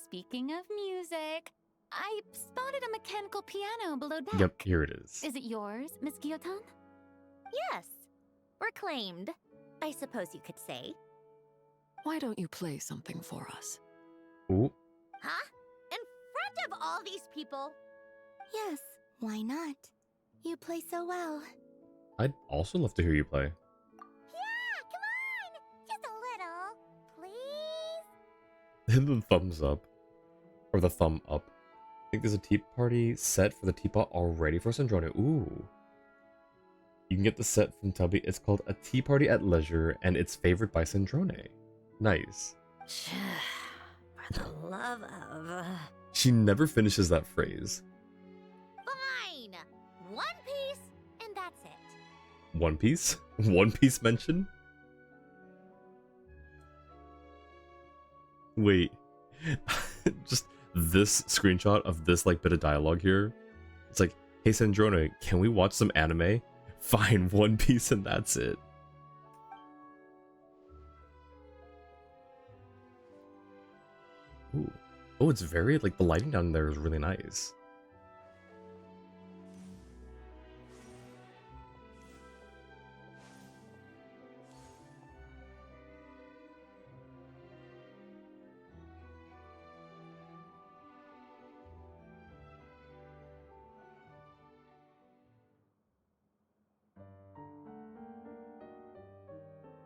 Speaking of music, I spotted a mechanical piano below deck. Yep, here it is. Is it yours, Miss Guillotin? Yes. Reclaimed, I suppose you could say. Why don't you play something for us? Ooh. Huh? In front of all these people? Yes, why not? You play so well. I'd also love to hear you play. Yeah, come on! Just a little, please? And the thumbs up. Or the thumb up. I think there's a tea party set for the teapot already for Sandrone. Ooh. You can get the set from Tubby. It's called A Tea Party at Leisure, and it's favored by Sandrone. Nice. For the love of... She never finishes that phrase. Fine! One piece, and that's it. One Piece? One Piece mention? Wait. Just this screenshot of this like bit of dialogue here. It's like, hey Sandrone, can we watch some anime? Fine, One Piece and that's it. Ooh. Oh, it's very, like, the lighting down there is really nice.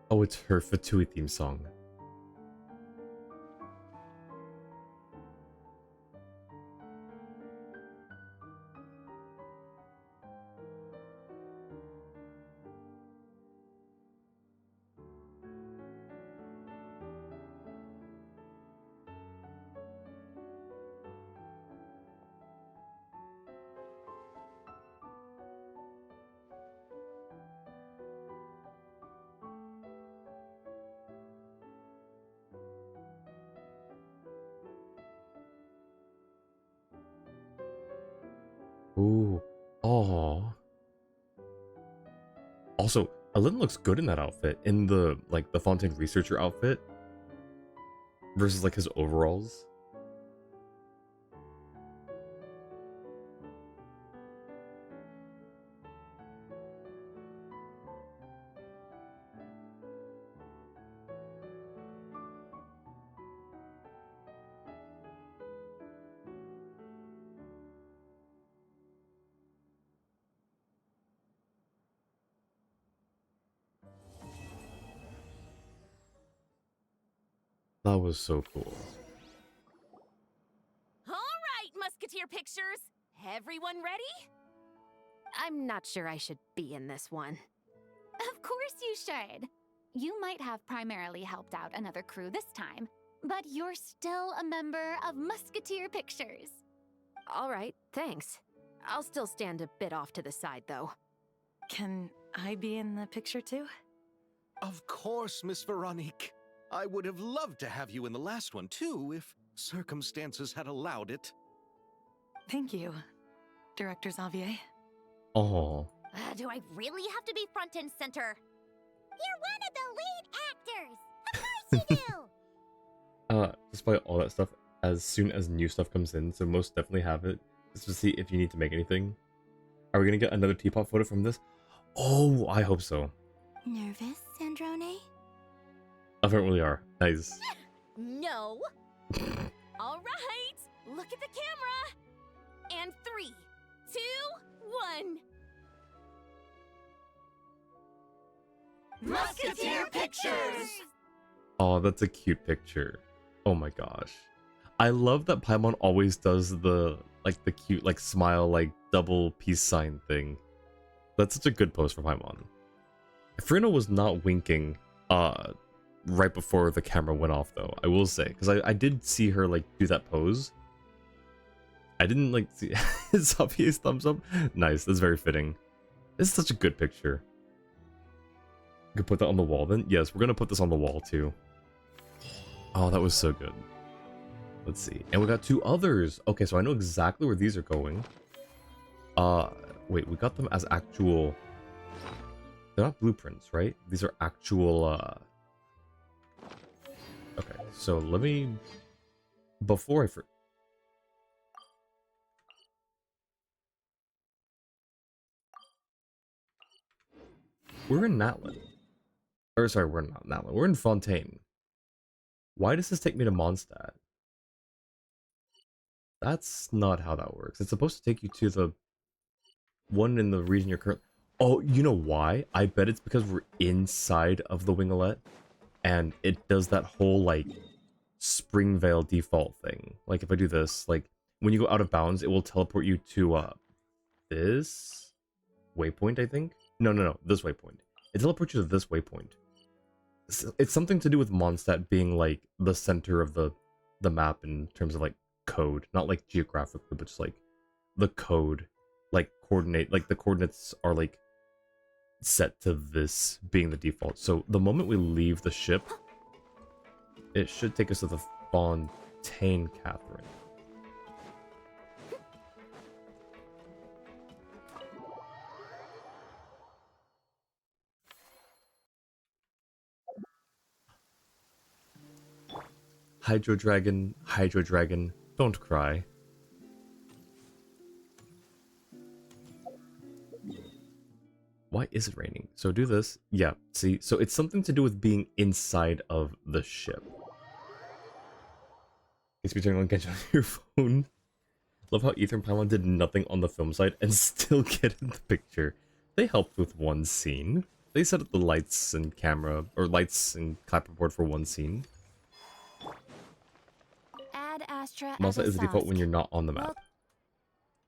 Oh, it's her Fatui theme song. Ooh. Oh. Also, Alin looks good in that outfit. In the, like, the Fontaine researcher outfit. Versus, like, his overalls. That was so cool. All right, Musketeer Pictures. Everyone ready? I'm not sure I should be in this one. Of course you should. You might have primarily helped out another crew this time, but you're still a member of Musketeer Pictures. All right, thanks. I'll still stand a bit off to the side, though. Can I be in the picture too? Of course, Miss Veronique. I would have loved to have you in the last one, too, if circumstances had allowed it. Thank you, Director Xavier. Oh. Do I really have to be front and center? You're one of the lead actors! Of course you do! Despite all that stuff, as soon as new stuff comes in, so most definitely have it, just to see if you need to make anything. Are we gonna get another teapot photo from this? Oh, I hope so. Nervous, Sandrone? Apparently are. Nice. No. All right, look at the camera. And 3, 2, 1. Musketeer Pictures! Oh, that's a cute picture. Oh my gosh. I love that Paimon always does the cute smile double peace sign thing. That's such a good pose for Paimon. Furina was not winking right before the camera went off though, I will say, because I did see her do that pose. I didn't see Xavier's thumbs up. Nice, that's very fitting. This is such a good picture. You could put that on the wall then? Yes, we're gonna put this on the wall too. Oh, that was so good. Let's see. And we got 2 others. Okay, so I know exactly where these are going. Wait, we got them as actual... They're not blueprints, right? These are actual, Okay, so let me... Before I... We're in Natlin. Or, sorry, we're not Natlin. We're in Fontaine. Why does this take me to Mondstadt? That's not how that works. It's supposed to take you to the one in the region you're currently... Oh, you know why? I bet it's because we're inside of the Winglet, and it does that whole, Springvale default thing. If I do this, when you go out of bounds, it will teleport you to, this waypoint, I think? No, this waypoint. It teleports you to this waypoint. It's something to do with Mondstadt being, the center of the map in terms of, code. Not, geographically, but just, the code. Coordinate. The coordinates are, set to this being the default. So, the moment we leave the ship, it should take us to the Fontaine Catherine. Hydro Dragon, don't cry. Why is it raining? So do this. Yeah, see? So it's something to do with being inside of the ship. It's be turning on Genshin on your phone. Love how Ether and Paimon did nothing on the film side and still get in the picture. They helped with one scene. They set up the lights and camera, or lights and clapperboard for one scene. Add Astra Malsa as a is the default sauce. when you're not on the map.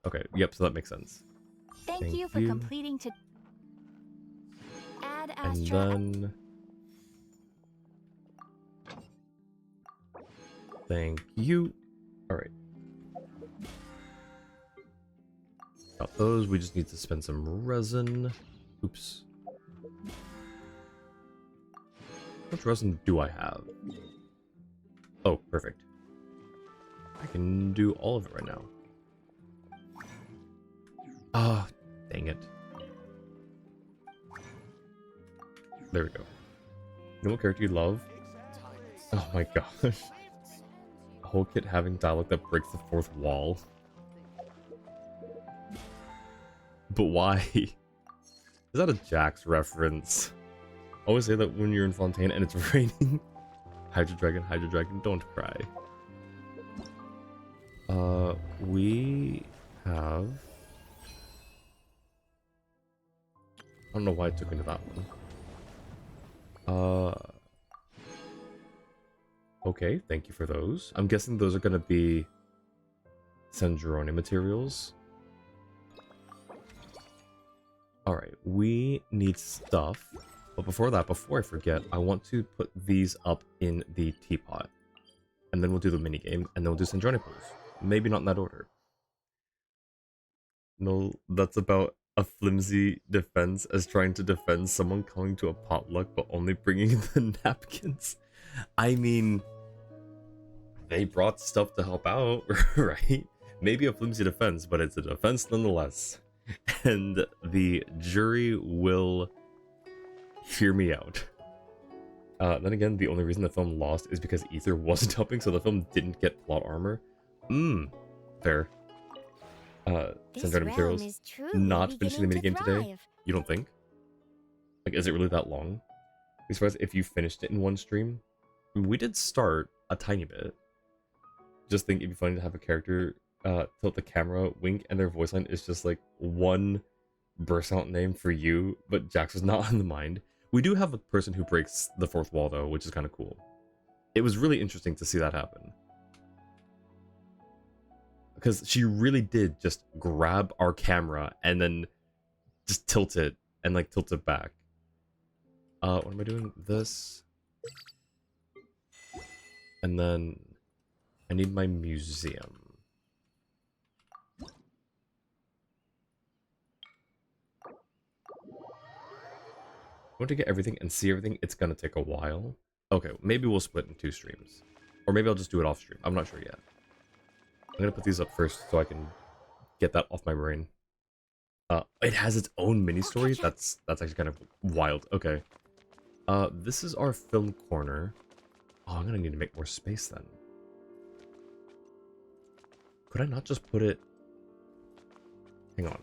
Okay, yep, so that makes sense. Thank you for completing to... Add And Astra... then... Thank you. Alright. Got those, we just need to spend some resin. Oops. How much resin do I have? Oh, perfect. I can do all of it right now. Ah, dang it. There we go. You know what character you love? Oh my gosh. A whole kit having dialogue that breaks the fourth wall. But why? Is that a Jax reference? Always say that when you're in Fontaine and it's raining. Hydro Dragon, don't cry. We have... I don't know why it took me to that one. Okay, thank you for those. I'm guessing those are going to be Sandrone materials. Alright, we need stuff. But before that, before I forget, I want to put these up in the teapot. And then we'll do the minigame, and then we'll do Sandrone pools. Maybe not in that order. No, that's about a flimsy defense as trying to defend someone coming to a potluck but only bringing the napkins. I mean, they brought stuff to help out, right? Maybe a flimsy defense, but it's a defense nonetheless. And the jury will hear me out. Then again, the only reason the film lost is because Ether wasn't helping, so the film didn't get plot armor. Fair. Sandrone materials. Not finishing the minigame today? You don't think? Like, is it really that long? As far as if you finished it in one stream? I mean, we did start a tiny bit. Just think it'd be funny to have a character tilt the camera, wink, and their voice line is just like one burst out name for you, but Jax was not on the mind. We do have a person who breaks the fourth wall though, which is kind of cool. It was really interesting to see that happen. Because she really did just grab our camera and then just tilt it and like tilt it back. What am I doing? This. And then I need my museum. I want to get everything and see everything. It's gonna take a while. Okay, maybe we'll split in 2 streams. Or maybe I'll just do it off stream. I'm not sure yet. I'm gonna put these up first so I can get that off my brain. It has its own mini story. That's actually kind of wild. Okay. This is our film corner. Oh, I'm gonna need to make more space then. Could I not just put it? Hang on.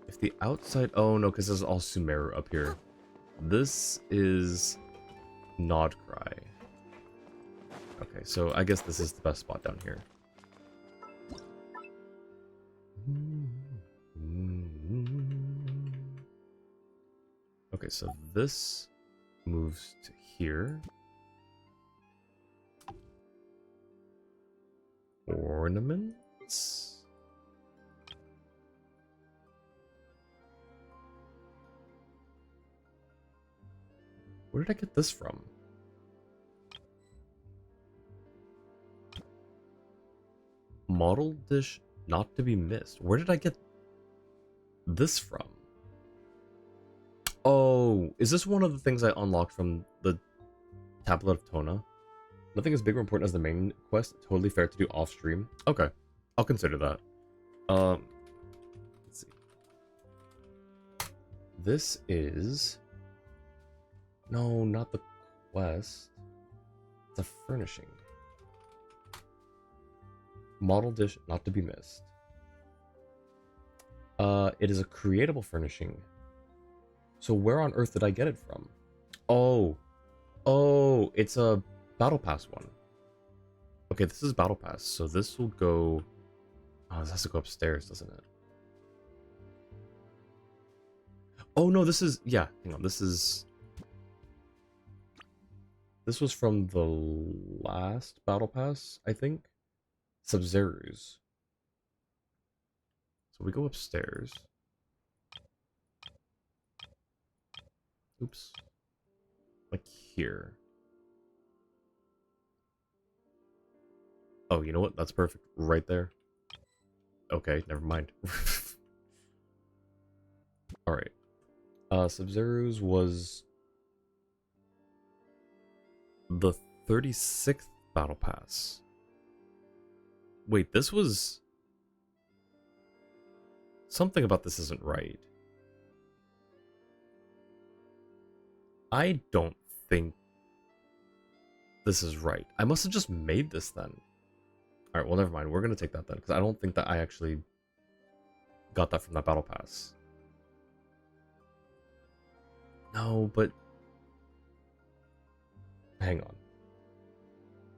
If the outside, oh no, because this is all Sumeru up here. This is Nod Cry. Okay, so I guess this is the best spot down here. Okay, so this moves to here. Ornaments. Where did I get this from? Model dish not to be missed. Where did I get this from? Oh, is this one of the things I unlocked from the Tablet of Tona? Nothing is big or important as the main quest. Totally fair to do off stream. Okay, I'll consider that. Let's see. This is... No, not the quest. It's a furnishing. Model dish not to be missed. It is a creatable furnishing. So where on earth did I get it from? Oh, it's a Battle Pass one. Okay, this is Battle Pass, so this will go... Oh, this has to go upstairs, doesn't it? Oh no, this is... Yeah, hang on, this is... This was from the last Battle Pass, I think? Sub-Zeru's. So we go upstairs. Oops. Like here. Oh, you know what? That's perfect. Right there. Okay, never mind. Alright. Sub-Zeru's was... the 36th Battle Pass. Wait, this was... Something about this isn't right. I don't think this is right. I must have just made this then. Alright, well never mind. We're going to take that then, because I don't think that I actually got that from that Battle Pass. No, but... Hang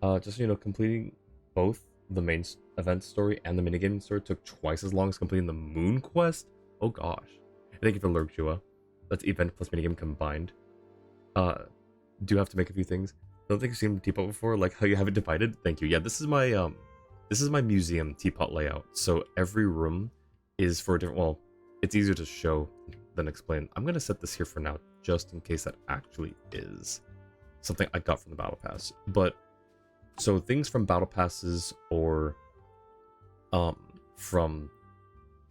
on. Just so you know, completing both the main event story and the minigame story took twice as long as completing the Moon Quest? Oh gosh. Thank you for Lurk Jua. That's event plus minigame combined. do have to make a few things. Don't think you've seen teapot before, like how you have it divided. Thank you. Yeah, this is my museum teapot layout. So every room is for a different. Well, it's easier to show than explain. I'm gonna set this here for now, just in case that actually is something I got from the battle pass. But so things from battle passes or from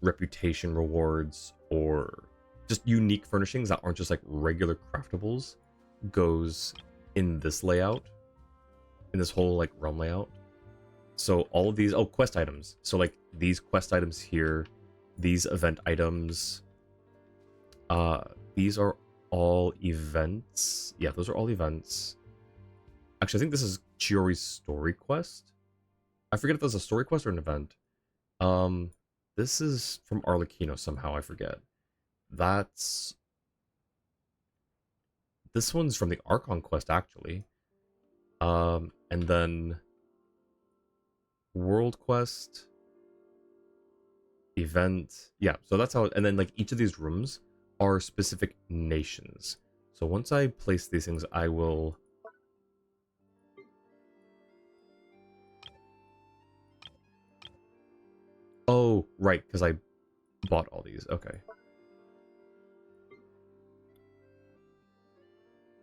reputation rewards or just unique furnishings that aren't just like regular craftables goes in this layout, in this whole like realm layout. So all of these, quest items. So like these quest items here, these event items, these are all events. Yeah, those are all events. Actually, I think this is Chiori's story quest. I forget if that's a story quest or an event. This is from Arlecchino somehow, I forget. This one's from the Archon quest, actually. And then World Quest, event. Yeah, so that's how, and then like each of these rooms are specific nations. So once I place these things, I will... Oh, right, because I bought all these. Okay.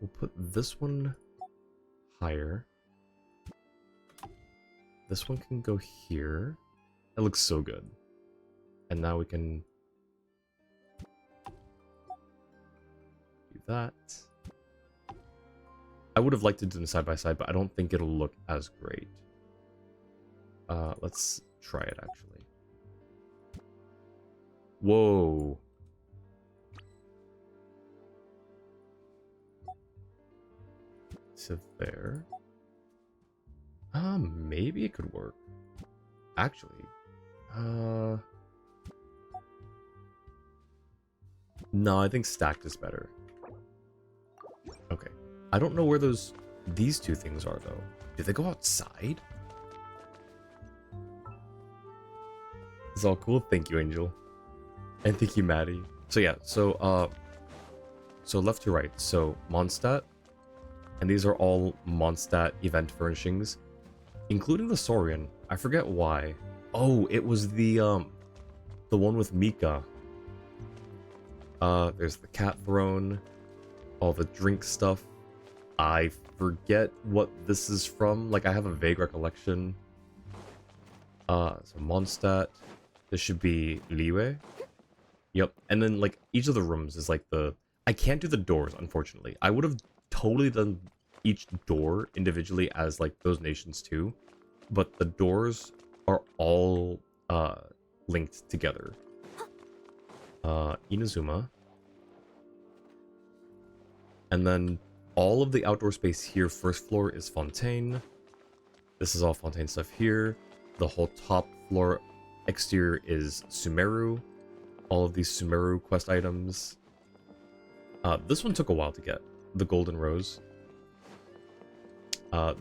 We'll put this one higher. This one can go here. That looks so good. And now we can do that. I would have liked to do them side by side, but I don't think it'll look as great. Let's try it actually. Whoa. So there. Maybe it could work. Actually. No, I think stacked is better. Okay. I don't know where these two things are though. Did they go outside? It's all cool. Thank you, Angel. And thank you, Maddie. So yeah, so left to right. So Mondstadt. And these are all Mondstadt event furnishings, including the Saurian. I forget why. Oh, it was the one with Mika. There's the cat throne, all the drink stuff. I forget what this is from. Like, I have a vague recollection. So Mondstadt. This should be Liyue. Yep. And then, like, each of the rooms is like the... I can't do the doors, unfortunately. I would have totally done each door individually as, like, those nations too. But the doors are all linked together. Inazuma. And then all of the outdoor space here, first floor, is Fontaine. This is all Fontaine stuff here. The whole top floor exterior is Sumeru. All of these Sumeru quest items. This one took a while to get. The Golden Rose.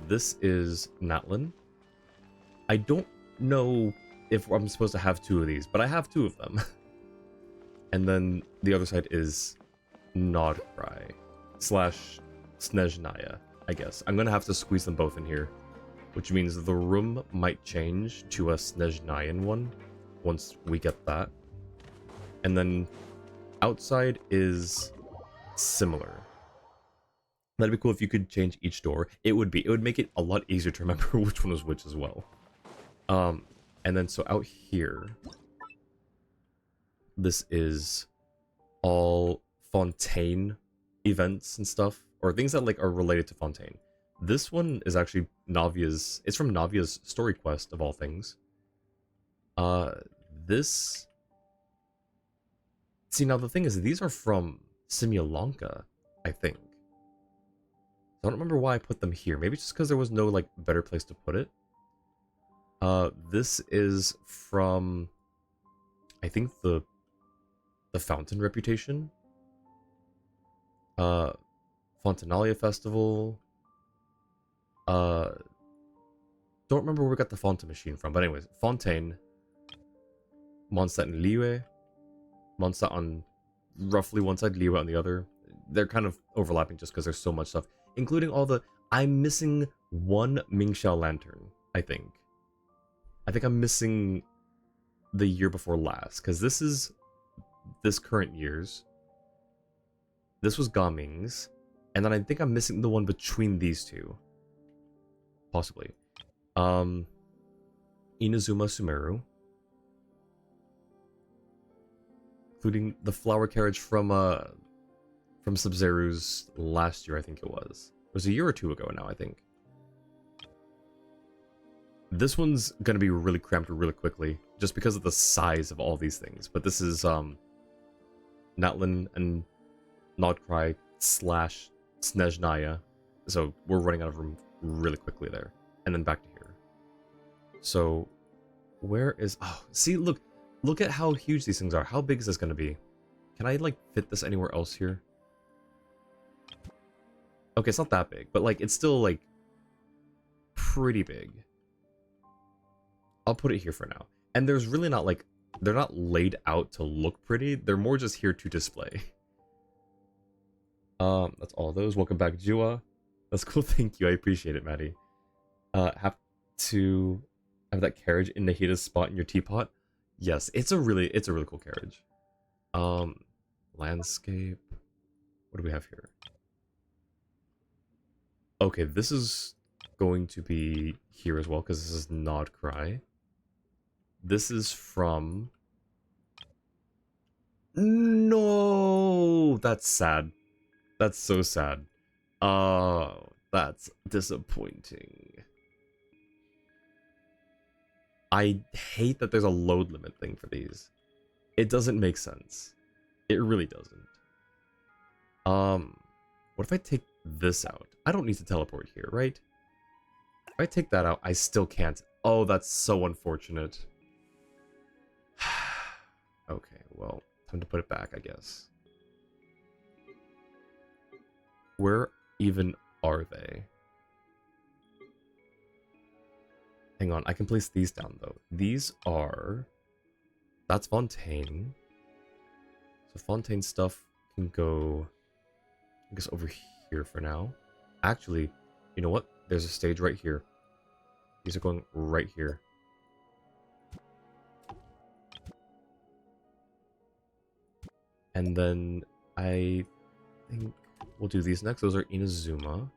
This is Natlin. I don't know if I'm supposed to have two of these, but I have two of them. And then the other side is Nodcry / Snezhnaya, I guess. I'm gonna have to squeeze them both in here, which means the room might change to a Snezhnayan one once we get that. And then outside is similar. That'd be cool if you could change each door. It would make it a lot easier to remember which one was which as well. And then so out here, this is all Fontaine events and stuff, or things that like are related to Fontaine. This one is actually Navia's. It's from Navia's story quest of all things. This. See, now the thing is, these are from Simulanka, I think. I don't remember why I put them here. Maybe just because there was no like better place to put it. This is from, I think the Fountain Reputation. Fontinalia Festival. Don't remember where we got the Fontaine machine from, but anyways, Fontaine, Mondstadt and Liyue. Mondstadt on roughly one side, Liyue on the other. they're kind of overlapping just because there's so much stuff, including all the. I'm missing one Mingxiao lantern. I think I'm missing the year before last, because this is this current year's. This was Gaming's, and then I think I'm missing the one between these two. Possibly. Inazuma Sumeru. Including the flower carriage from Sub-Zero's last year, I think it was. It was a year or two ago now, I think. This one's gonna be really cramped really quickly, just because of the size of all these things. But this is Natlin and Nodcry / Snezhnaya. So we're running out of room really quickly there. And then back to here. So where is see, look at how huge these things are. How big is this gonna be? Can I like fit this anywhere else here? Okay, it's not that big, but like it's still like pretty big. I'll put it here for now. And there's really not like, they're not laid out to look pretty. They're more just here to display. That's all those. Welcome back, Jua. That's cool. Thank you. I appreciate it, Maddie. Have to have that carriage in Nahida's spot in your teapot. Yes, it's a really cool carriage. Landscape. What do we have here? Okay, this is going to be here as well, because this is Nod Cry. This is from... No! That's sad. That's so sad. Oh, that's disappointing. I hate that there's a load limit thing for these. It doesn't make sense. It really doesn't. What if I take this out? I don't need to teleport here, right? If I take that out, I still can't. Oh, that's so unfortunate. Okay, well, time to put it back, I guess. Where even are they? Hang on, I can place these down, though. These are... That's Fontaine. So Fontaine stuff can go, I guess, over here for now. Actually, you know what? There's a stage right here. These are going right here. And then I think we'll do these next. Those are Inazuma.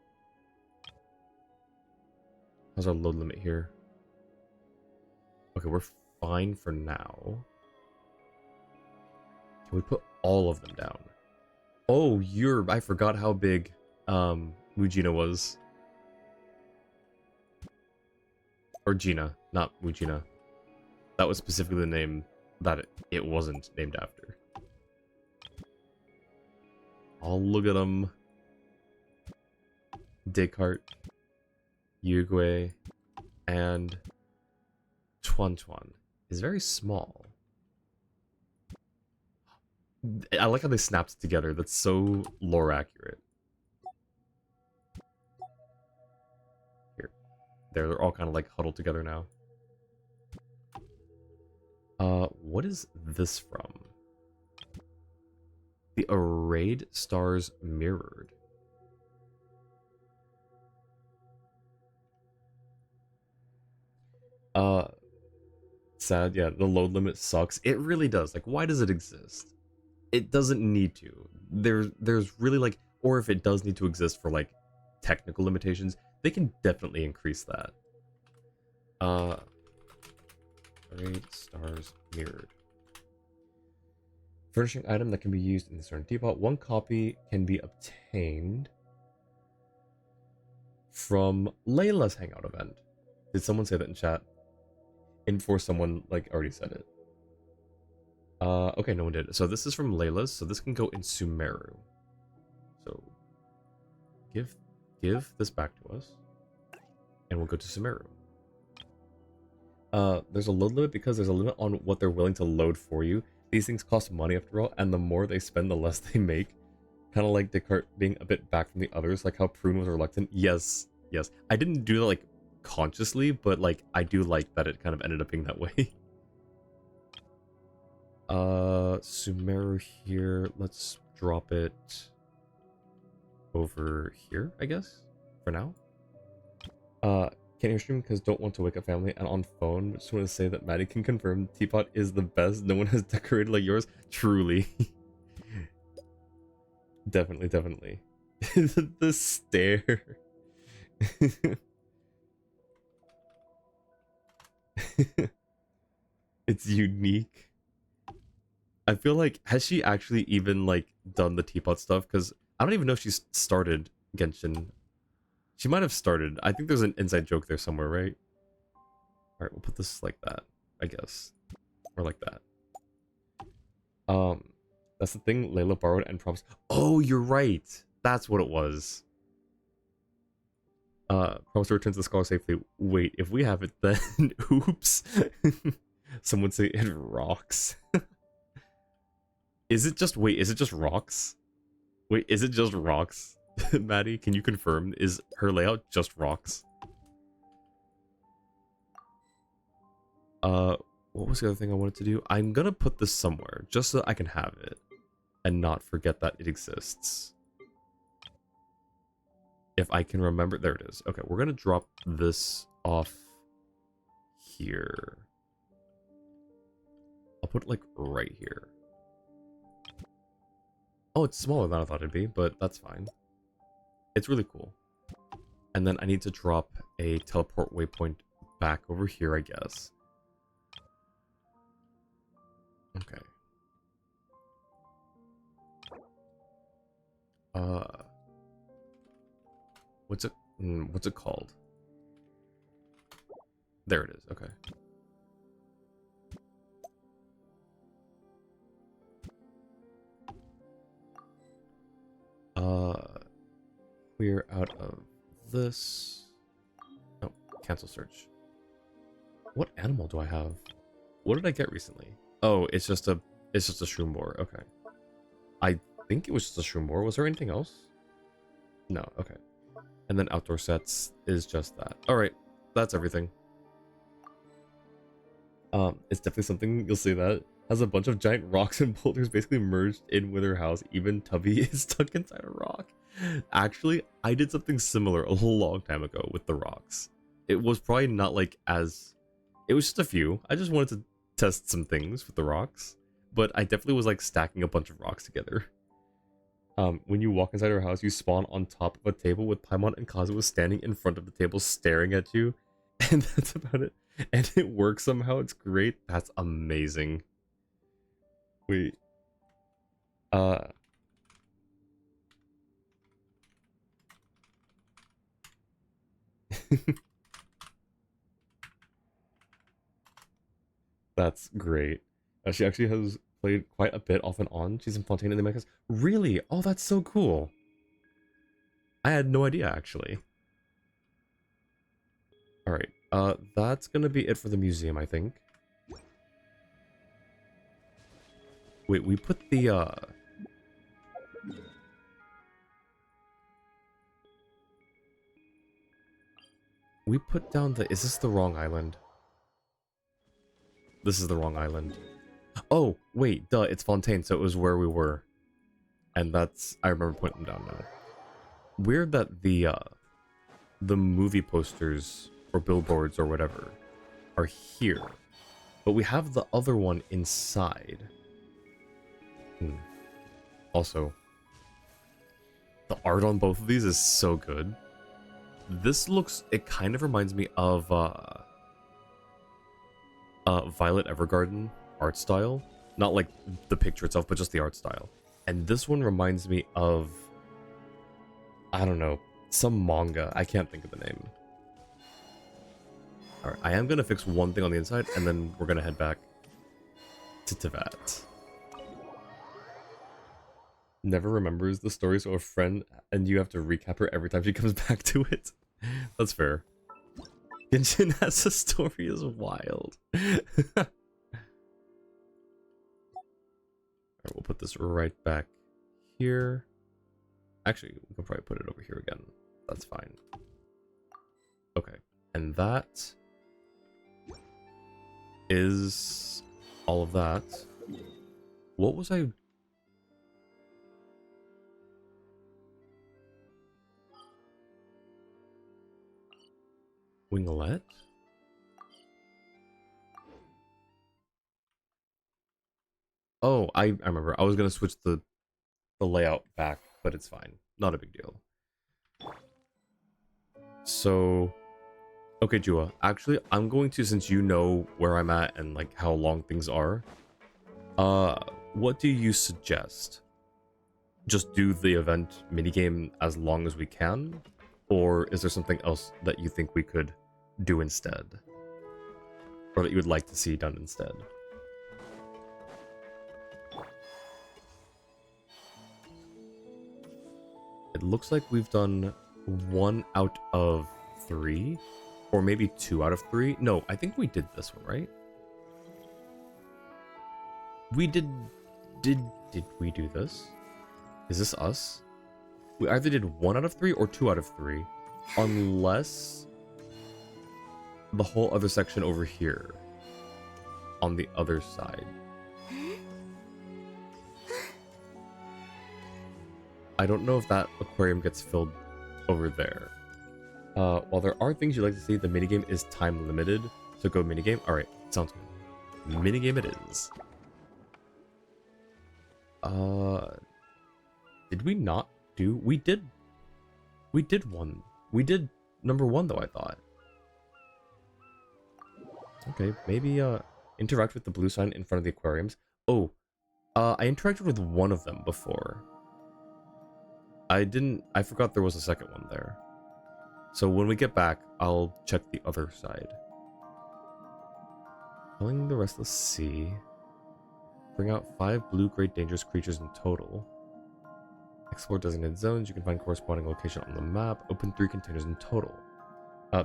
How's our load limit here? Okay, we're fine for now. Can we put all of them down? Oh, I forgot how big Mujina was. Or Gina, not Mujina. That was specifically the name that it wasn't named after. Oh, look at them. Descartes, Yugui, and Tuan is very small. I like how they snapped together. That's so lore accurate. Here. There, they're all kind of like huddled together now. What is this from? The Arrayed Stars Mirrored. Sad, yeah, the load limit sucks. It really does. Like, why does it exist? It doesn't need to. There's really like, or if it does need to exist for like technical limitations, they can definitely increase that. Arrayed Stars Mirrored. Furnishing item that can be used in the certain teapot. One copy can be obtained from Layla's Hangout event. Did someone say that in chat? And before someone like already said it. Okay, no one did. So this is from Layla's, so this can go in Sumeru. So give this back to us. And we'll go to Sumeru. There's a load limit because there's a limit on what they're willing to load for you. These things cost money after all, and the more they spend, the less they make. Kind of like Descartes being a bit back from the others, like how Prune was reluctant. Yes. I didn't do that like consciously, but like I do like that it kind of ended up being that way. Sumeru here. Let's drop it over here, I guess, for now. Can't hear stream because don't want to wake up family and on phone. But just want to say that Maddie can confirm teapot is the best. No one has decorated like yours. Truly. Definitely, definitely. The stare. It's unique. I feel like, has she actually even like done the teapot stuff? Because I don't even know if she's started Genshin. She might have started. I think there's an inside joke there somewhere, right? Alright, we'll put this like that, I guess. Or like that. That's the thing Layla borrowed and promised. Oh, you're right. That's what it was. Promise to return to the scholar safely. Wait, if we have it then, oops. Someone say it rocks. Is it just, wait, is it just rocks? Wait, is it just rocks? Maddie, can you confirm? Is her layout just rocks? What was the other thing I wanted to do? I'm gonna put this somewhere, just so I can have it. And not forget that it exists. If I can remember, there it is. Okay, we're gonna drop this off here. I'll put it like right here. Oh, it's smaller than I thought it'd be, but that's fine. It's really cool. And then I need to drop a teleport waypoint back over here, I guess. Okay. What's it called? There it is. Okay. Clear out of this. Oh, cancel search. What animal do I have? What did I get recently? Oh, it's just a shroom boar. Okay. I think it was just a shroom boar. Was there anything else? No. Okay. And then outdoor sets is just that. All right, that's everything. It's definitely something you'll see that has a bunch of giant rocks and boulders basically merged in with her house. Even Tubby is stuck inside a rock. Actually, I did something similar a long time ago with the rocks. It was probably not like as... It was just a few. I just wanted to test some things with the rocks. But I definitely was like stacking a bunch of rocks together. When you walk inside her house, you spawn on top of a table with Paimon and Kazuha standing in front of the table staring at you. And that's about it. And it works somehow. It's great. That's amazing. Wait. That's great. She actually has played quite a bit off and on. She's in Fontaine's in the Americas. Really? Oh, that's so cool. I had no idea, actually. Alright, that's gonna be it for the museum, I think. Wait, we put the, we put down the... Is this the wrong island? This is the wrong island. Oh, wait, duh, it's Fontaine, so it was where we were. And that's... I remember putting them down now. Weird that the movie posters, or billboards, or whatever, are here. But we have the other one inside. Also, the art on both of these is so good. This looks... It kind of reminds me of, Violet Evergarden art style. Not like the picture itself, but just the art style. And this one reminds me of... I don't know, some manga. I can't think of the name. Alright, I am gonna fix one thing on the inside, and then we're gonna head back to Tevat. Never remembers the stories of a friend, and you have to recap her every time she comes back to it. That's fair. Genshin as a story is wild. Alright, we'll put this right back here. Actually, we can probably put it over here again. That's fine. Okay, and that is all of that. What was I... Winglet? Oh, I remember. I was gonna switch the layout back, but it's fine. Not a big deal. So, okay, Jua. Actually, I'm going to, since you know where I'm at and like how long things are. What do you suggest? Just do the event minigame as long as we can, or is there something else that you think we could do instead, or that you would like to see done instead? It looks like we've done 1 out of 3, or maybe 2 out of 3. No, I think we did this one, right? We did we do this? Is this us? We either did 1 out of 3 or 2 out of 3, unless the whole other section over here on the other side. I don't know if that aquarium gets filled over there. While there are things you'd like to see, the minigame is time limited, so go minigame. Alright, sounds good. Minigame it is. Did we not do? We did one. We did number 1 though, I thought. Okay, maybe interact with the blue sign in front of the aquariums. Oh, I interacted with one of them before. I forgot there was a second one there. So when we get back, I'll check the other side. Killing the restless sea. Bring out 5 blue-grade dangerous creatures in total. Explore designated zones. You can find corresponding location on the map. Open 3 containers in total.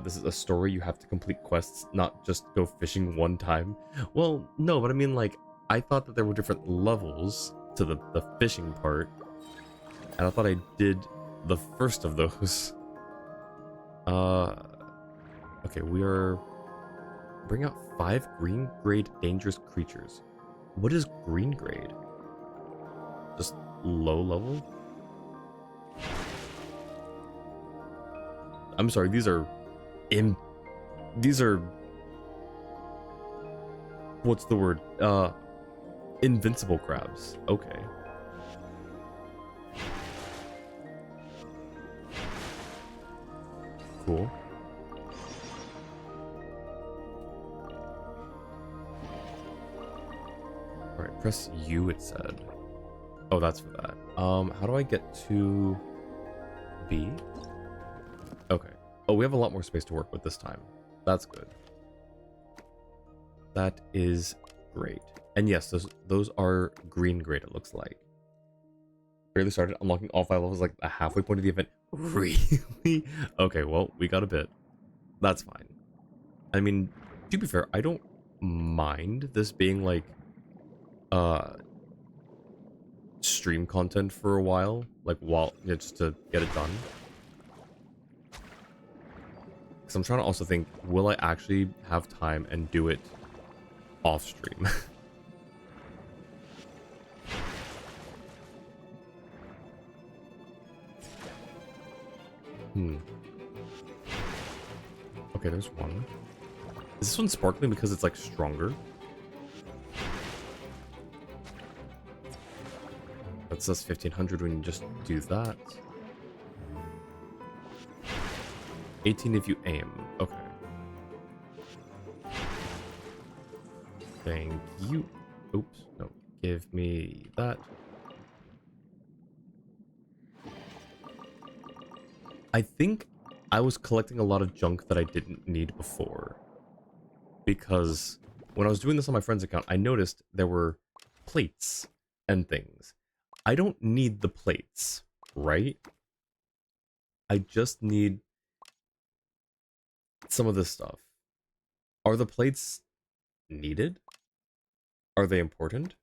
This is a story. You have to complete quests, not just go fishing one time. Well, no, but I mean, like, I thought that there were different levels to the fishing part. And I thought I did the first of those. Okay, we are... Bring out 5 green-grade dangerous creatures. What is green grade? Just low level? I'm sorry, these are... What's the word? Invincible crabs. Okay. Cool. Alright, press U, it said. Oh, that's for that. How do I get to B? Okay. Oh, we have a lot more space to work with this time. That's good. That is great. And yes, those are green grade, it looks like. Barely started unlocking all 5 levels like the halfway point of the event. Really? Okay, well, we got a bit. That's fine. I mean, to be fair, I don't mind this being like stream content for a while, like while just to get it done. Because I'm trying to also think, will I actually have time and do it off stream? Okay, there's one. Is this one sparkling because it's like stronger? That says 1500 when you just do that. 18 if you aim. Okay. Thank you. Oops. No. Give me that. I think I was collecting a lot of junk that I didn't need before. Because when I was doing this on my friend's account, I noticed there were plates and things. I don't need the plates, right? I just need some of this stuff. Are the plates needed? Are they important?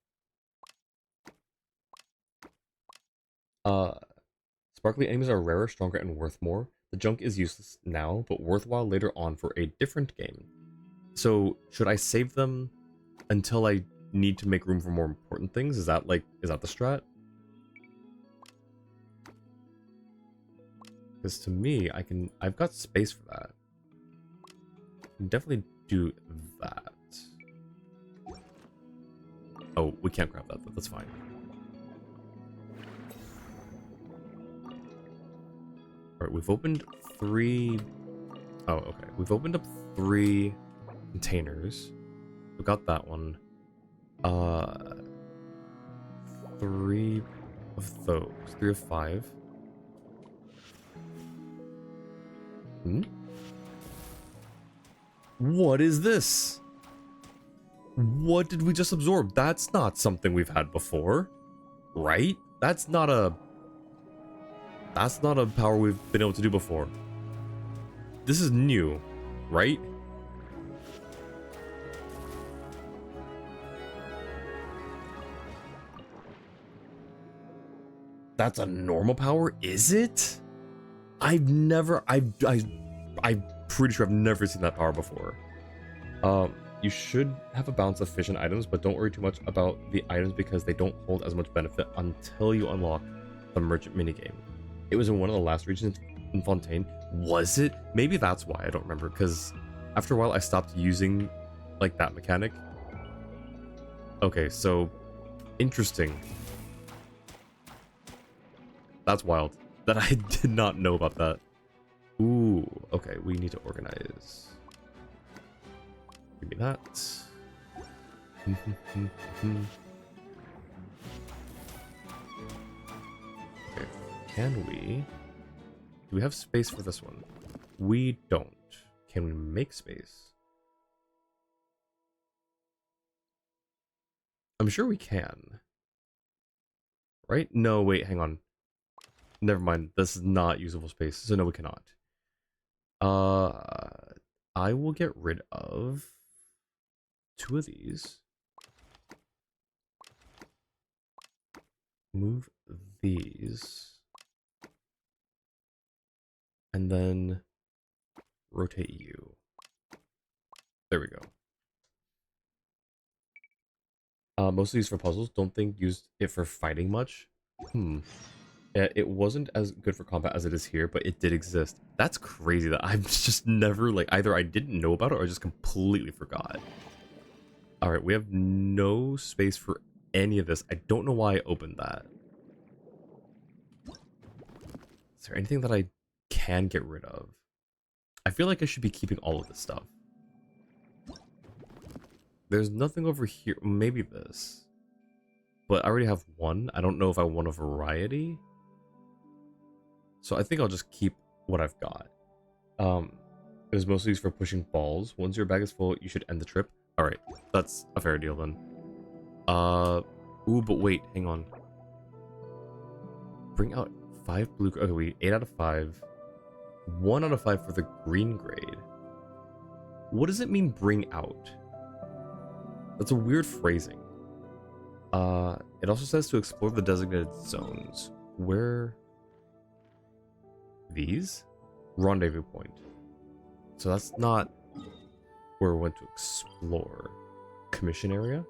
Sparkly enemies are rarer, stronger, and worth more. The junk is useless now, but worthwhile later on for a different game. So, should I save them until I need to make room for more important things? Is that the strat? Because to me, I've got space for that. can definitely do that. Oh, we can't grab that. That's fine. Alright, we've opened 3... Oh, okay. We've opened up 3 containers. We got that one. 3 of those. 3 of 5. Hmm? What is this? What did we just absorb? That's not something we've had before, right? That's not a power we've been able to do before. This is new, right? That's a normal power, is it? I'm pretty sure I've never seen that power before. You should have a balance of efficient items, but don't worry too much about the items because they don't hold as much benefit until you unlock the merchant minigame. It was in one of the last regions in Fontaine. Was it? Maybe that's why I don't remember, because after a while I stopped using like that mechanic. Okay, so interesting. That's wild that I did not know about that. Ooh, okay, we need to organize. Give me that. Okay, can we... Do we have space for this one? We don't. Can we make space? I'm sure we can. Right? No, wait, hang on. Never mind. This is not usable space, so no, we cannot. I will get rid of 2 of these. Move these. And then rotate you. There we go. Most of these for puzzles. Don't think used it for fighting much. Yeah, it wasn't as good for combat as it is here, but it did exist. That's crazy that I've just never, like, either I didn't know about it or I just completely forgot. Alright, we have no space for any of this. I don't know why I opened that. Is there anything that I can get rid of? I feel like I should be keeping all of this stuff. There's nothing over here. Maybe this. But I already have one. I don't know if I want a variety. So I think I'll just keep what I've got. It was mostly used for pushing balls. Once your bag is full, you should end the trip. Alright, that's a fair deal then. Ooh, but wait, hang on. Bring out 5 blue... Okay, we 8 out of 5. 1 out of 5 for the green grade. What does it mean, bring out? That's a weird phrasing. It also says to explore the designated zones. Where... These? Rendezvous point. So that's not where we went to explore. Commission area?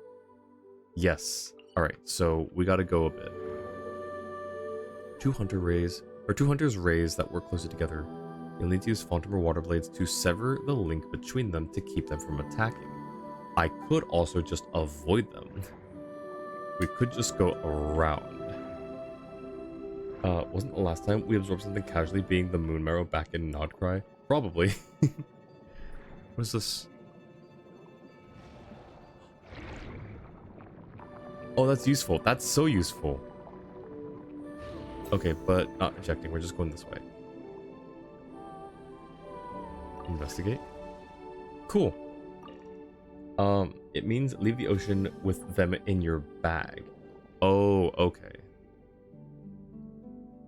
Yes. Alright, so we gotta go a bit. 2 hunter rays, or 2 hunters' rays that work closer together. You'll need to use Fontaine water blades to sever the link between them to keep them from attacking. I could also just avoid them. We could just go around. Wasn't the last time we absorbed something casually being the moon marrow back in Nodcry? Probably. What is this? Oh, that's useful. That's so useful. Okay, but not ejecting. We're just going this way. Investigate. Cool. It means leave the ocean with them in your bag. Oh, okay.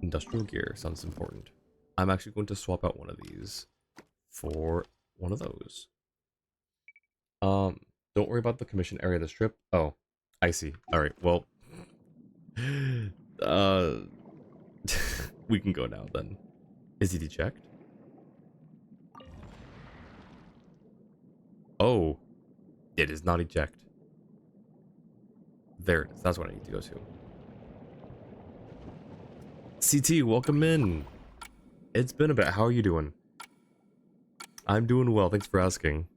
Industrial gear sounds important. I'm actually going to swap out one of these for one of those. Don't worry about the commission area of this trip. Oh, I see. All right. Well, we can go now then. Is it eject? Oh, it is not eject. There it is. That's what I need to go to. CT, welcome in. It's been a bit. How are you doing? I'm doing well. Thanks for asking.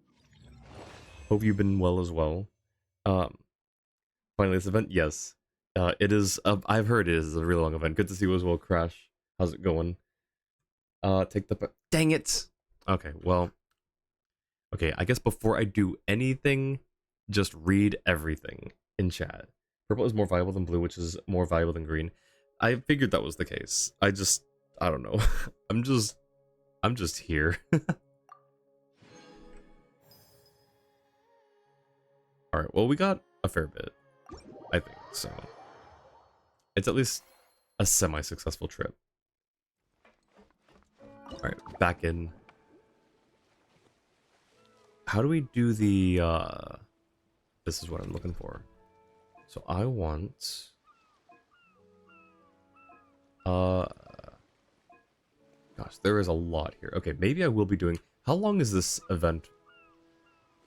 Hope you've been well as well. Finally, this event, yes. It is, I've heard it is a really long event. Good to see you as well, Crash. How's it going? Take the, dang it! Okay, well, okay, I guess before I do anything, just read everything in chat. Purple is more valuable than blue, which is more valuable than green. I figured that was the case. I don't know. I'm just here. Alright, well, we got a fair bit, I think, so. It's at least a semi-successful trip. Alright, back in. How do we do the, this is what I'm looking for. So I want, gosh, there is a lot here. Okay, maybe I will be doing, how long is this event,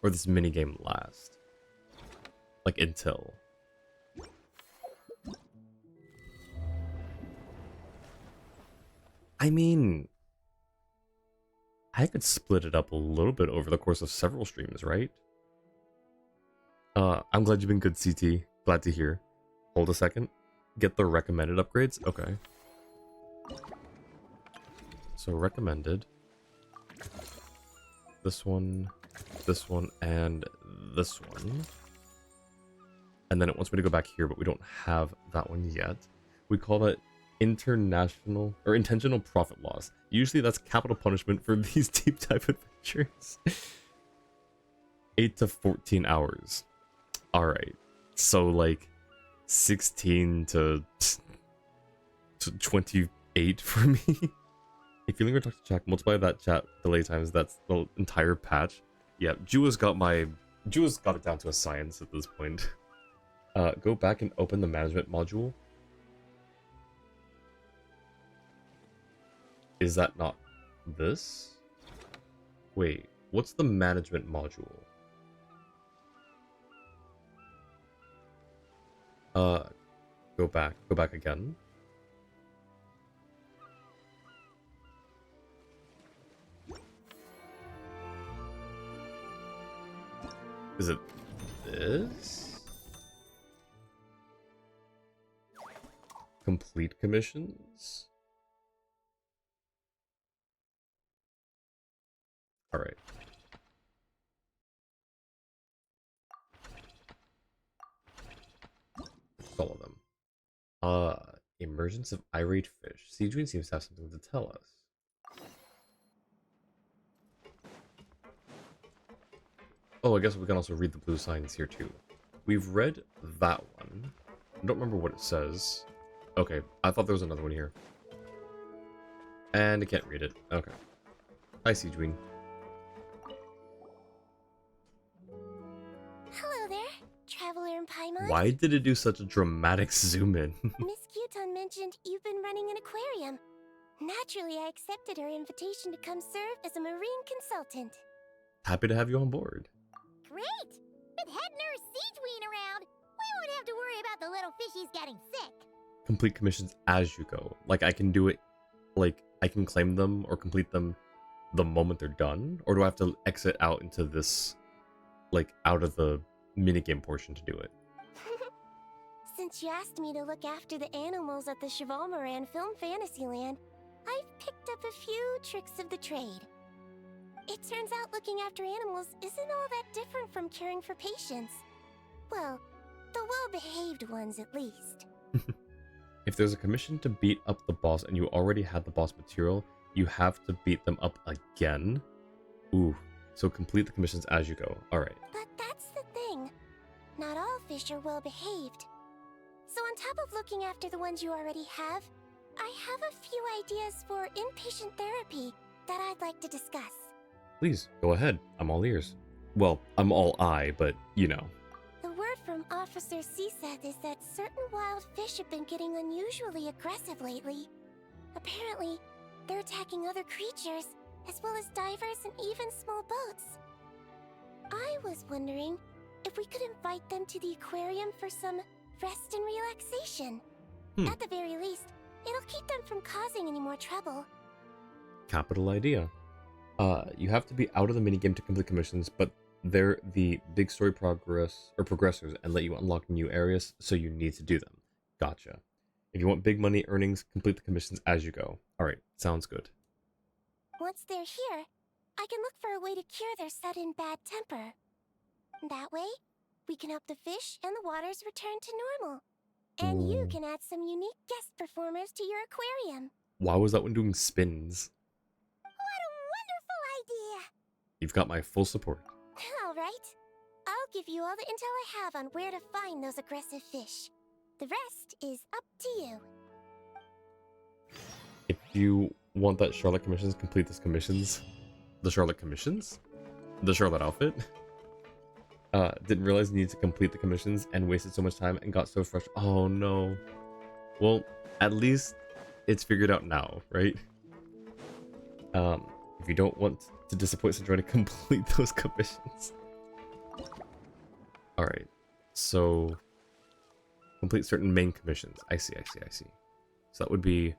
or this minigame last? Like, until? I mean, I could split it up a little bit over the course of several streams, right? I'm glad you've been good, CT. Glad to hear. Hold a second. Get the recommended upgrades? Okay. So recommended. This one, and this one. And then it wants me to go back here, but we don't have that one yet. We call that international or intentional profit loss. Usually that's capital punishment for these deep dive adventures. 8 to 14 hours. Alright. So like 16 to 28 for me. If you linger talk to chat, multiply that chat delay times, that's the entire patch. Yeah, Jua's got it down to a science at this point. Go back and open the management module. Is that not this? Wait, what's the management module? Go back again. Is it this? Complete commissions? Alright. Follow them. Emergence of irate fish. Sandrone seems to have something to tell us. Oh, I guess we can also read the blue signs here too. We've read that one. I don't remember what it says. Okay, I thought there was another one here. And I can't read it. Okay. Hi, Sandrone. Hello there, Traveler in Paimon. Why did it do such a dramatic zoom in? Miss Kyuton mentioned you've been running an aquarium. Naturally, I accepted her invitation to come serve as a marine consultant. Happy to have you on board. Great! With head nurse Sandrone around, we won't have to worry about the little fishies getting sick. Complete commissions as you go. Like, I can do it, like, I can claim them or complete them the moment they're done? Or do I have to exit out into this, like, out of the minigame portion to do it? Since you asked me to look after the animals at the Chevalmoran Film Fantasyland, I've picked up a few tricks of the trade. It turns out looking after animals isn't all that different from caring for patients. Well, the well-behaved ones at least. If there's a commission to beat up the boss and you already had the boss material, you have to beat them up again? Ooh, so complete the commissions as you go. Alright. But that's the thing. Not all fish are well-behaved. So on top of looking after the ones you already have, I have a few ideas for inpatient therapy that I'd like to discuss. Please, go ahead. I'm all ears. Well, I'm all eye, but, you know. The word from Officer Seth is that certain wild fish have been getting unusually aggressive lately. Apparently, they're attacking other creatures, as well as divers and even small boats. I was wondering if we could invite them to the aquarium for some rest and relaxation. At the very least, it'll keep them from causing any more trouble. Capital idea. You have to be out of the minigame to complete commissions, but they're the big story progressors and let you unlock new areas, so you need to do them. Gotcha. If you want big money earnings, complete the commissions as you go. Alright, sounds good. Once they're here, I can look for a way to cure their sudden bad temper. That way, we can help the fish and the waters return to normal. And you can add some unique guest performers to your aquarium. Why was that one doing spins? What a wonderful idea! You've got my full support. Alright. I'll give you all the intel I have on where to find those aggressive fish. The rest is up to you. If you want that Charlotte commissions, complete this commissions. The Charlotte commissions? The Charlotte outfit? Didn't realize you needed to complete the commissions and wasted so much time and got so frustrated. Oh no. Well, at least it's figured out now, right? If you don't want to disappoint Sandrone, complete those commissions. Alright, so complete certain main commissions. I see. So that would be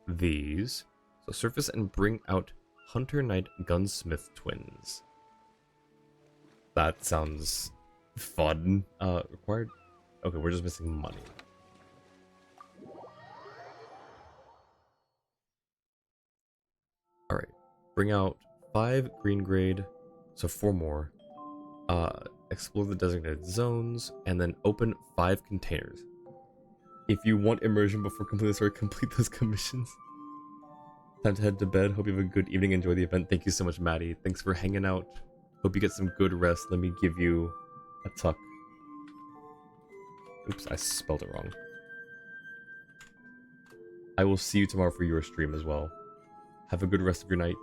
these. So surface and bring out Hunter Knight Gunsmith twins. That sounds fun. Required. Okay, we're just missing money. Alright. Bring out 5 green grade. So 4 more. Explore the designated zones. And then open 5 containers. If you want immersion before completing the story, complete those commissions. Time to head to bed. Hope you have a good evening. Enjoy the event. Thank you so much, Maddie. Thanks for hanging out. Hope you get some good rest. Let me give you a tuck. Oops, I spelled it wrong. I will see you tomorrow for your stream as well. Have a good rest of your night.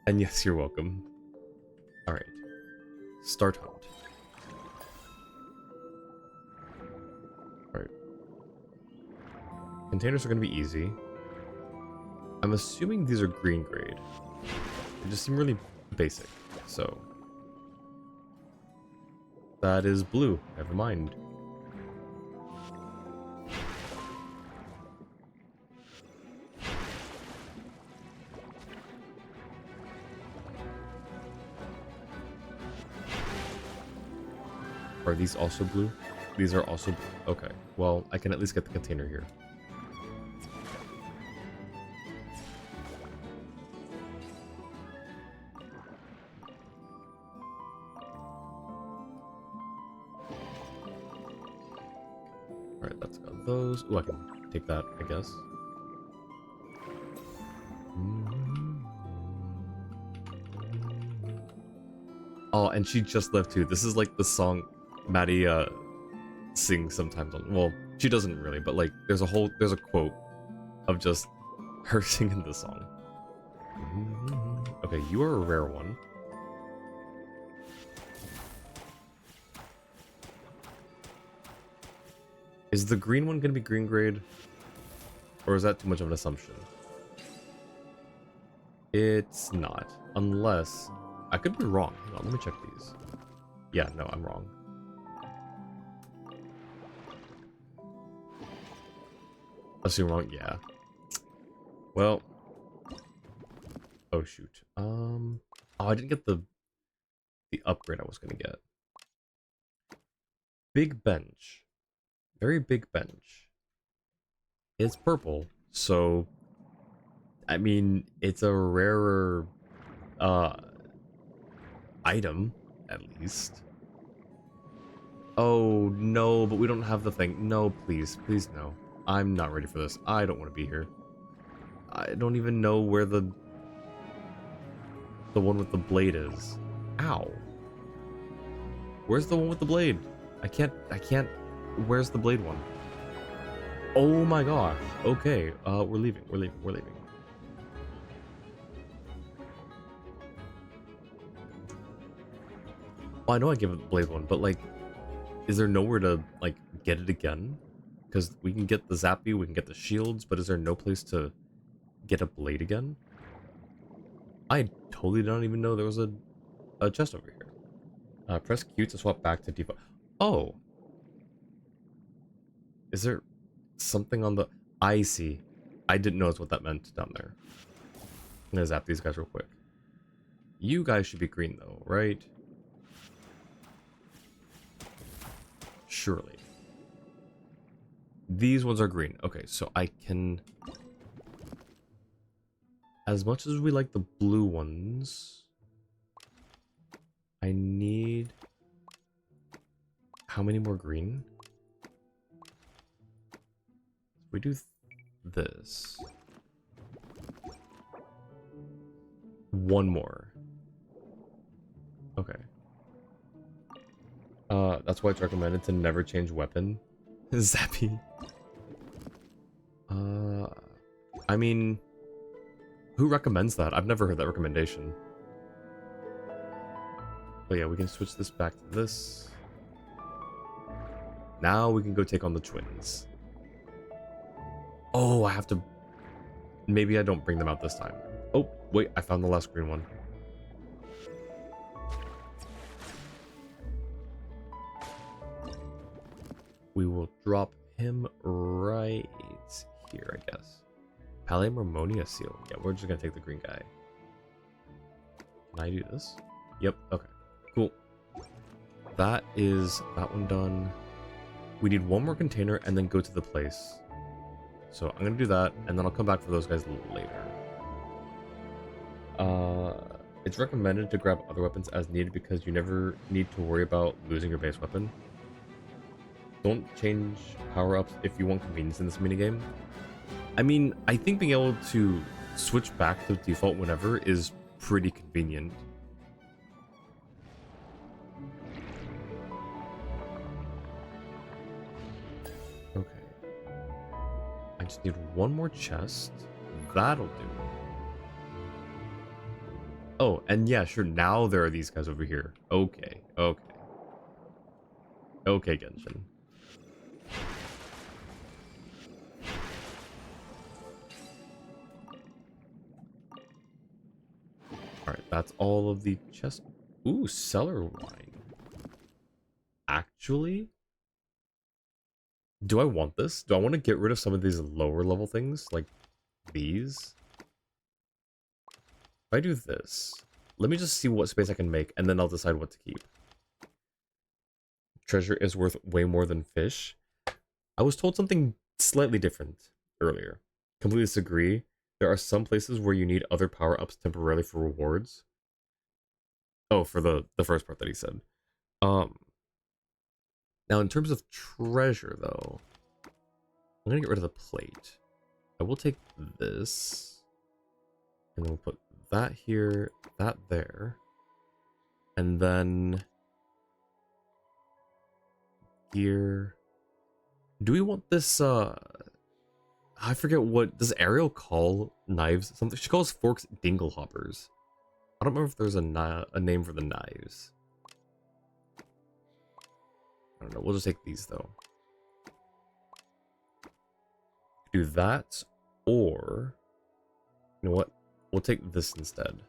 And yes, you're welcome. Alright. Start hunt. Alright. Containers are going to be easy. I'm assuming these are green grade. They just seem really basic, so... That is blue. Never mind. Are these also blue? These are also blue. Okay. Well, I can at least get the container here. Alright, that's got those. Ooh, I can take that, I guess. Oh, and she just left too. This is like the song Maddie sings sometimes on. Well, she doesn't really, but like there's a quote of just her singing the song. Okay, you are a rare one. Is the green one gonna be green grade? Or is that too much of an assumption? It's not. Unless... I could be wrong. Hang on, let me check these. Yeah, no, I'm wrong. Assume wrong? Yeah. Well... Oh, shoot. Oh, I didn't get the upgrade I was gonna get. Big bench. Very big bench. It's purple, so... I mean, it's a rarer... item, at least. Oh, no, but we don't have the thing. No, please. Please, no. I'm not ready for this. I don't want to be here. I don't even know where the one with the blade is. Ow. Where's the one with the blade? I can't... Where's the blade one? Oh my gosh. Okay, we're leaving. We're leaving. Well, I know I give it the blade one, but like, is there nowhere to like get it again? Because we can get the Zappy, we can get the shields, but is there no place to get a blade again? I totally don't even know there was a chest over here. Press Q to swap back to default. Oh, is there something on the? I see. I didn't notice what that meant down there. I'm gonna zap these guys real quick. You guys should be green though, right? Surely. These ones are green. Okay, so I can... As much as we like the blue ones, I need... How many more green? We do this. One more. Okay. That's why it's recommended to never change weapon. Zappy. I mean, who recommends that? I've never heard that recommendation. But yeah, we can switch this back to this. Now we can go take on the twins. Oh, I have to... Maybe I don't bring them out this time. Oh, wait, I found the last green one. We will drop him right here, I guess. Palimormonia seal. Yeah, we're just gonna take the green guy. Can I do this? Yep, okay. Cool. That is that one done. We need one more container and then go to the place. So I'm gonna do that, and then I'll come back for those guys later. It's recommended to grab other weapons as needed because you never need to worry about losing your base weapon. Don't change power-ups if you want convenience in this minigame. I mean, I think being able to switch back to default whenever is pretty convenient. Okay. I just need one more chest. That'll do. Oh, and yeah, sure, now there are these guys over here. Okay, okay. Okay, Genshin. Alright, that's all of the chest. Ooh, cellar wine. Actually? Do I want this? Do I want to get rid of some of these lower level things? Like these? If I do this, let me just see what space I can make, and then I'll decide what to keep. Treasure is worth way more than fish. I was told something slightly different earlier. Completely disagree. There are some places where you need other power-ups temporarily for rewards. Oh, for the first part that he said. Now in terms of treasure, though, I'm gonna get rid of the plate. I will take this, and then we'll put that here, that there, and then here. Do we want this? I forget what does Ariel call knives? Something she calls forks dingle hoppers. I don't remember if there's a name for the knives. I don't know. We'll just take these though. Do that, or you know what? We'll take this instead.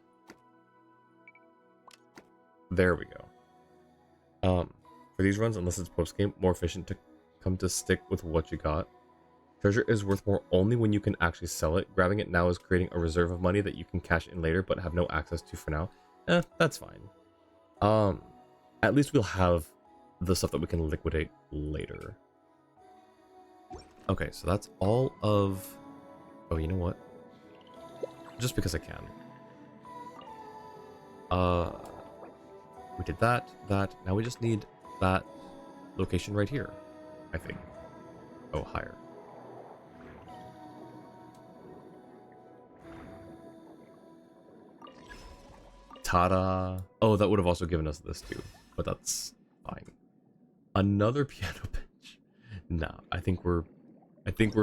There we go. For these runs, unless it's post game, more efficient to come to stick with what you got. Treasure is worth more only when you can actually sell it. Grabbing it now is creating a reserve of money that you can cash in later, but have no access to for now. That's fine. At least we'll have the stuff that we can liquidate later. Okay, so that's all of... Oh, you know what? Just because I can. We did that. Now we just need that location right here, I think. Oh, higher. Ta-da! Oh, that would have also given us this too, but that's fine. Another piano bench. Nah, I think we're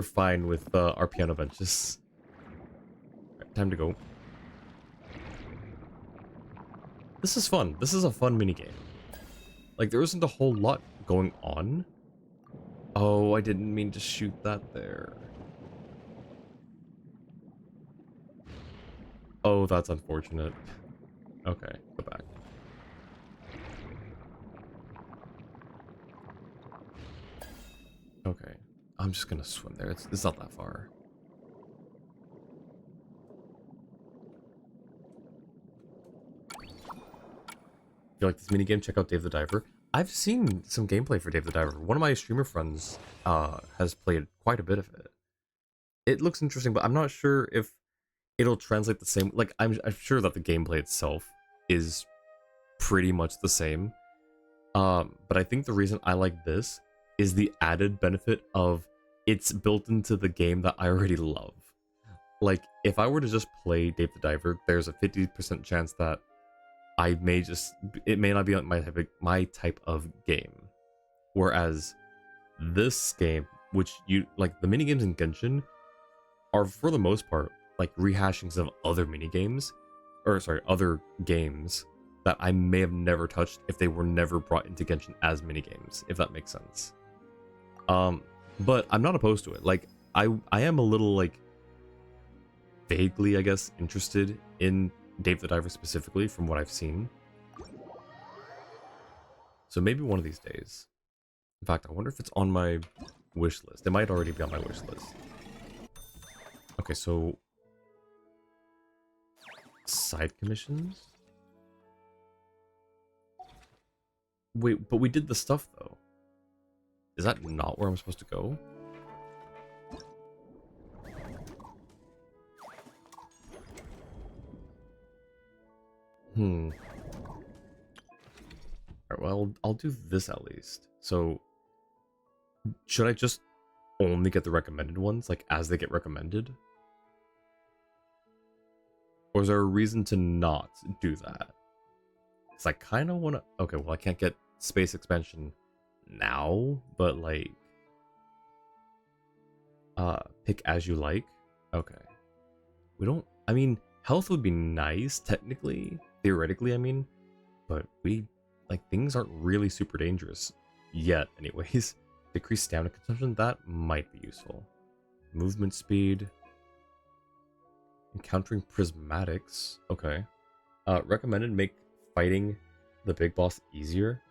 fine with our piano benches. Right, time to go. This is fun. This is a fun minigame. Like, there isn't a whole lot going on. Oh, I didn't mean to shoot that there. Oh, that's unfortunate. Okay, go back. Okay, I'm just gonna swim there. It's not that far. you like this minigame, check out Dave the Diver. I've seen some gameplay for Dave the Diver. One of my streamer friends has played quite a bit of it. It looks interesting, but I'm not sure if it'll translate the same. Like, I'm sure that the gameplay itself is pretty much the same. But I think the reason I like this is the added benefit of it's built into the game that I already love. Like, if I were to just play Dave the Diver, there's a 50% chance that it may not be my type of game. Whereas this game, which like the minigames in Genshin, are for the most part like rehashings of other minigames, or sorry, other games that I may have never touched if they were never brought into Genshin as minigames, if that makes sense. But I'm not opposed to it. Like, I am a little, like, vaguely, I guess, interested in Dave the Diver specifically from what I've seen. So maybe one of these days. In fact, I wonder if it's on my wish list. It might already be on my wish list. Okay, so side commissions? Wait, but we did the stuff though. Is that not where I'm supposed to go? Alright, well, I'll do this at least. So, should I just only get the recommended ones, like, as they get recommended? Or is there a reason to not do that? Because I kind of want to... Okay, well, I can't get space expansion now, but, like... pick as you like? Okay. We don't... I mean, health would be nice, technically. Theoretically, I mean. But we... Like, things aren't really super dangerous. Yet, anyways. Decrease stamina consumption? That might be useful. Movement speed... Encountering prismatics. Okay. Recommended make fighting the big boss easier.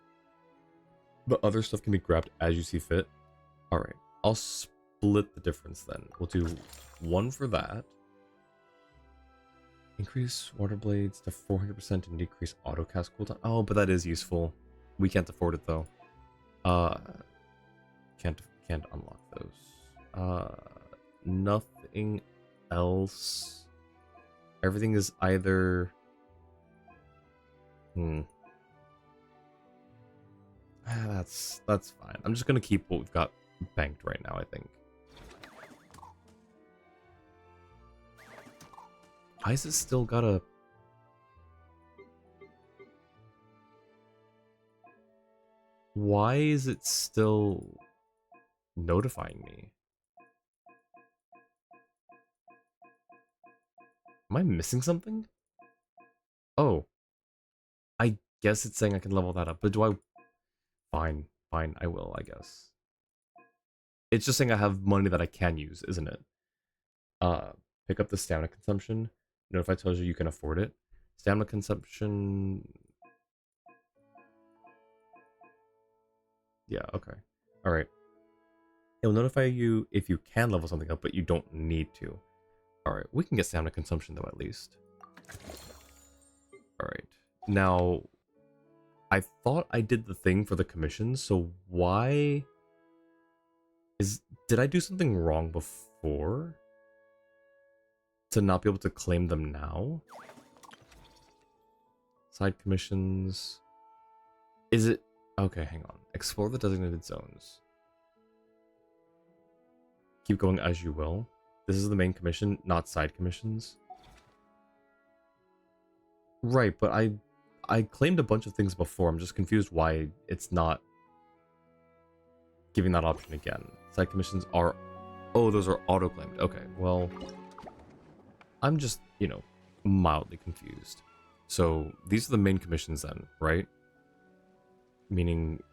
But other stuff can be grabbed as you see fit. Alright. I'll split the difference then. We'll do one for that. Increase water blades to 400% and decrease auto cast cooldown. Oh, but that is useful. We can't afford it though. Can't unlock those. Nothing else. Everything is either... That's fine. I'm just gonna keep what we've got banked right now, I think. Why is it still got a... Why is it still notifying me? Am I missing something? Oh. I guess it's saying I can level that up, but do I... Fine, I will, I guess. It's just saying I have money that I can use, isn't it? Pick up the stamina consumption. Notify tells you can afford it. Stamina consumption... Yeah, okay. Alright. It will notify you if you can level something up, but you don't need to. Alright, we can get stamina consumption though, at least. Alright. Now, I thought I did the thing for the commissions, so why... Did I do something wrong before? To not be able to claim them now? Side commissions... Is it... Okay, hang on. Explore the designated zones. Keep going as you will. This is the main commission, not side commissions. Right, but I claimed a bunch of things before. I'm just confused why it's not giving that option again. Side commissions are... Oh, those are auto-claimed. Okay, well... I'm just, you know, mildly confused. So, these are the main commissions then, right? Meaning,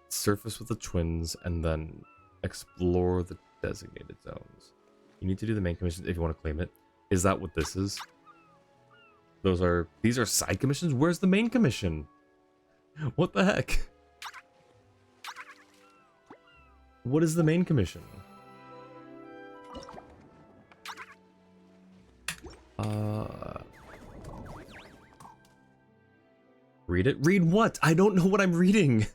surface with the twins, and then explore the designated zones. You need to do the main commissions if you want to claim it. Is that what this is? These are side commissions? Where's the main commission? What the heck? What is the main commission? Read it? Read what? I don't know what I'm reading.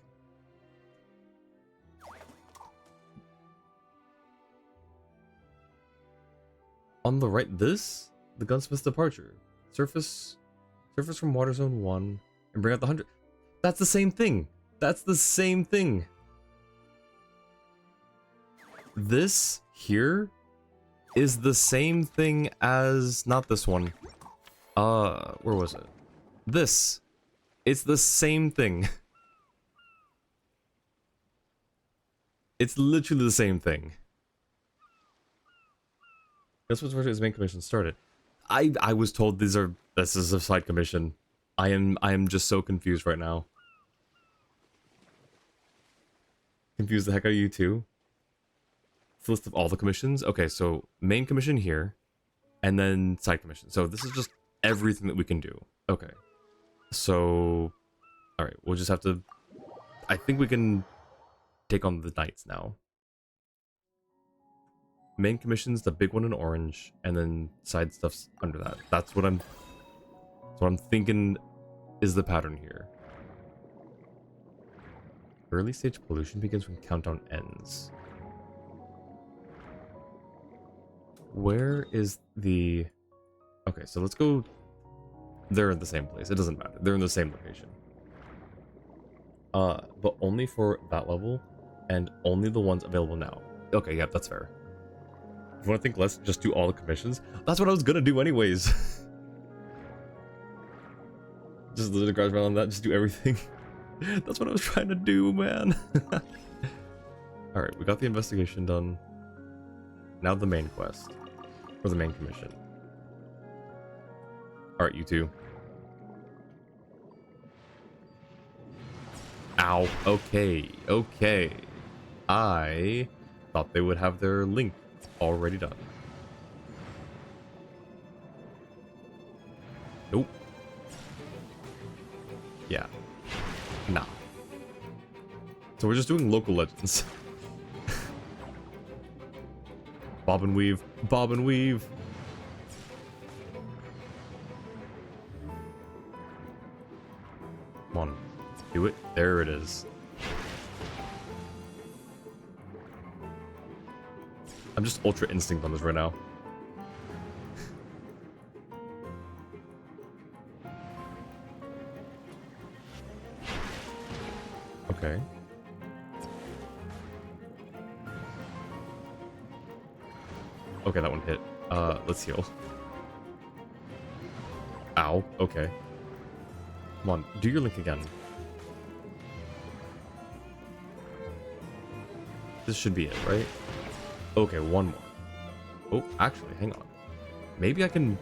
On the right, this? The gunsmith's departure. Surface from water zone 1 and bring out the 100. That's the same thing. That's the same thing. This here is the same thing as, not this one. Where was it? This. It's the same thing. It's literally the same thing. That's what his main commission started. I was told this is a side commission. I am just so confused right now. Confused the heck out of you too. It's a list of all the commissions. Okay, so main commission here, and then side commission. So this is just everything that we can do. Okay. So, all right, we'll just have to. I think we can take on the knights now. Main commission's the big one in orange, and then side stuff's under that. That's what I'm thinking is the pattern here. Early stage pollution begins when countdown ends. Where is the... Okay, so let's go... They're in the same place. It doesn't matter. They're in the same location. But only for that level, and only the ones available now. Okay, yeah, that's fair. If you want to think less, just do all the commissions. That's what I was gonna do anyways. Just literally grind around on that, just do everything. That's what I was trying to do, man. Alright, we got the investigation done. Now the main quest. Or the main commission. Alright, you two. Ow. Okay, okay. I thought they would have their link already done. Nope. Yeah. Nah. So we're just doing local legends. Bob and weave. Bob and weave. Come on. Do it. There it is. I'm just ultra instinct on this right now. Okay. Okay, that one hit. Let's heal. Ow. Okay. Come on, do your link again. This should be it, right? Okay, one more. Oh, actually, hang on. Maybe I can...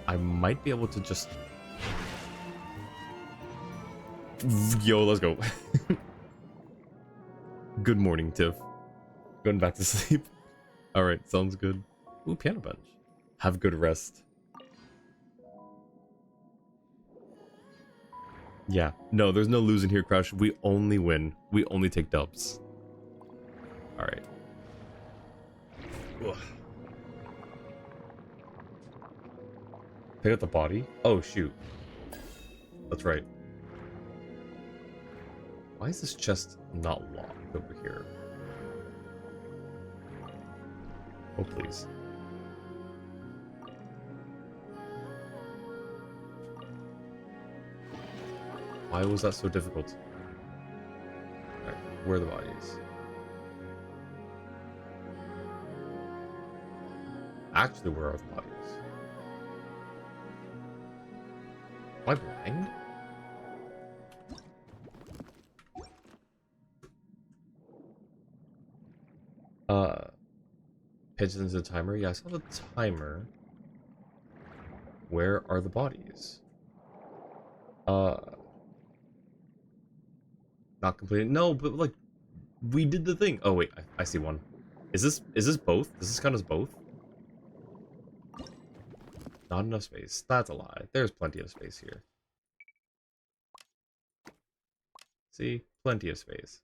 I might be able to just... Yo, let's go. Good morning, Tiff. Going back to sleep. Alright, sounds good. Ooh, piano bench. Have good rest. Yeah. No, there's no losing here, Crash. We only win. We only take dubs. Alright. Pick up the body? Oh, shoot. That's right. Why is this chest not locked over here? Oh, please. Why was that so difficult? Alright, where are the bodies? Actually, where are the bodies? Am I blind? Pigeons the timer? Yeah, I saw the timer. Where are the bodies? Not completed. No, but like, we did the thing. Oh wait, I see one. Is this both? Does this count as both? Not enough space. That's a lie. There's plenty of space here. See? Plenty of space.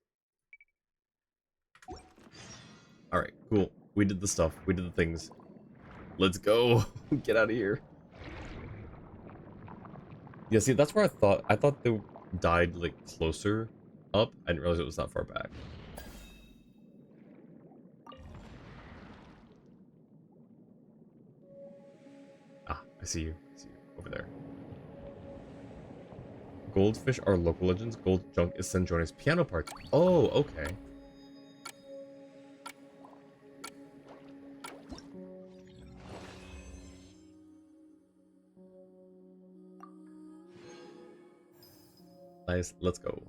Alright, cool. We did the stuff. We did the things. Let's go. Get out of here. Yeah, see, that's where I thought they died like closer up. I didn't realize it was that far back. Ah, I see you. I see you over there. Goldfish are local legends. Gold junk is Sandrone's piano parts. Oh, okay. Nice, let's go.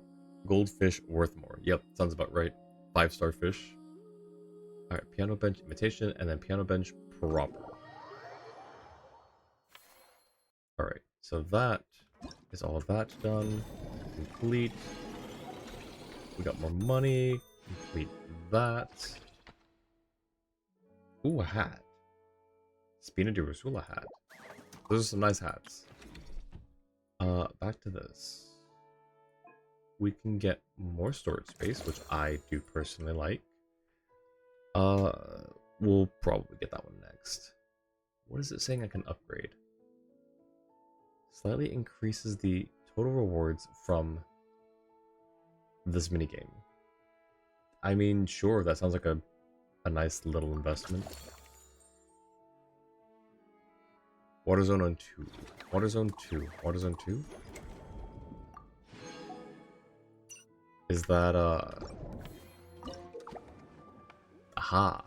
Goldfish worth more. Yep, sounds about right. 5-star fish. Alright, piano bench imitation, and then piano bench proper. Alright, so that is all of that done. Complete. We got more money. Complete that. Ooh, a hat. Spina di Rosula hat. Those are some nice hats. Back to this. We can get more storage space, which I do personally like. We'll probably get that one next. What is it saying I can upgrade? Slightly increases the total rewards from this minigame. I mean, sure, that sounds like a nice little investment. Water Zone on 2. Water Zone 2. Water Zone 2? Is that, aha.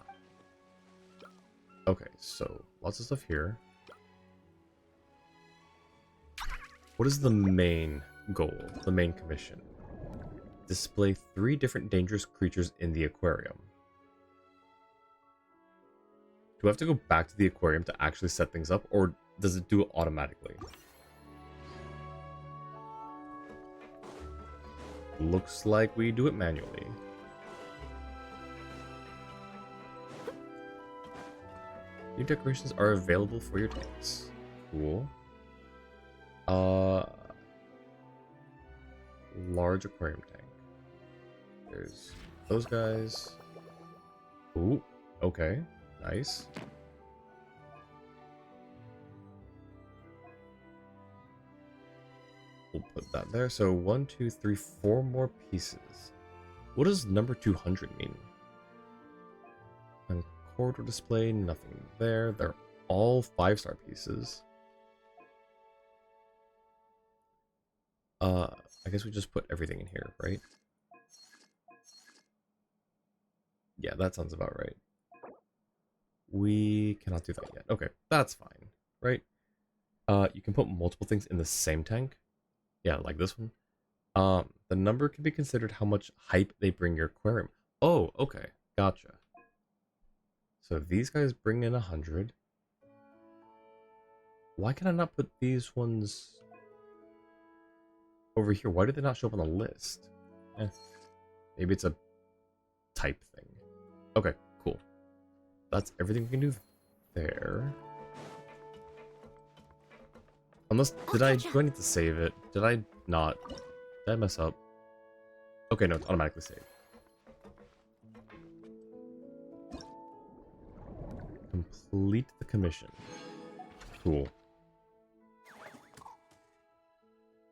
Okay, so, lots of stuff here. What is the main goal? The main commission? Display 3 different dangerous creatures in the aquarium. Do I have to go back to the aquarium to actually set things up, or does it do it automatically? Looks like we do it manually. New decorations are available for your tanks. Cool. Large aquarium tank. There's those guys. Ooh, okay. Nice. We'll put that there. So 1, 2, 3, 4 more pieces. What does number 200 mean? And corridor display, nothing there. They're all 5-star pieces. I guess we just put everything in here, right? Yeah, that sounds about right. We cannot do that yet. Okay, that's fine, right? You can put multiple things in the same tank. Yeah, like this one. The number can be considered how much hype they bring your aquarium. Oh, okay, gotcha. So these guys bring in 100. Why can I not put these ones over here? Why do they not show up on the list? Maybe it's a type thing. Okay, cool. That's everything we can do there. Unless, do I need to save it? Did I not? Did I mess up? Okay, no, it's automatically saved. Complete the commission. Cool.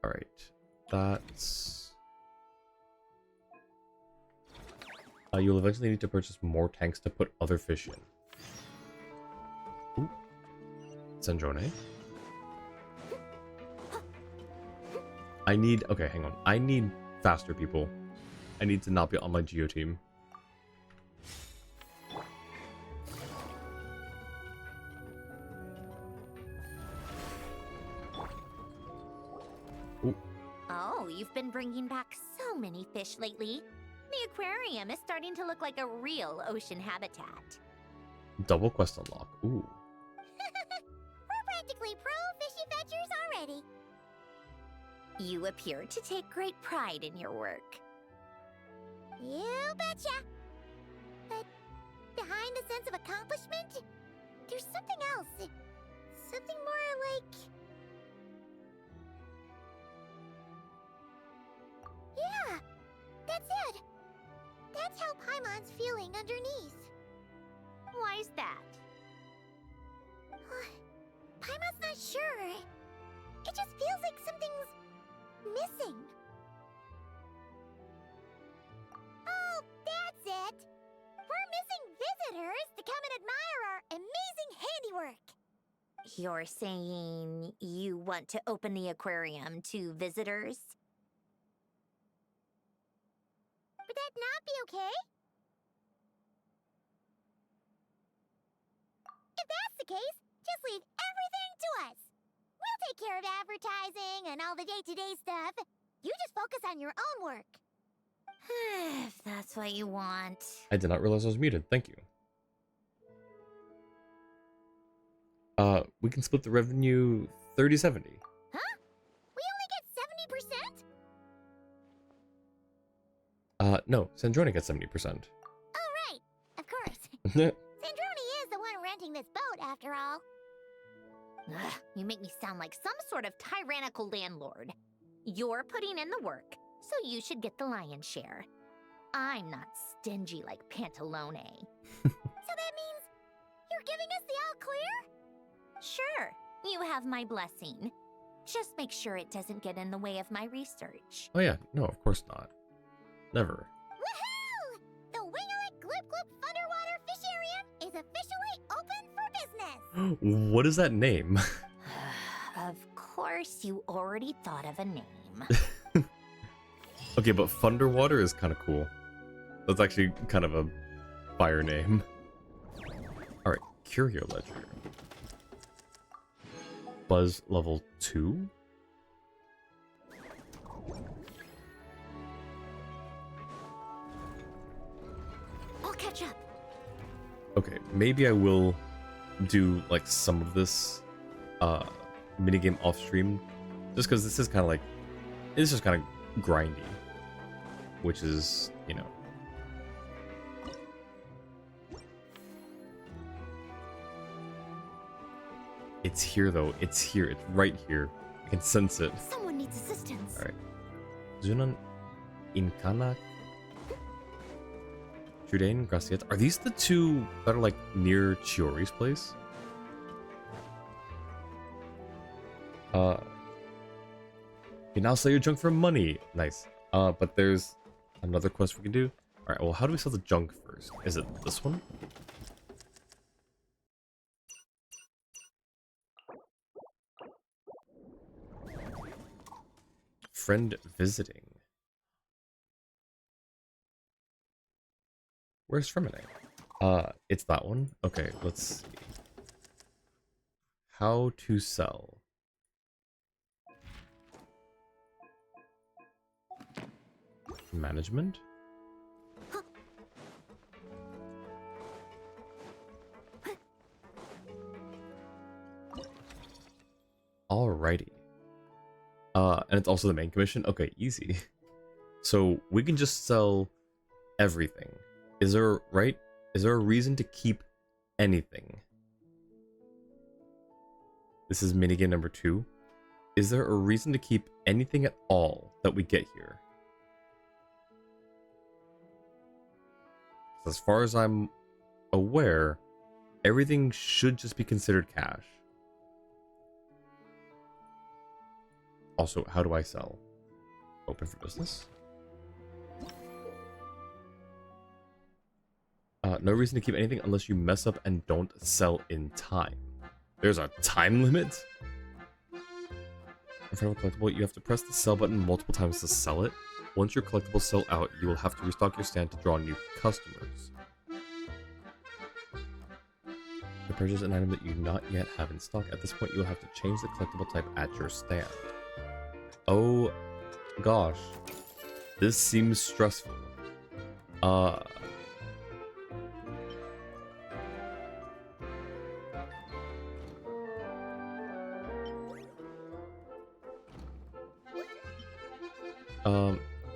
Alright. That's... you'll eventually need to purchase more tanks to put other fish in. Ooh. Sandrone. I need... Okay, hang on. I need faster people. I need to not be on my Geo team. Ooh. Oh, you've been bringing back so many fish lately. The aquarium is starting to look like a real ocean habitat. Double quest unlock. Ooh. We're practically pro fishy fetchers already. You appear to take great pride in your work. You betcha! But behind the sense of accomplishment, there's something else. Something more like... Yeah, that's it. That's how Paimon's feeling underneath. Why's that? Paimon's not sure. It just feels like something missing? Oh, that's it. We're missing visitors to come and admire our amazing handiwork. You're saying you want to open the aquarium to visitors? Would that not be okay? If that's the case, just leave everything to us. We'll take care of advertising and all the day-to-day stuff. You just focus on your own work. If that's what you want. I did not realize I was muted. Thank you. We can split the revenue 30-70. Huh? We only get 70%? No, Sandrone gets 70%. Oh, right. Of course. Sandrone is the one renting this boat, after all. Ugh, you make me sound like some sort of tyrannical landlord. You're putting in the work, so you should get the lion's share. I'm not stingy like Pantalone. So that means you're giving us the all clear? Sure, you have my blessing. Just make sure it doesn't get in the way of my research. Oh yeah, no, of course not. Never. Woohoo! The Winglet Gloop Gloop Underwater Fisharium is officially open for business! What is that name? Of course, you already thought of a name. Okay, but Thunderwater is kind of cool. That's actually kind of a fire name. Alright, Curio Ledger. Buzz level 2? I'll catch up. Okay, maybe I will do like some of this minigame off stream, just because this is kind of like, it's just kind of grindy, which is, you know. It's here though, it's here, it's right here. I can sense it. Someone needs assistance. Alright. Zunan Inkanak Judain Graciet. Are these the two that are like near Chiori's place? You now sell your junk for money. Nice. But there's another quest we can do. Alright, well, how do we sell the junk first? Is it this one? Friend visiting. Where's Fremine? It's that one? Okay, let's see. How to sell. Management? Alrighty. And it's also the main commission? Okay, easy. So we can just sell everything. Is there, right? Is there a reason to keep anything? This is minigame number 2. Is there a reason to keep anything at all that we get here? As far as I'm aware, everything should just be considered cash. Also, how do I sell? Open for business? No reason to keep anything unless you mess up and don't sell in time. There's a time limit? In front of a collectible, you have to press the sell button multiple times to sell it. Once your collectibles sell out, you will have to restock your stand to draw new customers. To purchase an item that you do not yet have in stock, at this point you will have to change the collectible type at your stand. Oh gosh. This seems stressful.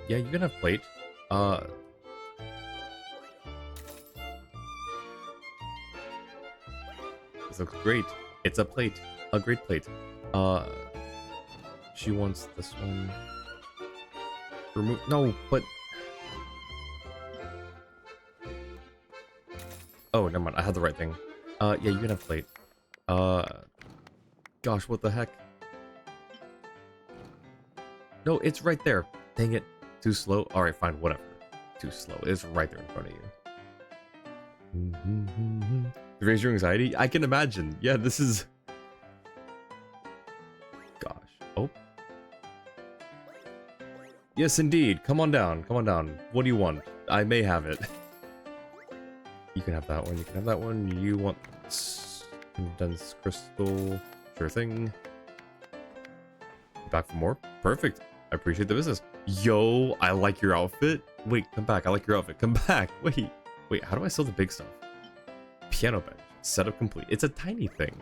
Yeah, you can have plate. This looks great. It's a plate. A great plate. She wants this one. Remove. No, but. Oh, never mind. I had the right thing. Yeah, you can have plate. Gosh, what the heck? No, it's right there. Dang it. Too slow. All right, fine, whatever. Too slow. It's right there in front of you. To raise your anxiety? I can imagine. Yeah, this is... Gosh. Oh. Yes, indeed. Come on down. Come on down. What do you want? I may have it. You can have that one. You can have that one. You want condensed crystal. Sure thing. Back for more? Perfect. I appreciate the business. Yo, I like your outfit. Wait, come back. I like your outfit. Come back. Wait, how do I sell the big stuff? Piano bench. Setup complete. It's a tiny thing.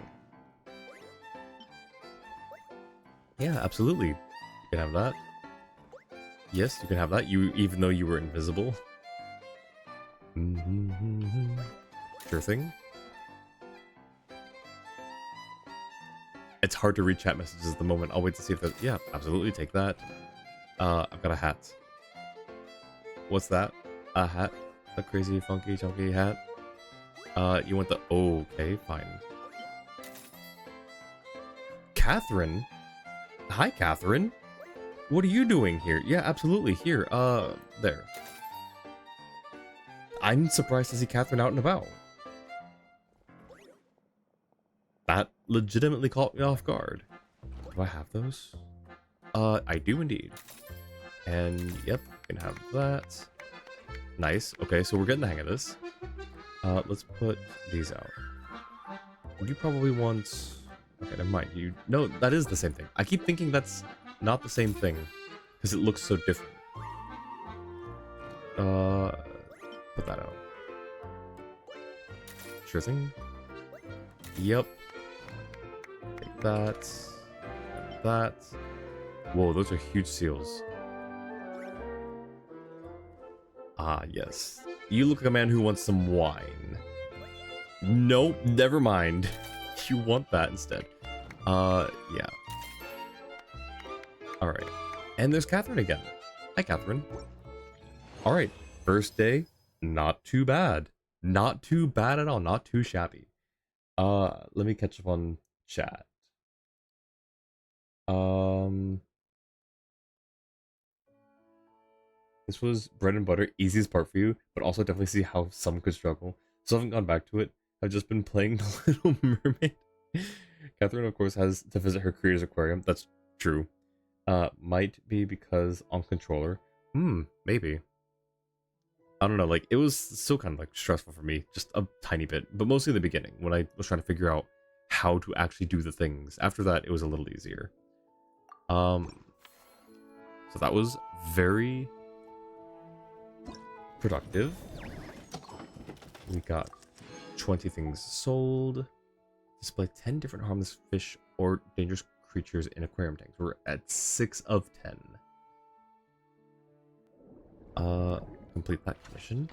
Yeah, absolutely. You can have that. Yes, you can have that. Even though you were invisible. Sure thing. It's hard to read chat messages at the moment. I'll wait to see if that... Yeah, absolutely. Take that. I've got a hat. What's that? A hat? A crazy, funky, chunky hat? You want the... Okay, fine. Catherine? Hi, Catherine. What are you doing here? Yeah, absolutely. Here, there. I'm surprised to see Catherine out and about. That legitimately caught me off guard. Do I have those? I do indeed. And, yep, can have that. Nice. Okay, so we're getting the hang of this. Let's put these out. You probably want... Okay, never mind. No, that is the same thing. I keep thinking that's not the same thing because it looks so different. Put that out. Sure thing. Yep. Take that. And that. Whoa, those are huge seals. Ah, yes. You look like a man who wants some wine. Nope, never mind. You want that instead. Yeah. Alright. And there's Catherine again. Hi, Catherine. Alright. First day, not too bad. Not too bad at all. Not too shabby. Let me catch up on chat. This was bread and butter, easiest part for you, but also definitely see how some could struggle. So I haven't gone back to it. I've just been playing The Little Mermaid. Catherine, of course, has to visit her creator's aquarium. That's true. Might be because on controller. Maybe. I don't know, like, it was still kind of, like, stressful for me. Just a tiny bit. But mostly in the beginning, when I was trying to figure out how to actually do the things. After that, it was a little easier. So that was very productive. We got 20 things sold. Display 10 different harmless fish or dangerous creatures in aquarium tanks. We're at 6 of 10. Complete that mission.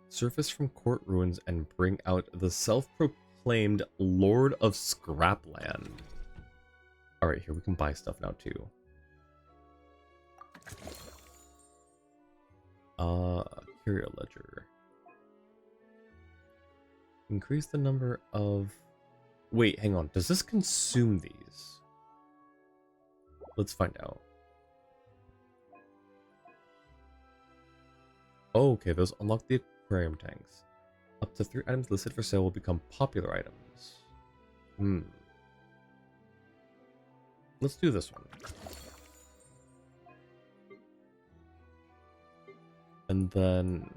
Surface from court ruins and bring out the self-proclaimed Lord of Scrapland. Alright, here we can buy stuff now too. Curio Ledger. Increase the number of... Wait, hang on. Does this consume these? Let's find out. Oh, okay, those unlock the aquarium tanks. Up to 3 items listed for sale will become popular items. Let's do this one. And then...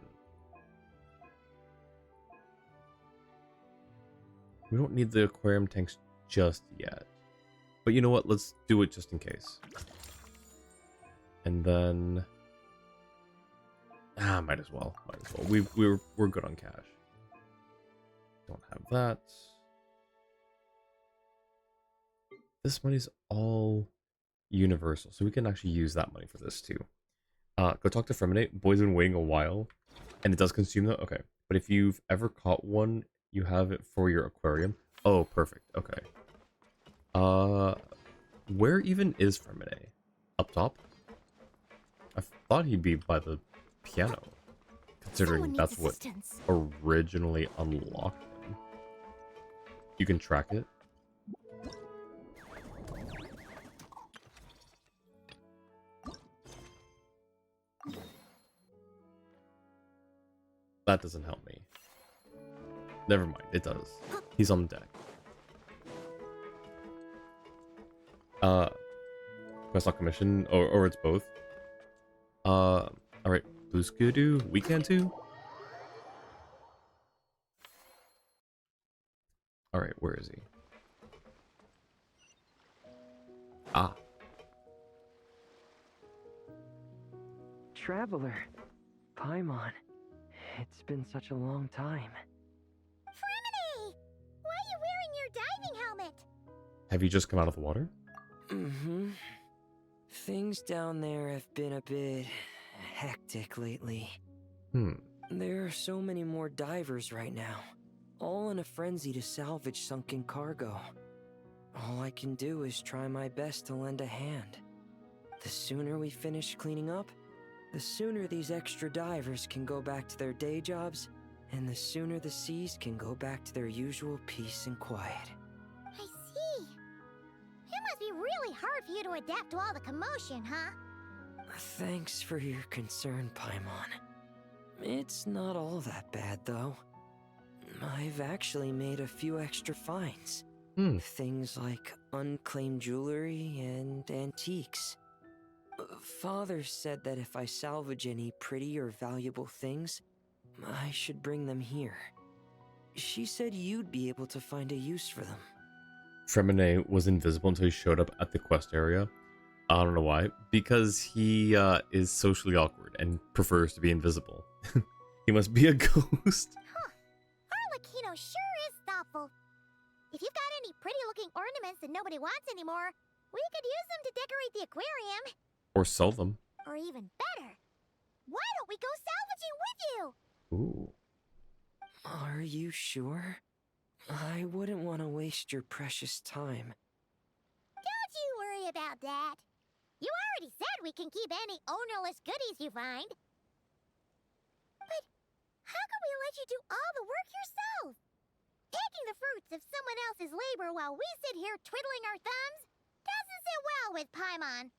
we don't need the aquarium tanks just yet. But you know what? Let's do it just in case. And then... might as well. Might as well. We're good on cash. Don't have that. This money's all universal, so we can actually use that money for this too. Go talk to Freminate. Boy's been waiting a while, and it does consume that. Okay, but if you've ever caught one, you have it for your aquarium. Oh, perfect. Okay. Where even is Freminate? Up top? I thought he'd be by the piano, considering that's what originally unlocked him. You can track it. That doesn't help me. Never mind, it does. He's on deck. Quest not commission, or it's both. Alright, Blue's gonna do, we can too? Alright, where is he? Ah. Traveler, Paimon, it's been such a long time. Fremini! Why are you wearing your diving helmet? Have you just come out of the water? Mm-hmm. Things down there have been a bit hectic lately. There are so many more divers right now, all in a frenzy to salvage sunken cargo. All I can do is try my best to lend a hand. The sooner we finish cleaning up, the sooner these extra divers can go back to their day jobs, and the sooner the seas can go back to their usual peace and quiet. I see. It must be really hard for you to adapt to all the commotion, huh? Thanks for your concern, Paimon. It's not all that bad, though. I've actually made a few extra finds. Things like unclaimed jewelry and antiques. Father said that if I salvage any pretty or valuable things, I should bring them here. She said you'd be able to find a use for them. Fremine was invisible until he showed up at the quest area. I don't know why. Because he is socially awkward and prefers to be invisible. He must be a ghost. Arlecchino sure is thoughtful. If you've got any pretty-looking ornaments that nobody wants anymore, we could use them to decorate the aquarium. Or sell them. Or even better, why don't we go salvaging with you? Ooh. Are you sure? I wouldn't want to waste your precious time. Don't you worry about that. You already said we can keep any ownerless goodies you find. But how can we let you do all the work yourself? Taking the fruits of someone else's labor while we sit here twiddling our thumbs doesn't sit well with Paimon.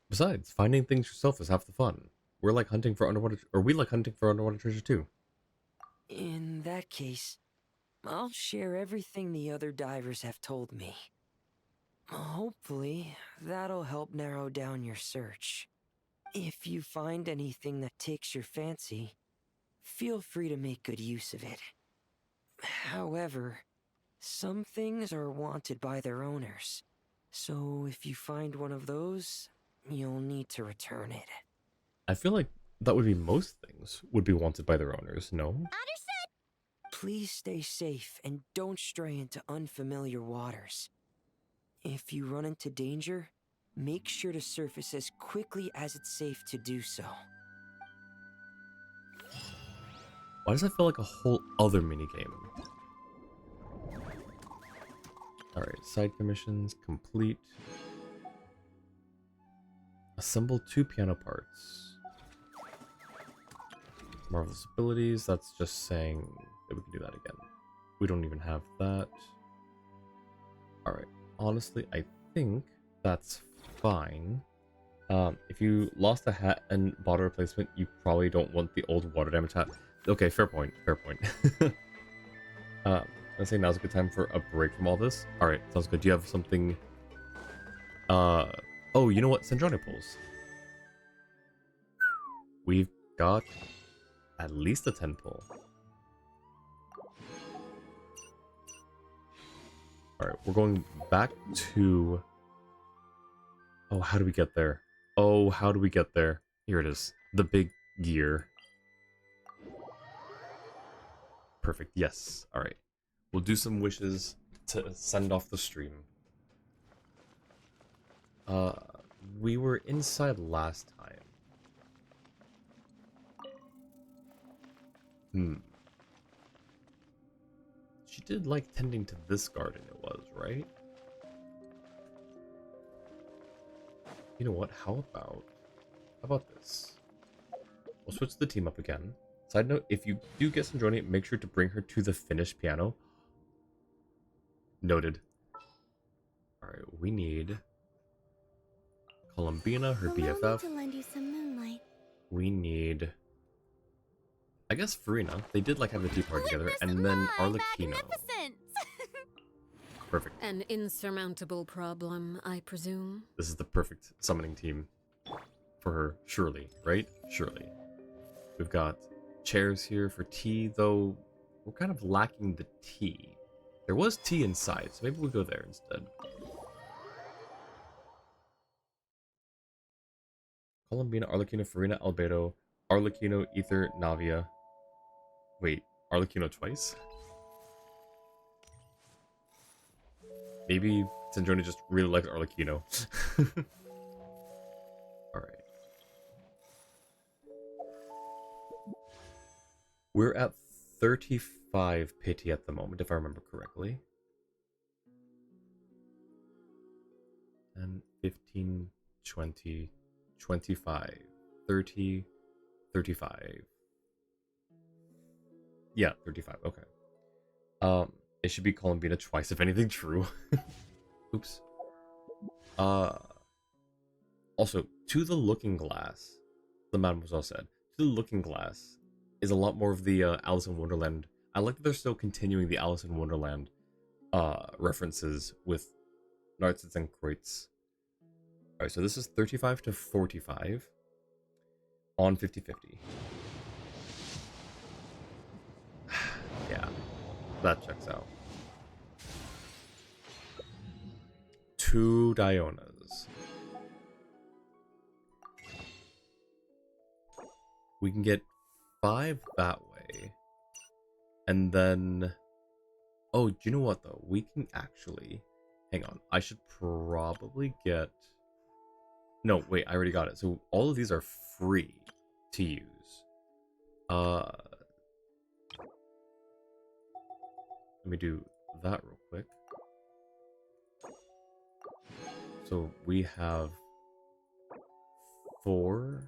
Besides, finding things yourself is half the fun. We like hunting for underwater treasure too. In that case, I'll share everything the other divers have told me. Hopefully, that'll help narrow down your search. If you find anything that takes your fancy, feel free to make good use of it. However, some things are wanted by their owners, so if you find one of those, you'll need to return it. I feel like that would be most things would be wanted by their owners, no? Understood! Please stay safe and don't stray into unfamiliar waters. If you run into danger, make sure to surface as quickly as it's safe to do so. Why does that feel like a whole other minigame? Alright, side commissions complete. Assemble 2 piano parts. Marvelous abilities, that's just saying that we can do that again. We don't even have that. Alright, honestly, I think that's fine. If you lost a hat and bought a replacement, you probably don't want the old water damage hat. Okay, fair point, fair point. I say now's a good time for a break from all this. Alright, sounds good. Do you have something... Oh, you know what? Sandrone pulls. We've got at least a 10 pull. Alright, we're going back to... Oh, how do we get there? Oh, how do we get there? Here it is. The big gear. Perfect, yes. Alright. We'll do some wishes to send off the stream. We were inside last time. She did like tending to this garden, it was, right? You know what? How about this? We'll switch the team up again. Side note, if you do get Sandrone, make sure to bring her to the finished piano. Noted. Alright, we need Columbina, her Allow me BFF. to lend you some moonlight. We need I guess Farina, they did like have the tea party together, and then Arlecchino. Perfect. An insurmountable problem, I presume. This is the perfect summoning team for her, surely, right? Surely. We've got chairs here for tea, though we're kind of lacking the tea. There was tea inside, so maybe we'll go there instead. Columbina, Arlecchino, Farina, Albedo, Arlecchino, Ether, Navia. Wait, Arlecchino twice? Maybe Sandrone just really likes Arlecchino. Alright. We're at 35 pity at the moment, if I remember correctly. 10, 15, 20, 25, 30, 35. Yeah, 35, okay. It should be Columbina twice, if anything, true. Oops. Also, to the Looking Glass, the Mademoiselle said, to the Looking Glass is a lot more of the Alice in Wonderland. I like that they're still continuing the Alice in Wonderland references with Narcissist and Kreutz. Alright, so this is 35 to 45 on 50-50. Yeah, that checks out. 2 Dionas. We can get 5 that way. And then... Oh, do you know what, though? We can actually... Hang on. I should probably get... No, wait, I already got it. So all of these are free to use. Let me do that real quick. So we have 4.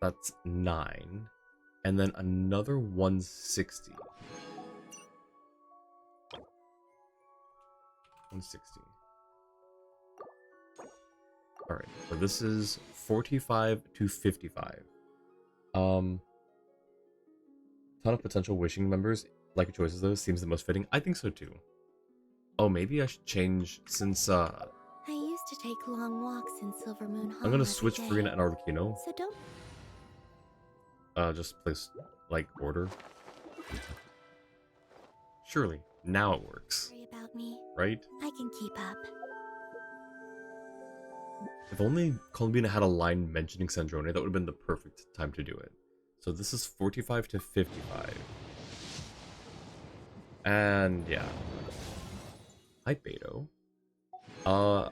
That's 9. And then another 160. 160. Alright, so this is 45 to 55. Ton of potential wishing members. Like choices though, seems the most fitting. I think so too. Oh, maybe I should change since I used to take long walks in Silver Moon Hall. I'm gonna switch Farina and Arlecchino. So don't. Just place like order. Surely, now it works. Worry about me. Right? I can keep up. If only Columbina had a line mentioning Sandrone, that would have been the perfect time to do it. So this is 45 to 55. And yeah. Hi, Beto. How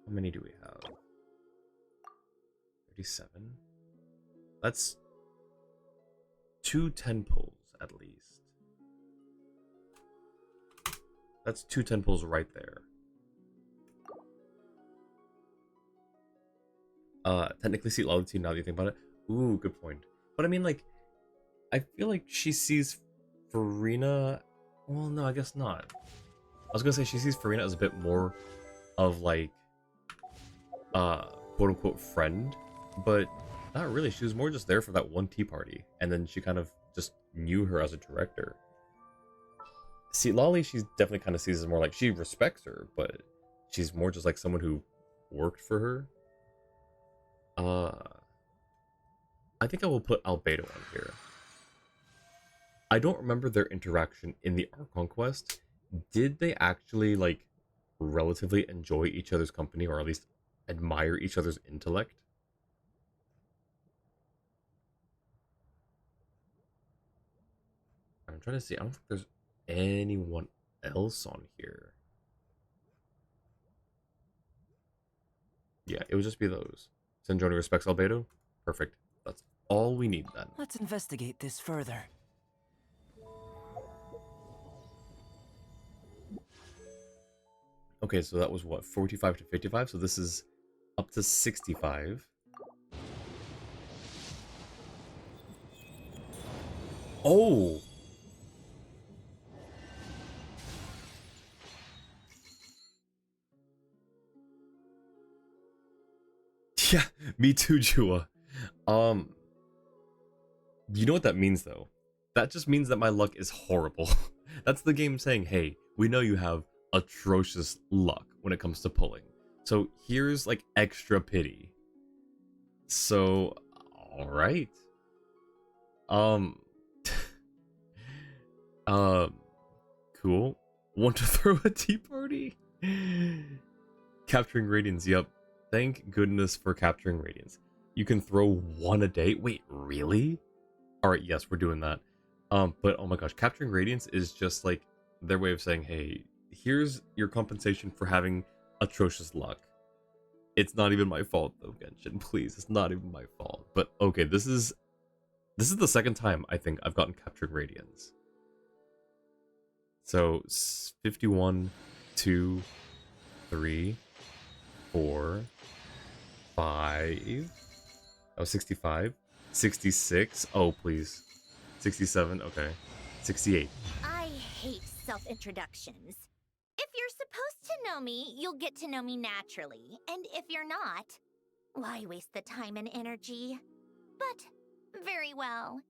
many do we have? 37? That's 2 10 pulls at least. That's 2 10 pulls right there. Technically see loyalty now that you think about it. Ooh, good point. But I mean, like, I feel like she sees Farina... Well, no, I guess not. I was gonna say she sees Farina as a bit more of, like, quote-unquote friend, but not really. She was more just there for that one tea party, and then she kind of just knew her as a director. See, Lolly, she definitely kind of sees as more like, she respects her, but she's more just like someone who worked for her. I think I will put Albedo on here. I don't remember their interaction in the Archon quest. Did they actually, like, relatively enjoy each other's company, or at least admire each other's intellect? I'm trying to see. I don't think there's anyone else on here. Yeah, it would just be those. Sandrone respects Albedo? Perfect. That's all we need then. Let's investigate this further. Okay, so that was what, 45 to 55? So this is up to 65. Oh! Yeah, me too, Jua. You know what that means, though? That just means that my luck is horrible. That's the game saying, hey, we know you have atrocious luck when it comes to pulling. So here's, like, extra pity. So, alright. Um... Cool. Want to throw a tea party? Capturing Radiance, yep. Thank goodness for Capturing Radiance. You can throw one a day? Wait, really? Alright, yes, we're doing that. But oh my gosh, Capturing Radiance is just like their way of saying, hey, here's your compensation for having atrocious luck. It's not even my fault though, Genshin, please. It's not even my fault. But okay, this is the second time I think I've gotten Capturing Radiance. So 51, 2, 3, 4, 5. Oh, 65, 66. Oh, please. 67. Okay. 68. I hate self-introductions. If you're supposed to know me, you'll get to know me naturally. And if you're not, why waste the time and energy? But, very well.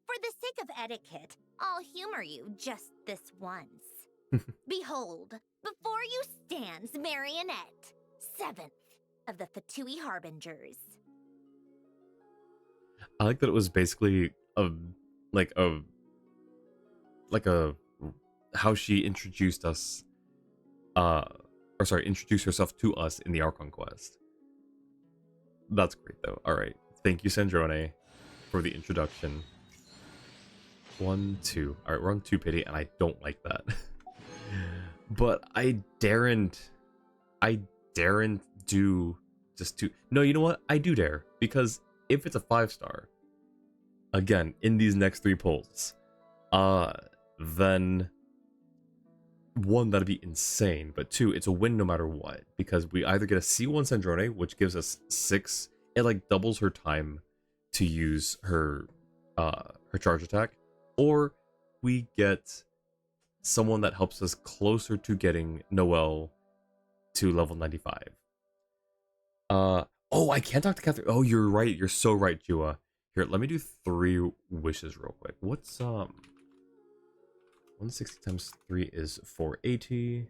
For the sake of etiquette, I'll humor you just this once. Behold, before you stands Marionette, 7th of the Fatui Harbingers. I like that it was basically like a how she introduced us introduced herself to us in the Archon quest. That's great though. Alright. Thank you, Sandrone, for the introduction. 1, 2. Alright, we're on 2 pity, and I don't like that. But I daren't do just 2. No, you know what? I do dare, because if it's a 5-star, again, in these next 3 pulls, then 1, that'd be insane, but 2, it's a win no matter what, because we either get a C1 Sandrone, which gives us 6, it like doubles her time to use her charge attack, or we get someone that helps us closer to getting Noelle to level 95. Oh, I can't talk to Catherine. Oh, you're right. You're so right, Jua. Here, let me do 3 wishes real quick. What's 160 times 3 is 480.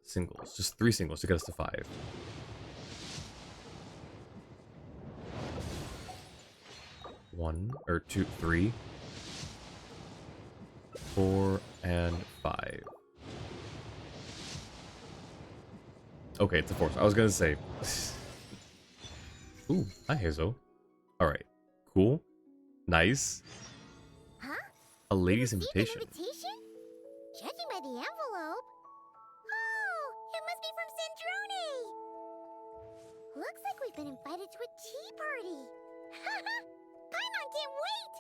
Singles. Just 3 singles to get us to 5. One or 2, 3, 4, and 5. Okay, it's a 4. I was gonna say. Ooh, hi Hazel. Alright. Cool. Nice. Huh? A lady's Received invitation. An invitation? Judging by the envelope. Oh, it must be from Sandrone. Looks like we've been invited to a tea party. Paimon can't wait.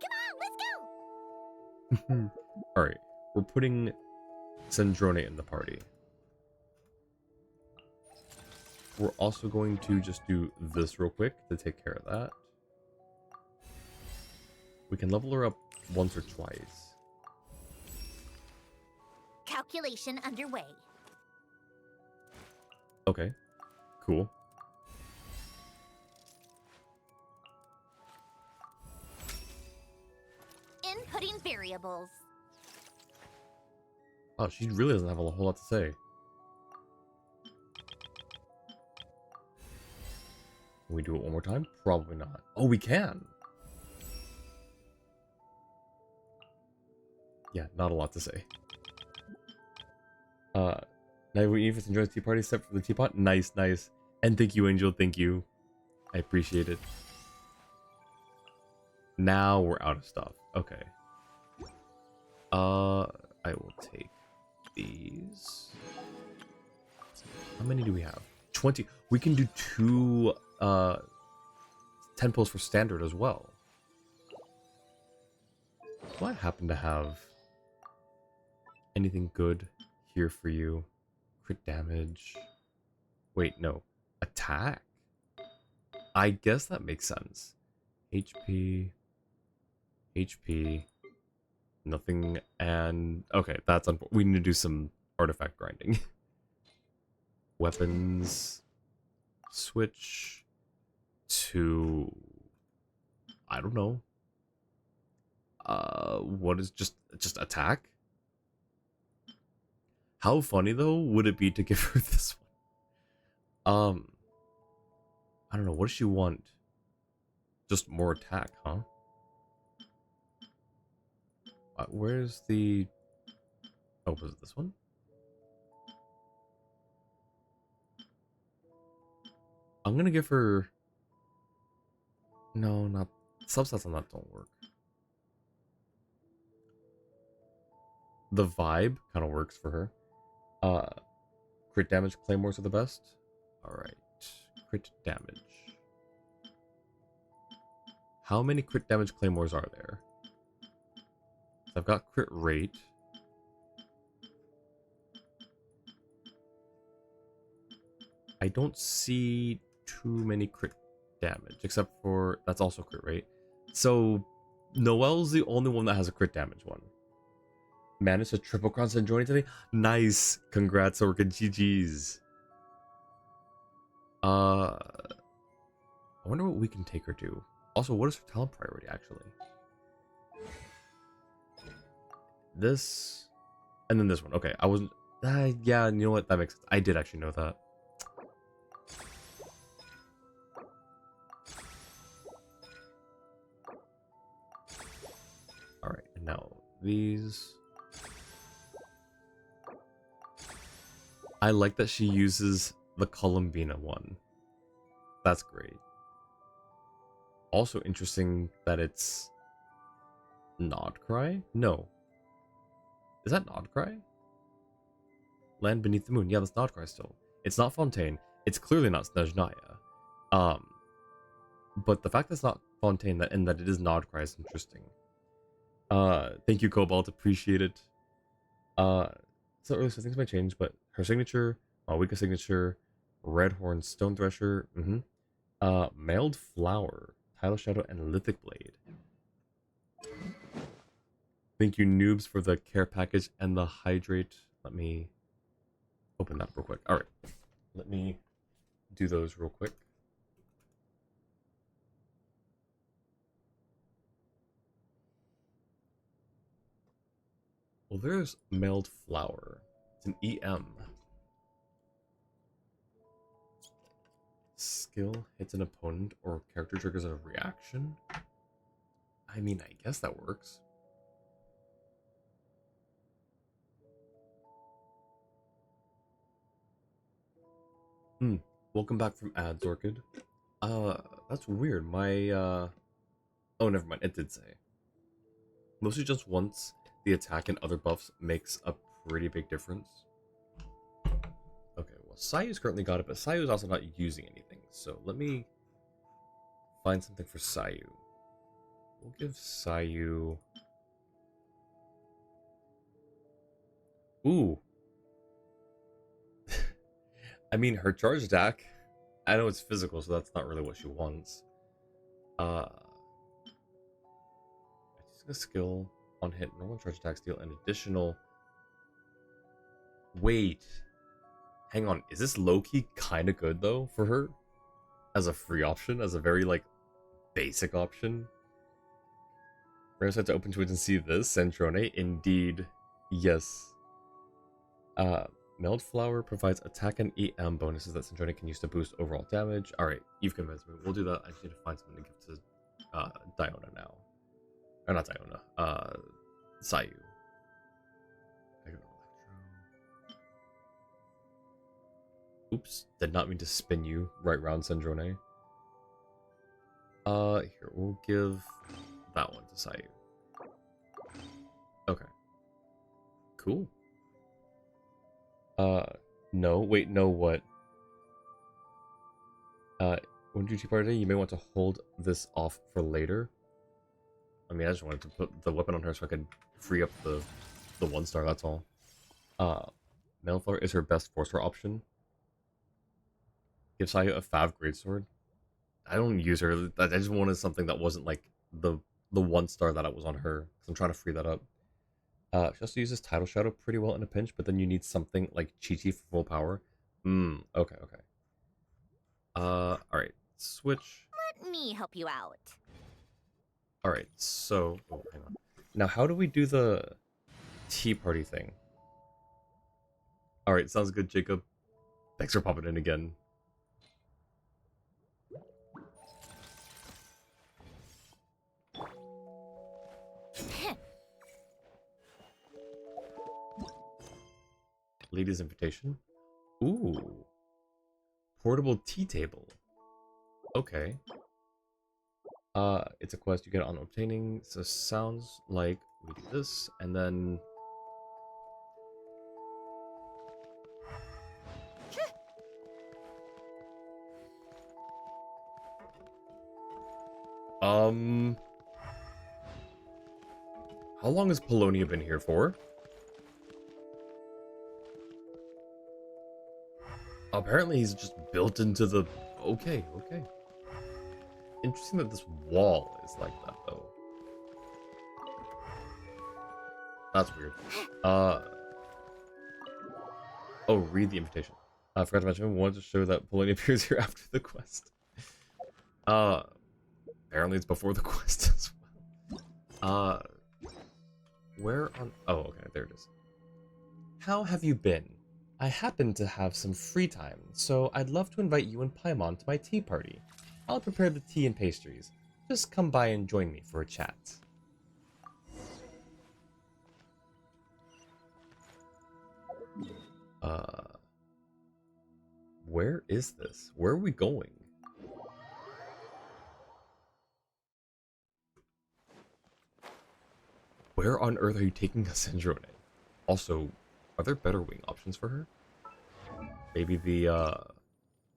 Come on, let's go. Alright, we're putting Sandrone in the party. We're also going to just do this real quick to take care of that. We can level her up once or twice. Calculation underway. Okay, cool. Inputting variables. Oh, she really doesn't have a whole lot to say. Can we do it one more time? Probably not. Oh, we can! Yeah, not a lot to say. Now we even enjoy the tea party except for the teapot. Nice, nice. And thank you, Angel. Thank you. I appreciate it. Now we're out of stuff. Okay. I will take these. How many do we have? 20. We can do 2 10 pulls for standard as well. Do I happen to have anything good here for you? Crit damage. Wait, no. Attack? I guess that makes sense. HP. HP. Nothing. And okay, that's we need to do some artifact grinding. weapons switch to, I don't know. What is just attack? How funny though would it be to give her this one? I don't know. What does she want? Just more attack, huh? Where's the? Oh, was it this one? I'm gonna give her. No, not subsets on that don't work. The vibe kind of works for her. Crit damage claymores are the best. All right, crit damage. How many crit damage claymores are there? So I've got crit rate. I don't see too many crit damage, except for that's also crit rate. So Noelle's the only one that has a crit damage one. Managed to triple crown Sandrone today? Nice. Congrats, Orchid. GG's. I wonder what we can take her to. Also, what is her talent priority, actually? This, and then this one. Okay, I wasn't... yeah, you know what? That makes sense. I did actually know that. Alright, and now these... I like that she uses the Columbina one. That's great. Also interesting that it's Nod Cry? No. Is that Nod Cry? Land Beneath the Moon. Yeah, that's Nod Cry still. It's not Fontaine. It's clearly not Snezhnaya. But the fact that it's not Fontaine and that it is Nod Cry is interesting. Thank you, Cobalt. Appreciate it. So early, so things might change, but her signature, Malwika signature, Redhorn Stone Thresher, Mailed Flower, Tidal Shadow, and Lithic Blade. Thank you, noobs, for the care package and the hydrate. Let me open that up real quick. Alright. Let me do those real quick. Well, there's Mailed Flower. It's an EM. Skill hits an opponent or character triggers a reaction. I mean, I guess that works. Welcome back from ads, Orchid. That's weird. My, oh, never mind. It did say. Mostly just once the attack and other buffs makes a pretty big difference. Okay, well, Sayu's currently got it, but Sayu's also not using anything. So let me find something for Sayu. We'll give Sayu... Ooh. I mean, her charge attack, I know it's physical, so that's not really what she wants. Using a skill on hit, normal charge attacks deal an additional... Wait. Hang on, is this low-key kind of good, though, for her? As a free option? As a very, like, basic option? We're gonna have to open Twitch and see this, Sandrone. Indeed. Yes. Meld Flower provides attack and EM bonuses that Sandrone can use to boost overall damage. Alright, you've convinced me. We'll do that. I just need to find something to give to Diona now. Or not Diona. Sayu. Oops, did not mean to spin you right round, Sandrone. Here, we'll give that one to Sayu. Okay. Cool. No, wait, no, what? When you party, you may want to hold this off for later. I mean, I just wanted to put the weapon on her so I could free up the 1-star, that's all. Mailflower is her best 4-star option. Give Sayu a Fav Greatsword. I don't use her. I just wanted something that wasn't like the 1-star that it was on her. So I'm trying to free that up. She also uses Tidal Shadow pretty well in a pinch, but then you need something like Chi Chi for full power. Okay, okay. Alright. Switch. Let me help you out. Alright, so... Oh, hang on. Now, how do we do the tea party thing? Alright, sounds good, Jacob. Thanks for popping in again. Ladies' invitation? Ooh. Portable tea table. Okay. It's a quest you get on obtaining. So sounds like we do this, and then... How long has Polonia been here for? Apparently he's just built into the... Okay, okay. Interesting that this wall is like that, though. That's weird. Oh, read the invitation. I forgot to mention, we wanted to show that Polonia appears here after the quest. Apparently it's before the quest as well. Where on... Oh, okay, there it is. How have you been? I happen to have some free time, so I'd love to invite you and Paimon to my tea party. I'll prepare the tea and pastries. Just come by and join me for a chat. Where is this? Where are we going? Where on earth are you taking us, Sandrone? Also, are there better wing options for her? Maybe the,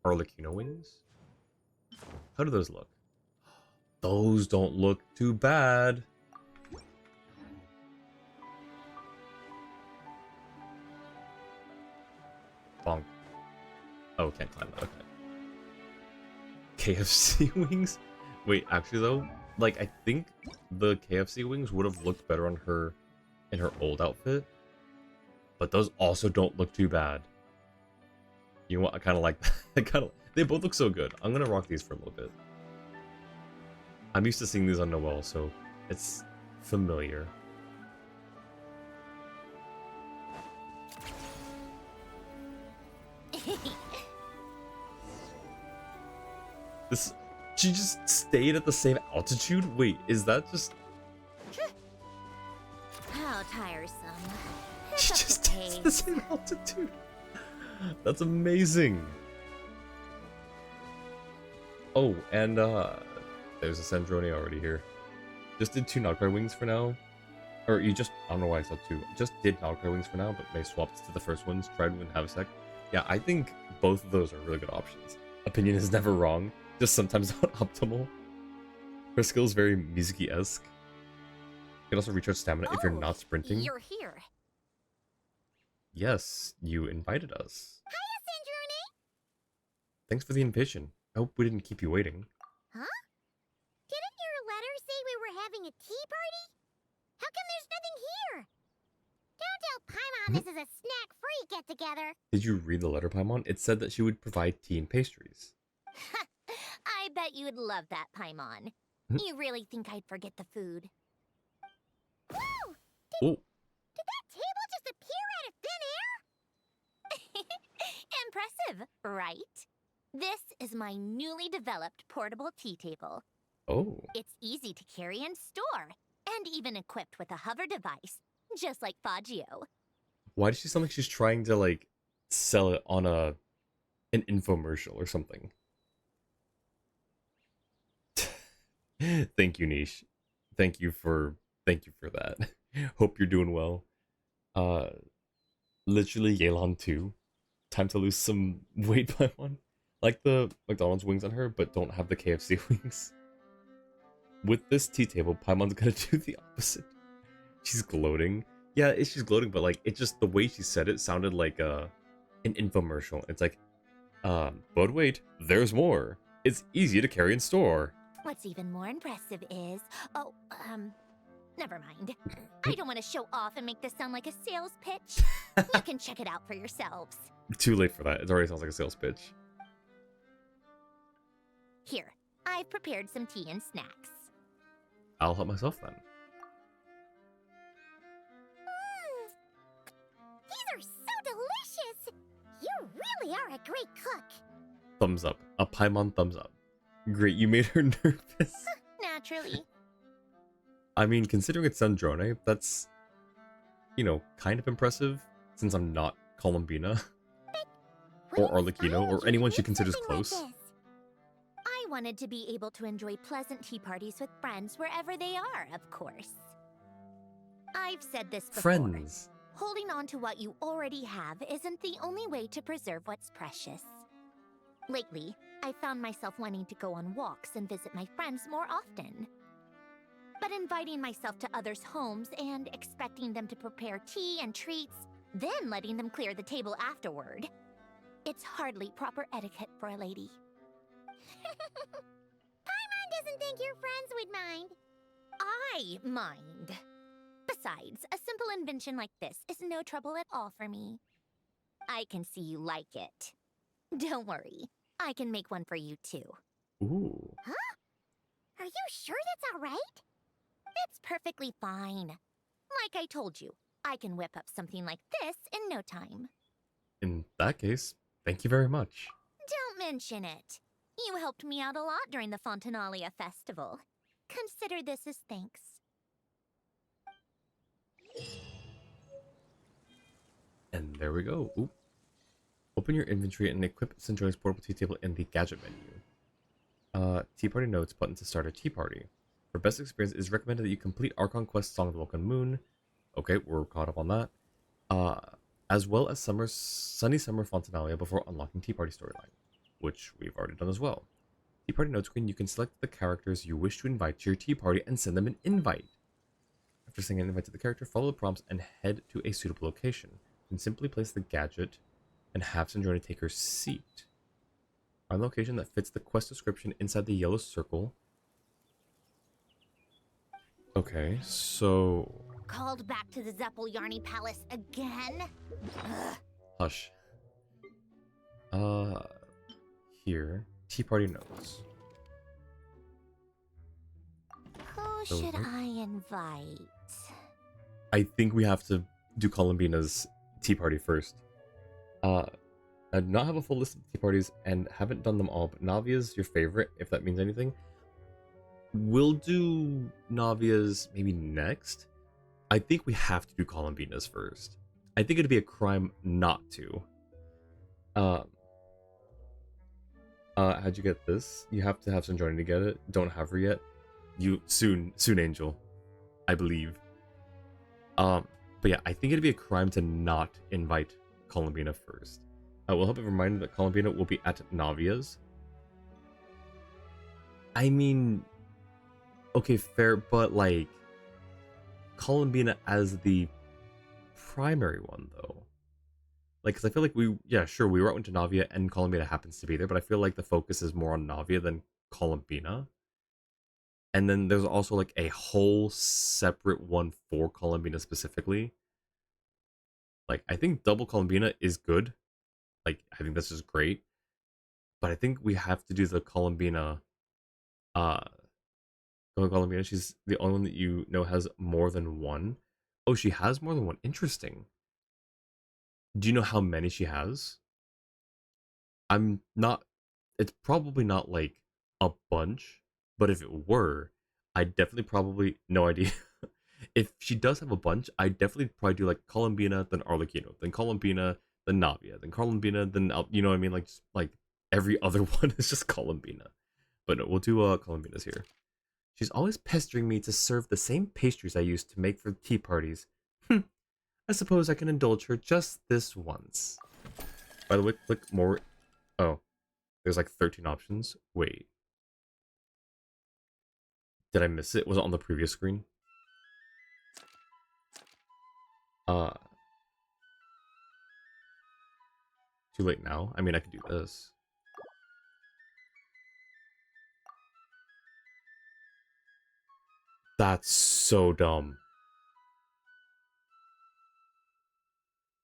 Arlecchino wings? How do those look? Those don't look too bad. Bonk. Oh, can't climb that, okay. KFC wings? Wait, actually though, like, I think the KFC wings would have looked better on her in her old outfit. But those also don't look too bad. You know what? I kind of like that. They both look so good. I'm gonna rock these for a little bit. I'm used to seeing these on Noelle, so it's familiar. This... She just stayed at the same altitude? Wait, is that just... How tiresome. She just stayed at the same altitude? That's amazing. Oh, and there's a Sandrone already here. Just did 2 Nogcry wings for now. Or you just... I don't know why I said 2. Just did Nogcry wings for now, but may swapped to the first ones. Tried when Havasek. Yeah, I think both of those are really good options. Opinion is never wrong. Just sometimes not optimal. Her skill is very Mizuki-esque. You can also recharge stamina if you're not sprinting. You're here. Yes, you invited us. Hiya, Sandrone! Thanks for the invitation. I hope we didn't keep you waiting. Huh? Didn't your letter say we were having a tea party? How come there's nothing here? Don't tell Paimon this is a snack-free get-together. Did you read the letter, Paimon? It said that she would provide tea and pastries. I bet you'd love that, Paimon. You really think I'd forget the food? Whoa! Did that table just appear out of thin air? Impressive, right? This is my newly developed portable tea table. Oh. It's easy to carry and store, and even equipped with a hover device, just like Faggio. Why does she sound like she's trying to, like, sell it on an infomercial or something? Thank you, Niche. Thank you for that. Hope you're doing well. Literally Yelan 2. Time to lose some weight by one. Like the McDonald's wings on her, but don't have the KFC wings. With this tea table, Paimon's gonna do the opposite. She's gloating. Yeah, she's gloating, but like, it's just the way she said it sounded like an infomercial. It's like, but wait, there's more. It's easy to carry and store. What's even more impressive is... Never mind. I don't want to show off and make this sound like a sales pitch. You can check it out for yourselves. Too late for that. It already sounds like a sales pitch. Here, I've prepared some tea and snacks. I'll help myself then. These are so delicious! You really are a great cook. Thumbs up. A Paimon thumbs up. Great, you made her nervous. Naturally. I mean, considering it's Sandrone, that's, you know, kind of impressive, since I'm not Columbina. Or Arlecchino, or anyone she considers close. I wanted to be able to enjoy pleasant tea parties with friends wherever they are, of course. I've said this before. Friends. Holding on to what you already have isn't the only way to preserve what's precious. Lately, I found myself wanting to go on walks and visit my friends more often. But inviting myself to others' homes and expecting them to prepare tea and treats, then letting them clear the table afterward. It's hardly proper etiquette for a lady. Paimon doesn't think your friends would mind. I mind. Besides, a simple invention like this is no trouble at all for me. I can see you like it. Don't worry, I can make one for you too. Ooh. Huh? Are you sure that's all right? It's perfectly fine. Like I told you, I can whip up something like this in no time. In that case, thank you very much. Don't mention it. You helped me out a lot during the Fontinalia festival. Consider this as thanks. And there we go. Ooh. Open your inventory and equip Sandrone's portable tea table in the gadget menu. Tea party notes button to start a tea party. For best experience, it is recommended that you complete Archon Quest Song of the Welcome Moon. Okay, we're caught up on that. As well as Sunny Summer Fontinalia before unlocking Tea Party storyline, which we've already done as well. Tea Party note screen, you can select the characters you wish to invite to your tea party and send them an invite. After sending an invite to the character, follow the prompts and head to a suitable location. And simply place the gadget and have Sandrone take her seat. Find a location that fits the quest description inside the yellow circle. Okay, so... Called back to the Zeppeljärni Palace again? Ugh. Hush. Here. Tea party notes. Who should I invite? I think we have to do Columbina's tea party first. I do not have a full list of tea parties and haven't done them all, but Navia's your favorite, if that means anything. We'll do Navia's maybe next. I think we have to do Columbina's first. I think it'd be a crime not to. How'd you get this? You have to have Sandrone to get it. Don't have her yet. You soon, Angel. I believe. But yeah, I think it'd be a crime to not invite Columbina first. I will help it remind that Columbina will be at Navia's. I mean, okay, fair, but like, Columbina as the primary one, though. Like, because I feel like we went to Navia and Columbina happens to be there, but I feel like the focus is more on Navia than Columbina. And then there's also like a whole separate one for Columbina specifically. Like, I think double Columbina is good. Like, I think this is great. But I think we have to do the Columbina. Columbina, she's the only one that you know has more than one. Oh, she has more than one. Interesting. Do you know how many she has? I'm not. It's probably not like a bunch, but if it were, I'd definitely probably no idea. If she does have a bunch, I'd definitely probably do like Columbina, then Arlecchino, then Columbina, then Navia, then Columbina, then you know what I mean? Like just, like every other one is just Columbina. But no, we'll do Columbina's here. She's always pestering me to serve the same pastries I used to make for tea parties. I suppose I can indulge her just this once. By the way, click more. Oh, there's like 13 options. Wait. Did I miss it? Was it on the previous screen? Too late now? I mean, I could do this. That's so dumb.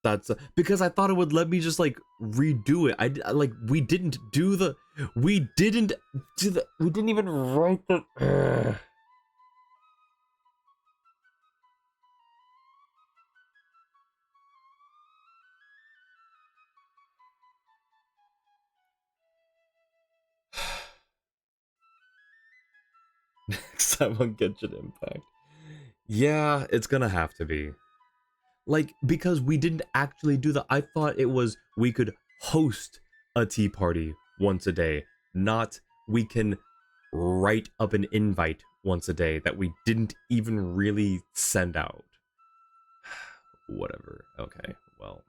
That's because I thought it would let me just like redo it. Like we didn't do the, we didn't even write the. Next time on Genshin Impact. Yeah, it's gonna have to be. Like, because we didn't actually do that. I thought it was we could host a tea party once a day, not we can write up an invite once a day that we didn't even really send out. Whatever. Okay, well.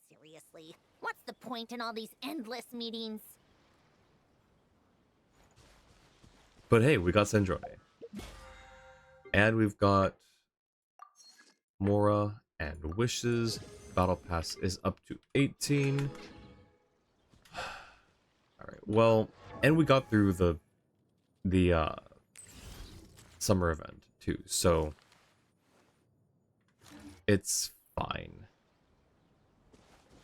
Seriously, what's the point in all these endless meetings? But hey, we got Sandrone. And we've got Mora and Wishes. Battle Pass is up to 18. Alright, well, and we got through the summer event too, so it's fine.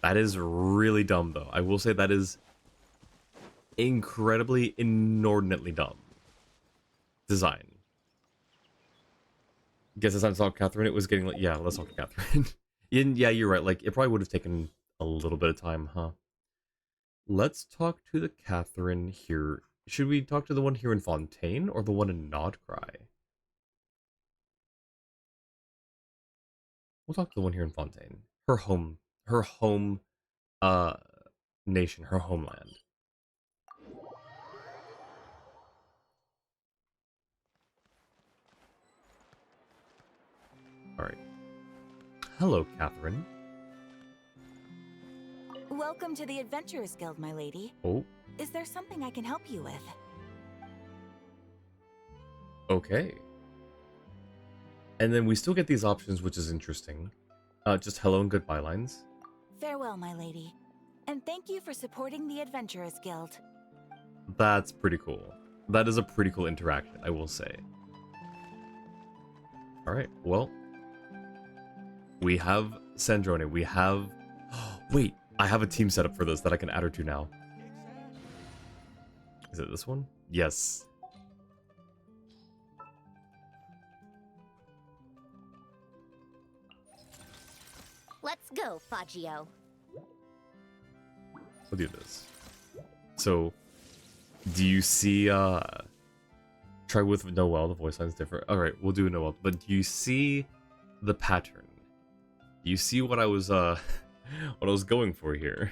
That is really dumb though. I will say that is incredibly, inordinately dumb design. Guess it's time to talk Catherine. It was getting like, yeah, let's talk Catherine. Yeah, you're right. Like, it probably would have taken a little bit of time, huh? Let's talk to the Catherine here. Should we talk to the one here in Fontaine or the one in Nodcry? We'll talk to the one here in Fontaine. Her home, uh, nation, her homeland. Alright. Hello, Catherine. Welcome to the Adventurers Guild, my lady. Oh. Is there something I can help you with? Okay. And then we still get these options, which is interesting. Just hello and goodbye lines. Farewell, my lady. And thank you for supporting the Adventurers Guild. That's pretty cool. That is a pretty cool interaction, I will say. Alright, well. We have Sandrone. We have... Wait, I have a team set up for this that I can add her to now. Is it this one? Yes. Let's go, Faggio. We'll do this. So, do you see, try with Noelle, the voice line's different. Alright, we'll do Noelle. But do you see the pattern? Do you see what I was, what I was going for here?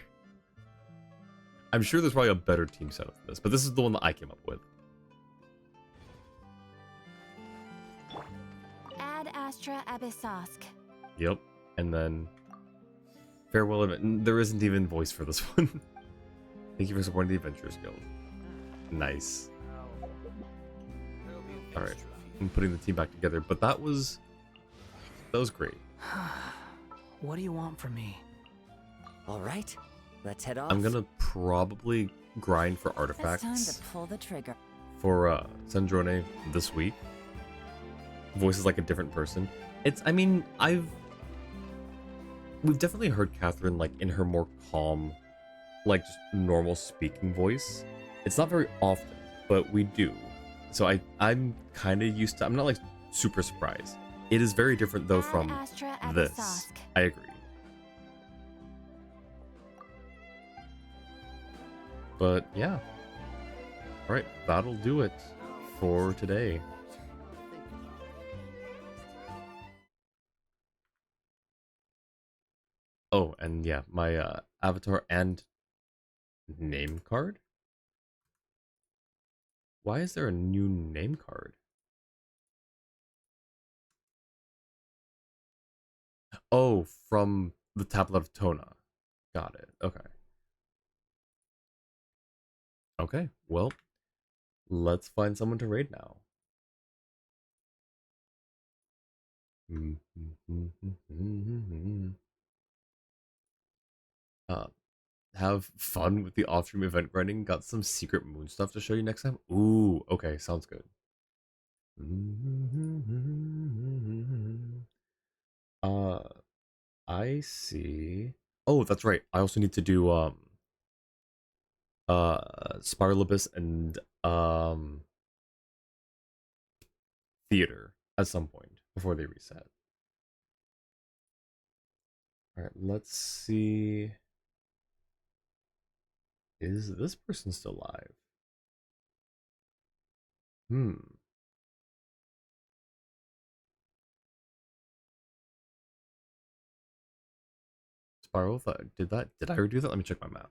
I'm sure there's probably a better team setup for this, but this is the one that I came up with. Ad Astra Abyssosk. Yep, and then farewell event. There isn't even voice for this one. Thank you for supporting the Adventurers Guild. Nice. Alright, I'm putting the team back together, but that was great. What do you want from me? All right, let's head off. I'm gonna probably grind for It's artifacts time to pull the trigger. for Sandrone this week. Voice is like a different person. I mean, we've definitely heard Catherine like in her more calm, like just normal speaking voice. It's not very often, but we do. So I'm kind of used to. I'm not like super surprised. It is very different though from Astra this. Abyssosk. I agree. But yeah. Alright, that'll do it for today. Oh, and yeah, my avatar and name card? Why is there a new name card? Oh, from the Tablet of Tona. Got it. Okay. Okay, well, let's find someone to raid now. have fun with the off-stream event grinding. Got some secret moon stuff to show you next time. Ooh, okay, sounds good. Uh, I see. Oh, that's right. I also need to do Spiral Abyss and Theater at some point before they reset. All right, let's see. Is this person still live? Hmm. Spiral, did I already do that? Let me check my map.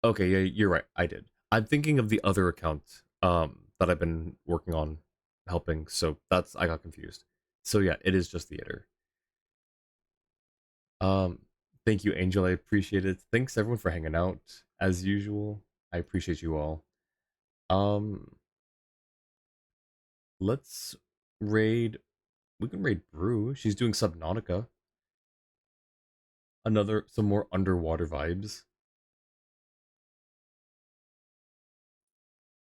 Okay, yeah, you're right. I did. I'm thinking of the other account that I've been working on helping, so that's I got confused. So yeah, it is just theater. Um thank you, Angel. I appreciate it. Thanks everyone for hanging out as usual. I appreciate you all. Um let's raid we can raid Brew. She's doing Subnautica. Some more underwater vibes.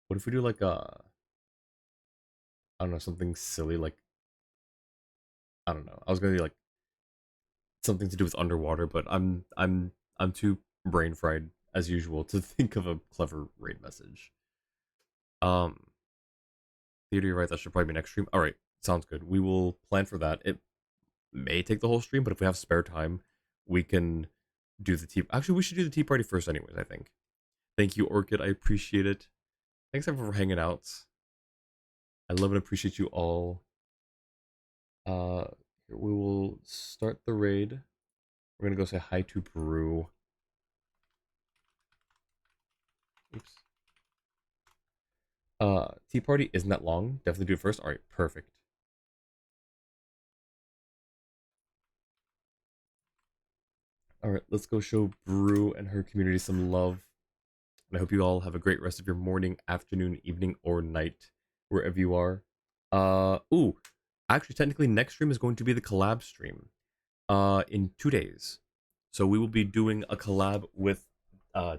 What if we do like I don't know, something silly like I don't know. I was gonna do like something to do with underwater, but I'm too brain fried as usual to think of a clever raid message. Um Theater, you're right, that should probably be next stream. Alright, sounds good. We will plan for that. It may take the whole stream, but if we have spare time, we can do the tea. Actually, we should do the tea party first anyways, I think. Thank you, Orchid. I appreciate it. Thanks everyone for hanging out. I love and appreciate you all. We will start the raid. We're gonna go say hi to Brew. Oops. Tea party isn't that long. Definitely do it first. All right, perfect. All right, let's go show Brew and her community some love. And I hope you all have a great rest of your morning, afternoon, evening, or night, wherever you are. Ooh, actually, technically, next stream is going to be the collab stream. In 2 days. So we will be doing a collab with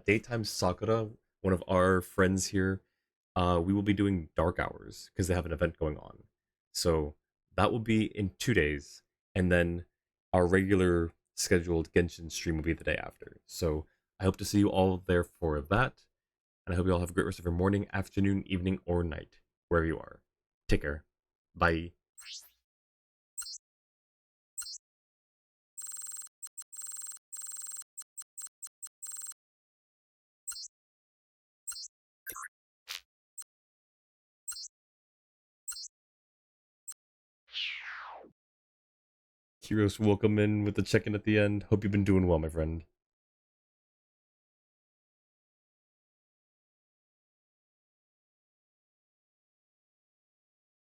Daytime Sakura, one of our friends here. We will be doing Dark Hours because they have an event going on. So that will be in 2 days, and then our regular scheduled Genshin stream will be the day after. So I hope to see you all there for that, and I hope you all have a great rest of your morning, afternoon, evening, or night, wherever you are. Take care. Bye. Kiros, welcome in with the check-in at the end. Hope you've been doing well, my friend.